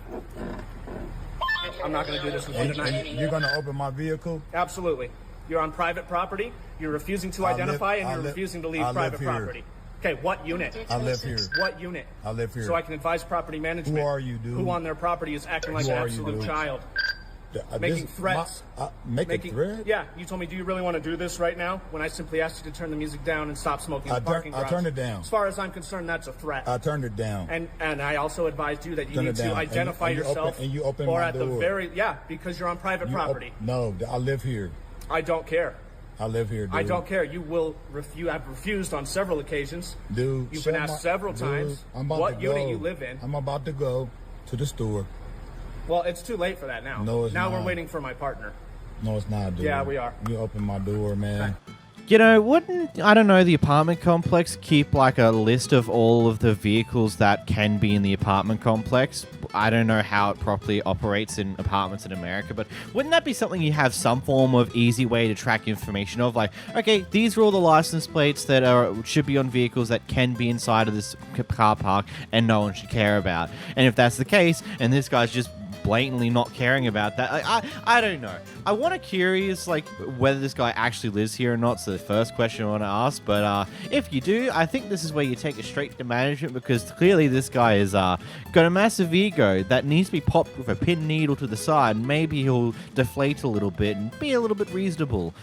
I'm not going to do this with you tonight. And you're going to open my vehicle? Absolutely. You're on private property. You're refusing to identify, and you're refusing to leave private property. Okay, what unit? I live here. What unit? I live here. So I can advise property management. Who are you, dude? Who on their property is acting like Who an are you, absolute dude? child. Making threats. Making threats? Yeah, you told me, do you really want to do this right now? When I simply asked you to turn the music down and stop smoking in the parking garage. I turned it down. As far as I'm concerned, that's a threat. I turned it down. And I also advised you that you need to identify yourself. And you open or my at door. the very, because you're on private property. No, I live here. I don't care. I live here, dude. I don't care. You have refused on several occasions. Dude, You've been asked several times what unit you live in. I'm about to go to the store. Well, it's too late for that now. No, it's now not. we're waiting for my partner. No, it's not, dude. Yeah, we are. You open my door, man. You know, wouldn't, I don't know, the apartment complex keep like a list of all of the vehicles that can be in the apartment complex? I don't know how it properly operates in apartments in America, but wouldn't that be something you have some form of easy way to track information of? Like, okay, these are all the license plates that should be on vehicles that can be inside of this car park and no one should care about. And if that's the case, and this guy's just blatantly not caring about that, I don't know. I want to curious like whether this guy actually lives here or not. So the first question I want to ask, but if you do, I think this is where you take it straight to management, because clearly this guy is got a massive ego that needs to be popped with a pin needle to the side. Maybe he'll deflate a little bit and be a little bit reasonable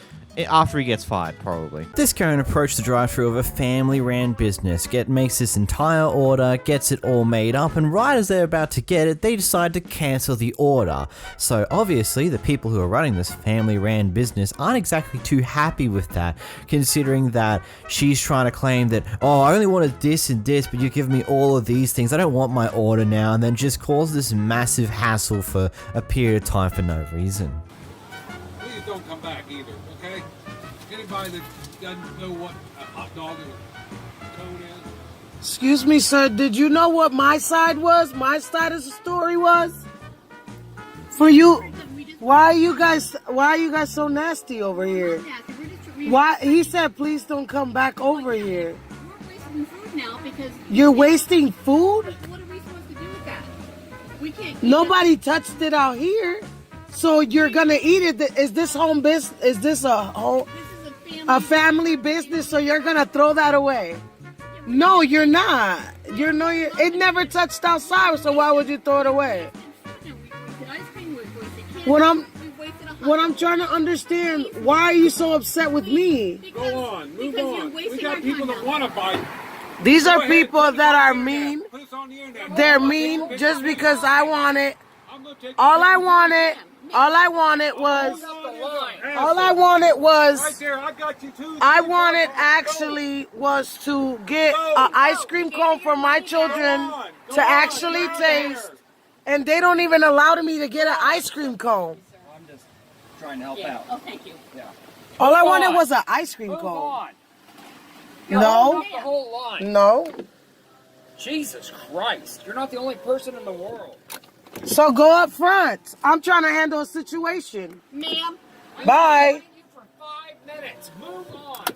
after he gets fired, probably. This current approach the drive-thru of a family-ran business makes this entire order, gets it all made up, and right as they're about to get it, they decide to cancel the order. So obviously, the people who are running this family-ran business aren't exactly too happy with that, considering that she's trying to claim that, oh, I only wanted this and this, but you give me all of these things, I don't want my order now, and then just cause this massive hassle for a period of time for no reason. Please don't come back. either, okay? Anybody that doesn't know what a hot dog and a cone is. Excuse me, sir. Did you know what my side was? My side of the story was? For you, why are you guys so nasty over here? Why? He said, please don't come back over here. Now because you're wasting food? What are we supposed to do with that? We can't. Nobody touched it out here, so you're gonna eat it. Is this home business? Is this a home? This is a family business, so you're gonna throw that away? No, you're not. It never touched outside, so why would you throw it away? What I'm trying to understand, why are you so upset with me? Go on, move on. We got people that want to bite. These are people that are mean. They're mean just because I want it. All I wanted actually was to get an ice cream cone for my children to actually taste, and they don't even allow me to get an ice cream cone. I'm just trying to help out. Oh, thank you. Yeah. All I wanted was an ice cream cone. No. The whole line. No. Jesus Christ. You're not the only person in the world. So go up front. I'm trying to handle a situation. Ma'am. Bye. For 5 minutes. Move on.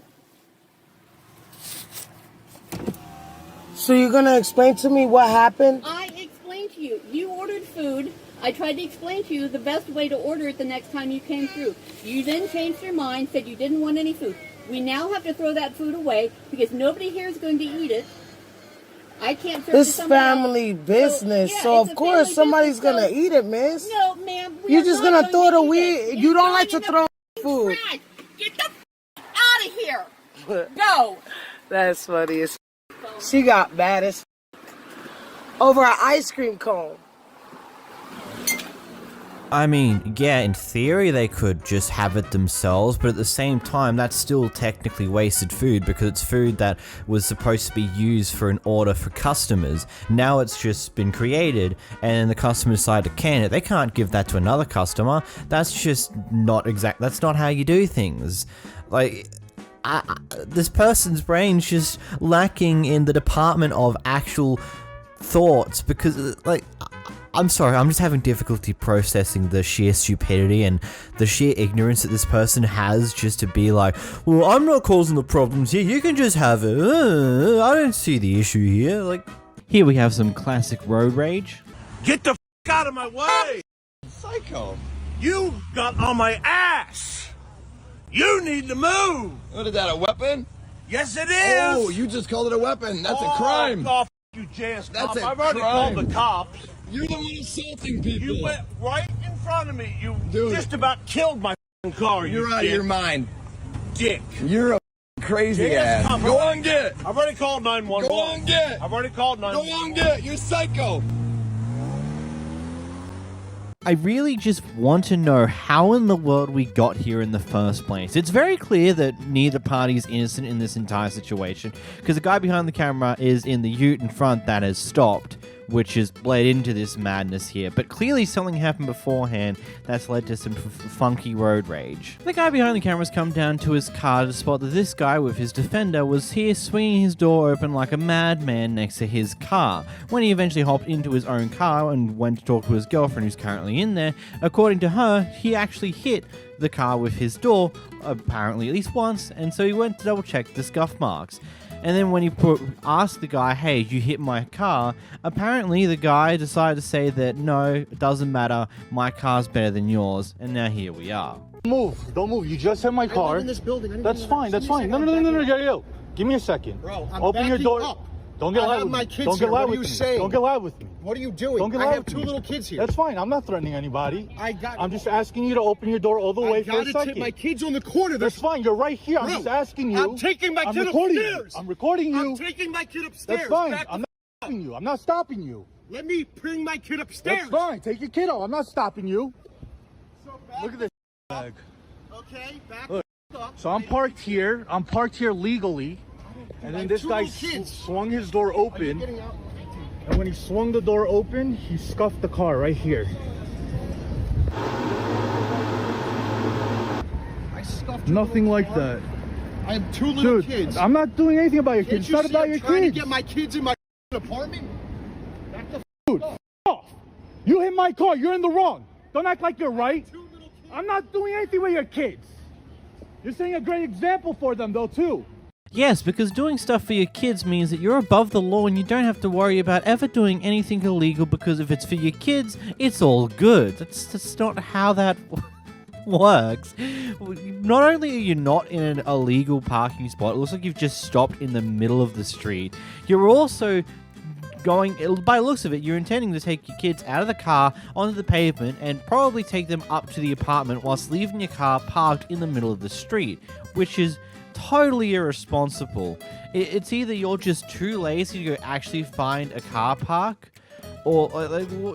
So you're going to explain to me what happened? I explained to you. You ordered food. I tried to explain to you the best way to order it the next time you came through. You then changed your mind, said you didn't want any food. We now have to throw that food away because nobody here is going to eat it. I can't serve this family business, so of course somebody's going to eat it, miss. No, ma'am. You're just going to throw it away. You don't like to throw food. Get the out of here. Go. That's funny as she got bad as over an ice cream cone. I mean, yeah, in theory they could just have it themselves, but at the same time, that's still technically wasted food because it's food that was supposed to be used for an order for customers. Now it's just been created, and the customer decided to can it. They can't give that to another customer. That's just not exact. That's not how you do things. Like, this person's brain's just lacking in the department of actual thoughts because, like, I'm sorry, I'm just having difficulty processing the sheer stupidity and the sheer ignorance that this person has just to be like, well, I'm not causing the problems here, you can just have it. I don't see the issue here. Like, here we have some classic road rage. Get the f*** out of my way! Psycho. You got on my ass! You need to move! What is that, a weapon? Yes, it is! Oh, you just called it a weapon. That's a crime. Oh, you JS That's cop. a I've already crime. called the cops. You're the one assaulting people. You went right in front of me. You Dude. just about killed my car. You're out of your mind. Dick. You're a crazy ass. Cop. Go on get. I've already called 911. Go on get. I've already called 911. Go on get. You're psycho. I really just want to know how in the world we got here in the first place. It's very clear that neither party is innocent in this entire situation, because the guy behind the camera is in the ute in front that has stopped, which has led into this madness here. But clearly something happened beforehand that's led to some funky road rage. The guy behind the camera's come down to his car to spot that this guy with his Defender was here swinging his door open like a madman next to his car. When he eventually hopped into his own car and went to talk to his girlfriend who's currently in there, according to her, he actually hit the car with his door, apparently at least once, and so he went to double check the scuff marks. And then when he asked the guy, hey, you hit my car, apparently the guy decided to say that, no, it doesn't matter, my car's better than yours, and now here we are. Move, don't move, you just hit my car. I live in this building. That's fine, that's fine. No, yo. Give me a second. Bro, I'm Open your door. up. Don't get I loud have with my me. kids Don't here. get loud What are with you me. saying? Don't get loud with me. What are you doing? Don't get I loud have with two me. little kids here. That's fine. I'm not threatening anybody. I'm just asking you to open your door all the way for a I gotta second. take my kids on the corner. That's fine. You're right here. I'm just asking you. I'm taking my kid recording upstairs. You. I'm recording you. I'm taking my kid upstairs. That's fine. Back I'm not stopping you. I'm not stopping you. Let me bring my kid upstairs. That's fine. Take your kid out. I'm not stopping you. Look at this bag. Okay, back Look. up. So I'm parked here. I'm parked here legally. And then this guy swung his door open. And when he swung the door open, he scuffed the car right here. I Nothing like that. I have 2 little Dude, kids. I'm not doing anything about your kids. It's not see about I'm your trying kids. to get my kids in my apartment? Back the Dude, off. You hit my car. You're in the wrong. Don't act like you're right. I'm not doing anything with your kids. You're setting a great example for them, though, too. Yes, because doing stuff for your kids means that you're above the law and you don't have to worry about ever doing anything illegal, because if it's for your kids, it's all good. That's not how that works. Not only are you not in an illegal parking spot, it looks like you've just stopped in the middle of the street, you're also going, by the looks of it, you're intending to take your kids out of the car onto the pavement and probably take them up to the apartment whilst leaving your car parked in the middle of the street, which is totally irresponsible. It's either you're just too lazy to go actually find a car park, or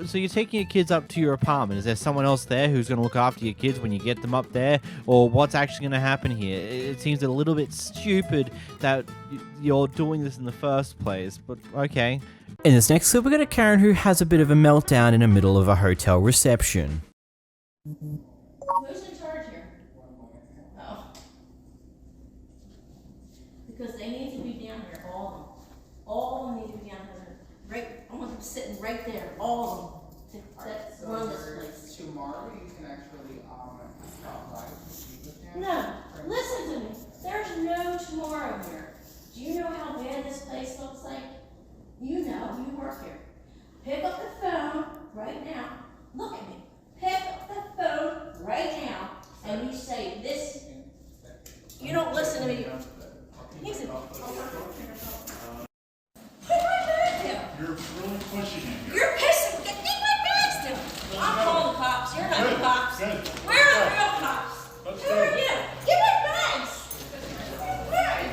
so you're taking your kids up to your apartment. Is there someone else there who's going to look after your kids when you get them up there? Or what's actually going to happen here? It seems a little bit stupid that you're doing this in the first place, but okay. In this next clip, we got a Karen who has a bit of a meltdown in the middle of a hotel reception. Who's in charge here? Oh. Because they need to be down here, all of them. All of them need to be down here. Right, I want them sitting right there, all of them. Let's run this place. Tomorrow you can actually stop by and speak with them. No, listen to me. There's no tomorrow here. Do you know how bad this place looks like? You know, you work here. Pick up the phone right now. Look at me. Pick up the phone right now, and you say this. You don't listen to me. Listen. Put my bag down. You're really pushing it. You're pissing. Get my bags down. I'm calling the cops. You're not the cops. Good. Where are the real cops? Who are you? Get my bags. Where are you?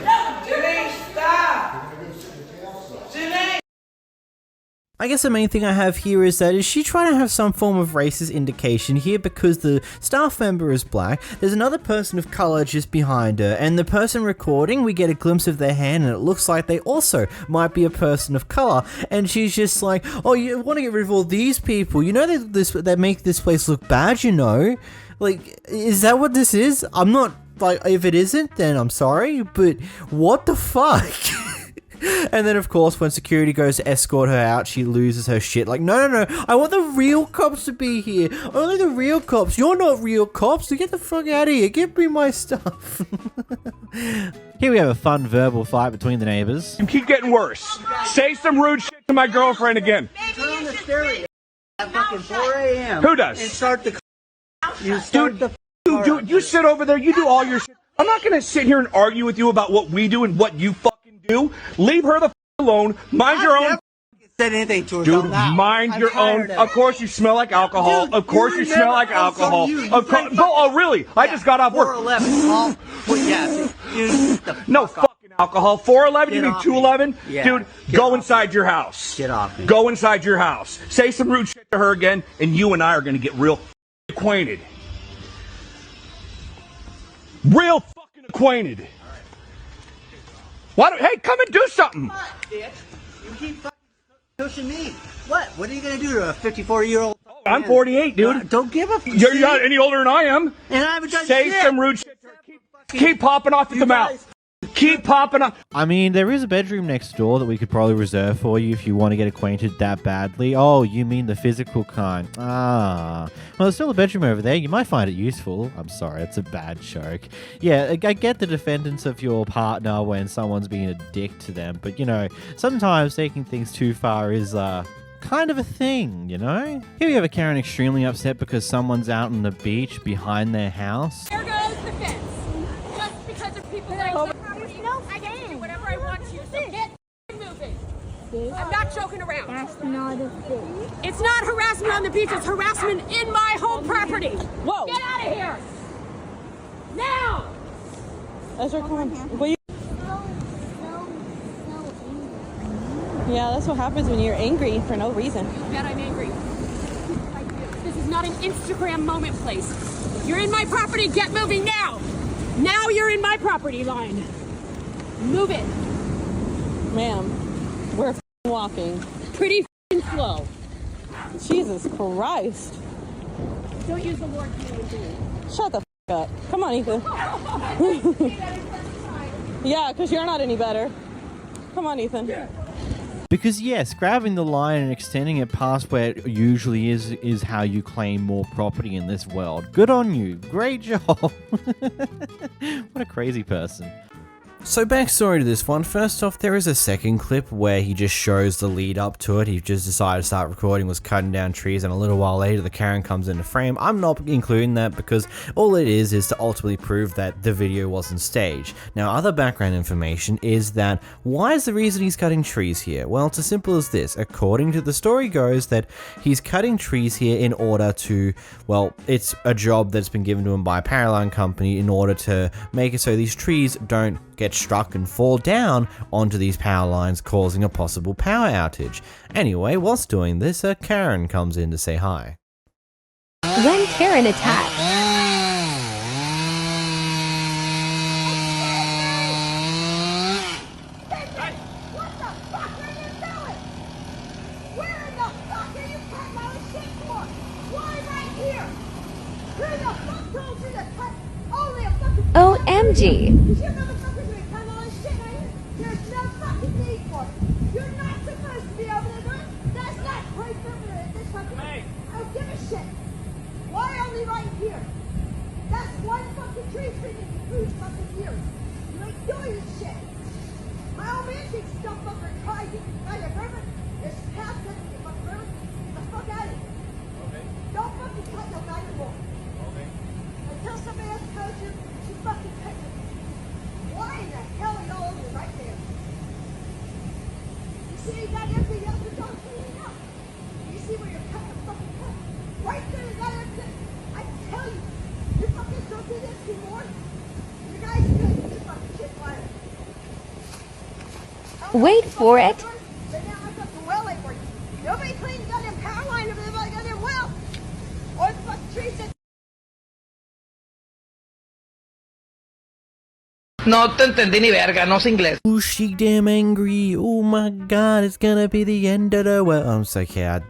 No, you're stop. I guess the main thing I have here is that, is she trying to have some form of racist indication here because the staff member is black, there's another person of color just behind her, and the person recording, we get a glimpse of their hand and it looks like they also might be a person of color, and she's just like, oh, you want to get rid of all these people, you know they make this place look bad, you know? Like, is that what this is? I'm not, like, if it isn't, then I'm sorry, but what the fuck? And then, of course, when security goes to escort her out, she loses her shit. Like, no, I want the real cops to be here. Only the real cops. You're not real cops, so get the fuck out of here. Give me my stuff. Here we have a fun verbal fight between the neighbors. You keep getting worse. Say some rude shit to my girlfriend again. Turn on the stereo at fucking 4 a.m. Who does? And start the. You start the. Dude, you sit over there, you do all your shit. I'm not gonna sit here and argue with you about what we do and what you fucking do. Leave her the f alone. Mind your own. Said anything to her. Dude, mind your own. Of course you smell like alcohol. Dude, of course you smell like alcohol. Of course. Oh, really? I just got off work. 411. No fucking alcohol. 411? You mean 211? Yeah. Dude, go inside your house. Get off me. Go inside your house. Say some rude shit to her again, and you and I are gonna get real acquainted. Real fucking acquainted. Why don't, hey, come and do something. Come on, bitch. You keep fucking pushing me. What? What are you gonna do to a 54-year-old? I'm 48, dude. Don't give a fuck. You're not any older than I am. And I haven't done Say shit. some rude shit to her. Keep popping off at the mouth. Keep popping up. I mean, there is a bedroom next door that we could probably reserve for you if you want to get acquainted that badly. Oh, you mean the physical kind. Ah. Well, there's still a bedroom over there. You might find it useful. I'm sorry, it's a bad joke. Yeah, I get the defendants of your partner when someone's being a dick to them, but, you know, sometimes taking things too far is, kind of a thing, you know? Here we have a Karen extremely upset because someone's out on the beach behind their house. There goes the fence. Just because of people that I can do whatever I want to, so get moving. I'm not joking around. That's not a thing. It's not harassment on the beach, it's harassment in my home property. Whoa. Get out of here. Now. Ezra, come on. Will you? Yeah, that's what happens when you're angry for no reason. Bet I'm angry. This is not an Instagram moment place. You're in my property, get moving now. Now you're in my property line. Move it. Ma'am, we're walking. Pretty slow. Jesus Christ. Don't use the word human being. Shut the up. Come on, Ethan. Yeah, because you're not any better. Come on, Ethan. Because yes, grabbing the line and extending it past where it usually is how you claim more property in this world. Good on you. Great job. What a crazy person. So backstory to this one. First off, there is a second clip where he just shows the lead up to it. He just decided to start recording, was cutting down trees, and a little while later the Karen comes into frame. I'm not including that because all it is to ultimately prove that the video wasn't staged. Now, other background information is that why is the reason he's cutting trees here? Well, it's as simple as this. According to the story goes that he's cutting trees here in order to, well, it's a job that's been given to him by a power line company in order to make it so these trees don't get struck and fall down onto these power lines, causing a possible power outage. Anyway, whilst doing this, Karen comes in to say hi. When Karen attacked. OMG. Wait for it. No te entendí ni verga, no sé inglés. Oh, she damn angry. Oh my god, it's gonna be the end of the world. I'm so sad.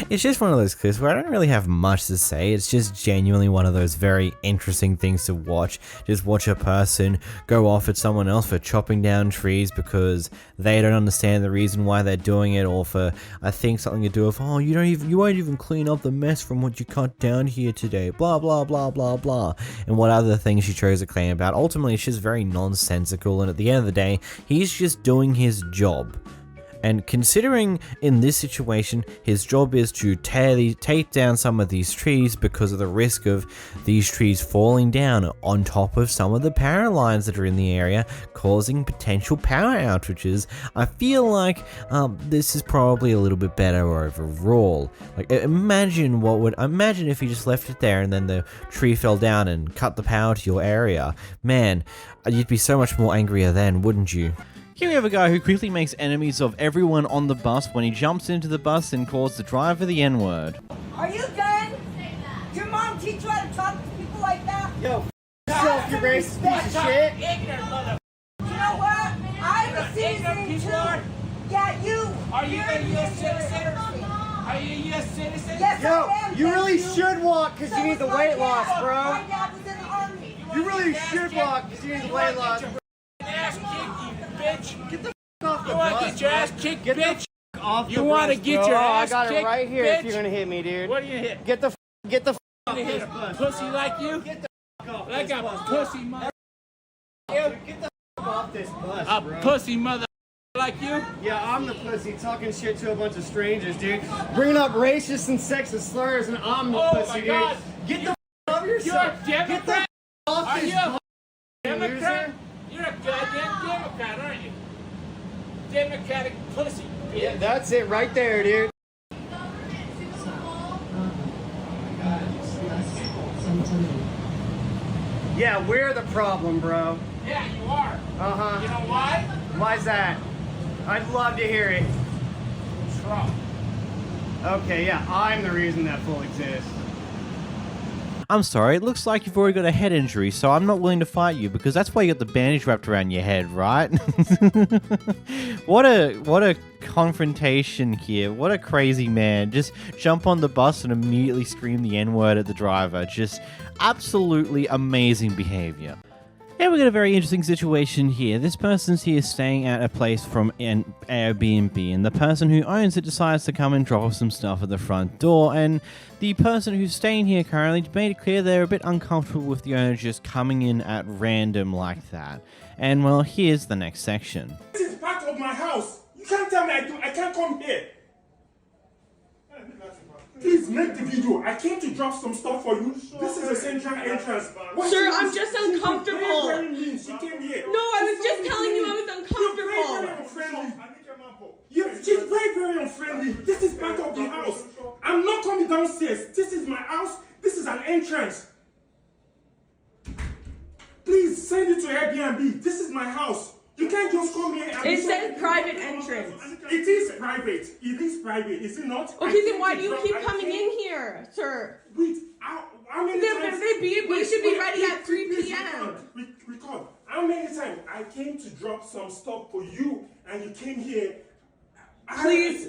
It's just one of those clips where I don't really have much to say. It's just genuinely one of those very interesting things to watch. Just watch a person go off at someone else for chopping down trees because they don't understand the reason why they're doing it, or for, I think, something to do with, oh, you won't even clean up the mess from what you cut down here today, blah blah blah blah blah, and what other things she chose to claim about. Ultimately, it's just very nonsensical, and at the end of the day, he's just doing his job. And considering in this situation, his job is to take down some of these trees because of the risk of these trees falling down on top of some of the power lines that are in the area, causing potential power outages, I feel like this is probably a little bit better overall. Like, imagine if he just left it there and then the tree fell down and cut the power to your area. Man, you'd be so much more angrier then, wouldn't you? Here we have a guy who quickly makes enemies of everyone on the bus when he jumps into the bus and calls the driver the N-word. Are you done? Did your mom teach you how to talk to people like that? Yo, yourself, you racist piece of shit. Ignorant mother. You know what? I'm a citizen too. Yeah, you. Are you a U.S. citizen? Are you a U.S. citizen? Yes, Yo, I am. you really should walk because you need the weight loss, bro. My dad was in the army. You really should walk because you need the weight loss. Ass kicked, you bitch. Get the off the You want to bus, get your bro. ass kicked, Get bitch? the off the You want to bus, get bro. your ass I got kicked, it right here bitch? if you're gonna hit me, dude. What are you hit? Get the off You hit this a bus. pussy like you? Get the off Like this a bus, pussy bro. mother. Get the off this bus, A bro. pussy mother like you? Yeah, I'm the pussy talking shit to a bunch of strangers, dude. Bringing up racist and sexist slurs, and I'm the pussy, dude. God. Get the off yourself. You're a Democrat? Get the off Are this you a bus, Democrat? loser. You're a goddamn Democrat, aren't you? Democratic pussy. Yeah, that's it right there, dude. Yeah, we're the problem, bro. Yeah, you are. Uh-huh. You know why? Why's that? I'd love to hear it. Trump. Okay, yeah, I'm the reason that fool exists. I'm sorry, it looks like you've already got a head injury, so I'm not willing to fight you because that's why you got the bandage wrapped around your head, right? What a confrontation here. What a crazy man. Just jump on the bus and immediately scream the N-word at the driver. Just absolutely amazing behavior. Yeah, we got a very interesting situation here. This person's here staying at a place from an Airbnb, and the person who owns it decides to come and drop off some stuff at the front door, and the person who's staying here currently made it clear they're a bit uncomfortable with the owner just coming in at random like that. And well, here's the next section. This is part of my house. You can't tell me I can't come here. Please make the video. I came to drop some stuff for you. This is a central entrance. Sir, I'm just uncomfortable. She came here. No, I was just telling you I was uncomfortable. She's very, very unfriendly. This is part of the house. I'm not coming downstairs. This is my house. This is an entrance. Please send it to Airbnb. This is my house. You can't just come here and... It says private entrance. It is private. It is private. Is it not? Okay, then why do you keep coming in here, sir? Wait, how many times... We should be ready at 3 p.m. Record. How many times I came to drop some stuff for you and you came here... Please,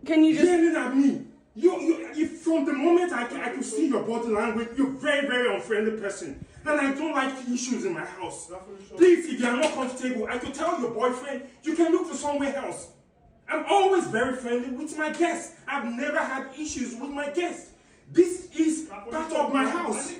can you just... Yelling at me. You, from the moment I could see your body language, you're a very, very unfriendly person. And I don't like issues in my house. Please, if you are not comfortable, I could tell your boyfriend, you can look for somewhere else. I'm always very friendly with my guests. I've never had issues with my guests. This is part of my house.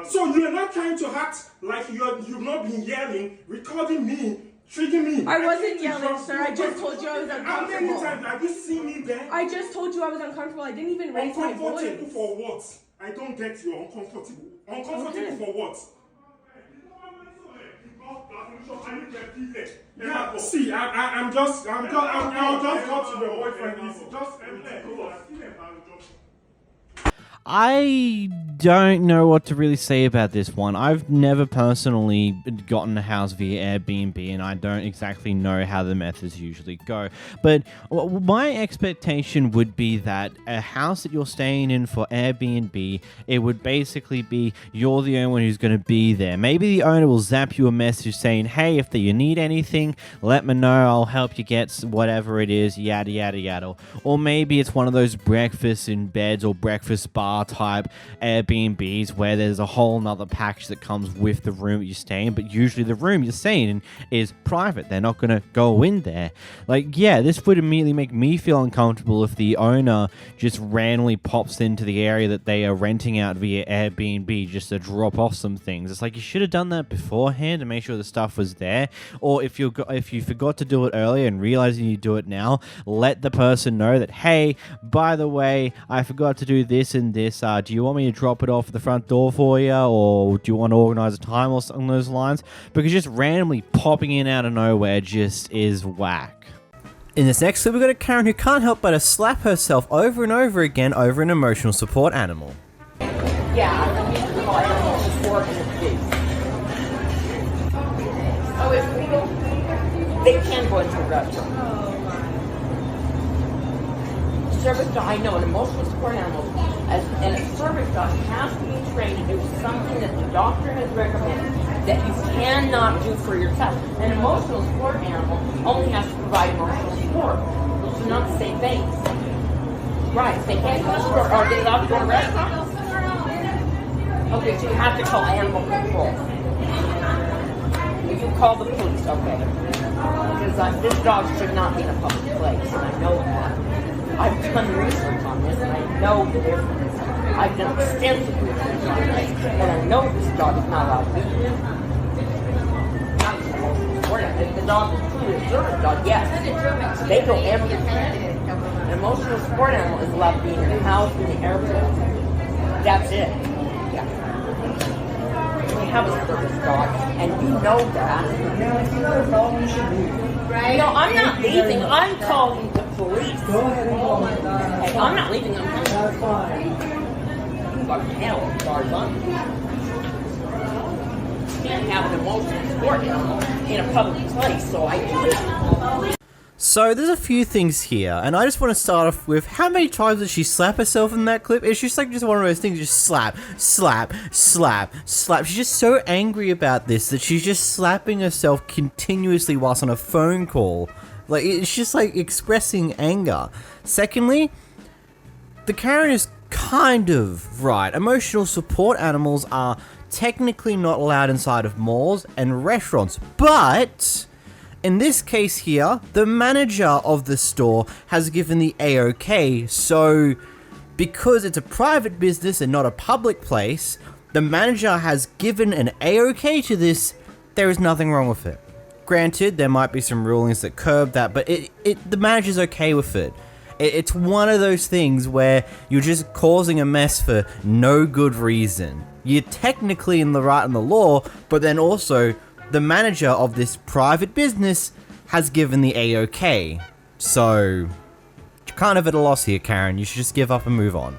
So you're not trying to act like you've not been yelling, recording me, treating me. I wasn't yelling, sir. I just told you I was uncomfortable. How many times have you seen me there? I just told you I was uncomfortable. I didn't even raise my voice. Uncomfortable for what? I don't get you. Uncomfortable. Uncomfortable for what? Yeah, see, I'll just go to your boyfriend. It's just I don't know what to really say about this one. I've never personally gotten a house via Airbnb, and I don't exactly know how the methods usually go. But my expectation would be that a house that you're staying in for Airbnb, it would basically be you're the only one who's going to be there. Maybe the owner will zap you a message saying, hey, if you need anything, let me know. I'll help you get whatever it is, yada, yada, yada. Or maybe it's one of those breakfast in beds or breakfast bar type Airbnbs where there's a whole nother package that comes with the room you're staying, but usually the room you're staying in is private. They're not going to go in there. Like, yeah, this would immediately make me feel uncomfortable if the owner just randomly pops into the area that they are renting out via Airbnb just to drop off some things. It's like you should have done that beforehand to make sure the stuff was there. Or if you forgot to do it earlier and realizing you do it now, let the person know that, hey, by the way, I forgot to do this and this. Do you want me to drop it off at the front door for you, or do you want to organize a time or something along those lines? Because just randomly popping in out of nowhere just is whack. In this next clip, we've got a Karen who can't help but to slap herself over and over again over an emotional support animal. Yeah, I need to call animal support in the police. Oh, it's legal? They can go into a restroom. Service dog, I know, an emotional support animal, and a service dog has to be trained to do something that the doctor has recommended that you cannot do for yourself. An emotional support animal only has to provide emotional support, which is not the same thing. Right, they can't go to the store, or they allowed to go to a restaurant? Okay, so you have to call animal control. You can call the police, okay. Because this dog should not be in a public place, and I know that. I've done research on this, and I know the difference. I've done extensive research on this, and I know this dog is not allowed to be here. Not an emotional support animal. If the dog is truly a service dog, yes. They go everywhere. An emotional support animal is allowed to be in the house, in the airport. That's it. Yeah. We have a service dog, and you know that. If you know a dog, you should leave. Right? No, I'm not leaving. I'm calling the police. Go ahead and call the police. I'm not leaving. I'm coming. That's fine. You got hell as far as I'm concerned. You can't have an emotional support animal in a public place, so I do it. So there's a few things here, and I just want to start off with how many times did she slap herself in that clip? It's just like just one of those things, just slap, slap, slap, slap. She's just so angry about this that she's just slapping herself continuously whilst on a phone call. Like, it's just like expressing anger. Secondly, the Karen is kind of right. Emotional support animals are technically not allowed inside of malls and restaurants, but in this case here, the manager of the store has given the A-OK, so because it's a private business and not a public place, the manager has given an A-OK to this. There is nothing wrong with it. Granted, there might be some rulings that curb that, but the manager's okay with it. It's one of those things where you're just causing a mess for no good reason. You're technically in the right in the law, but then also the manager of this private business has given the A-OK. So, you're kind of at a loss here, Karen. You should just give up and move on.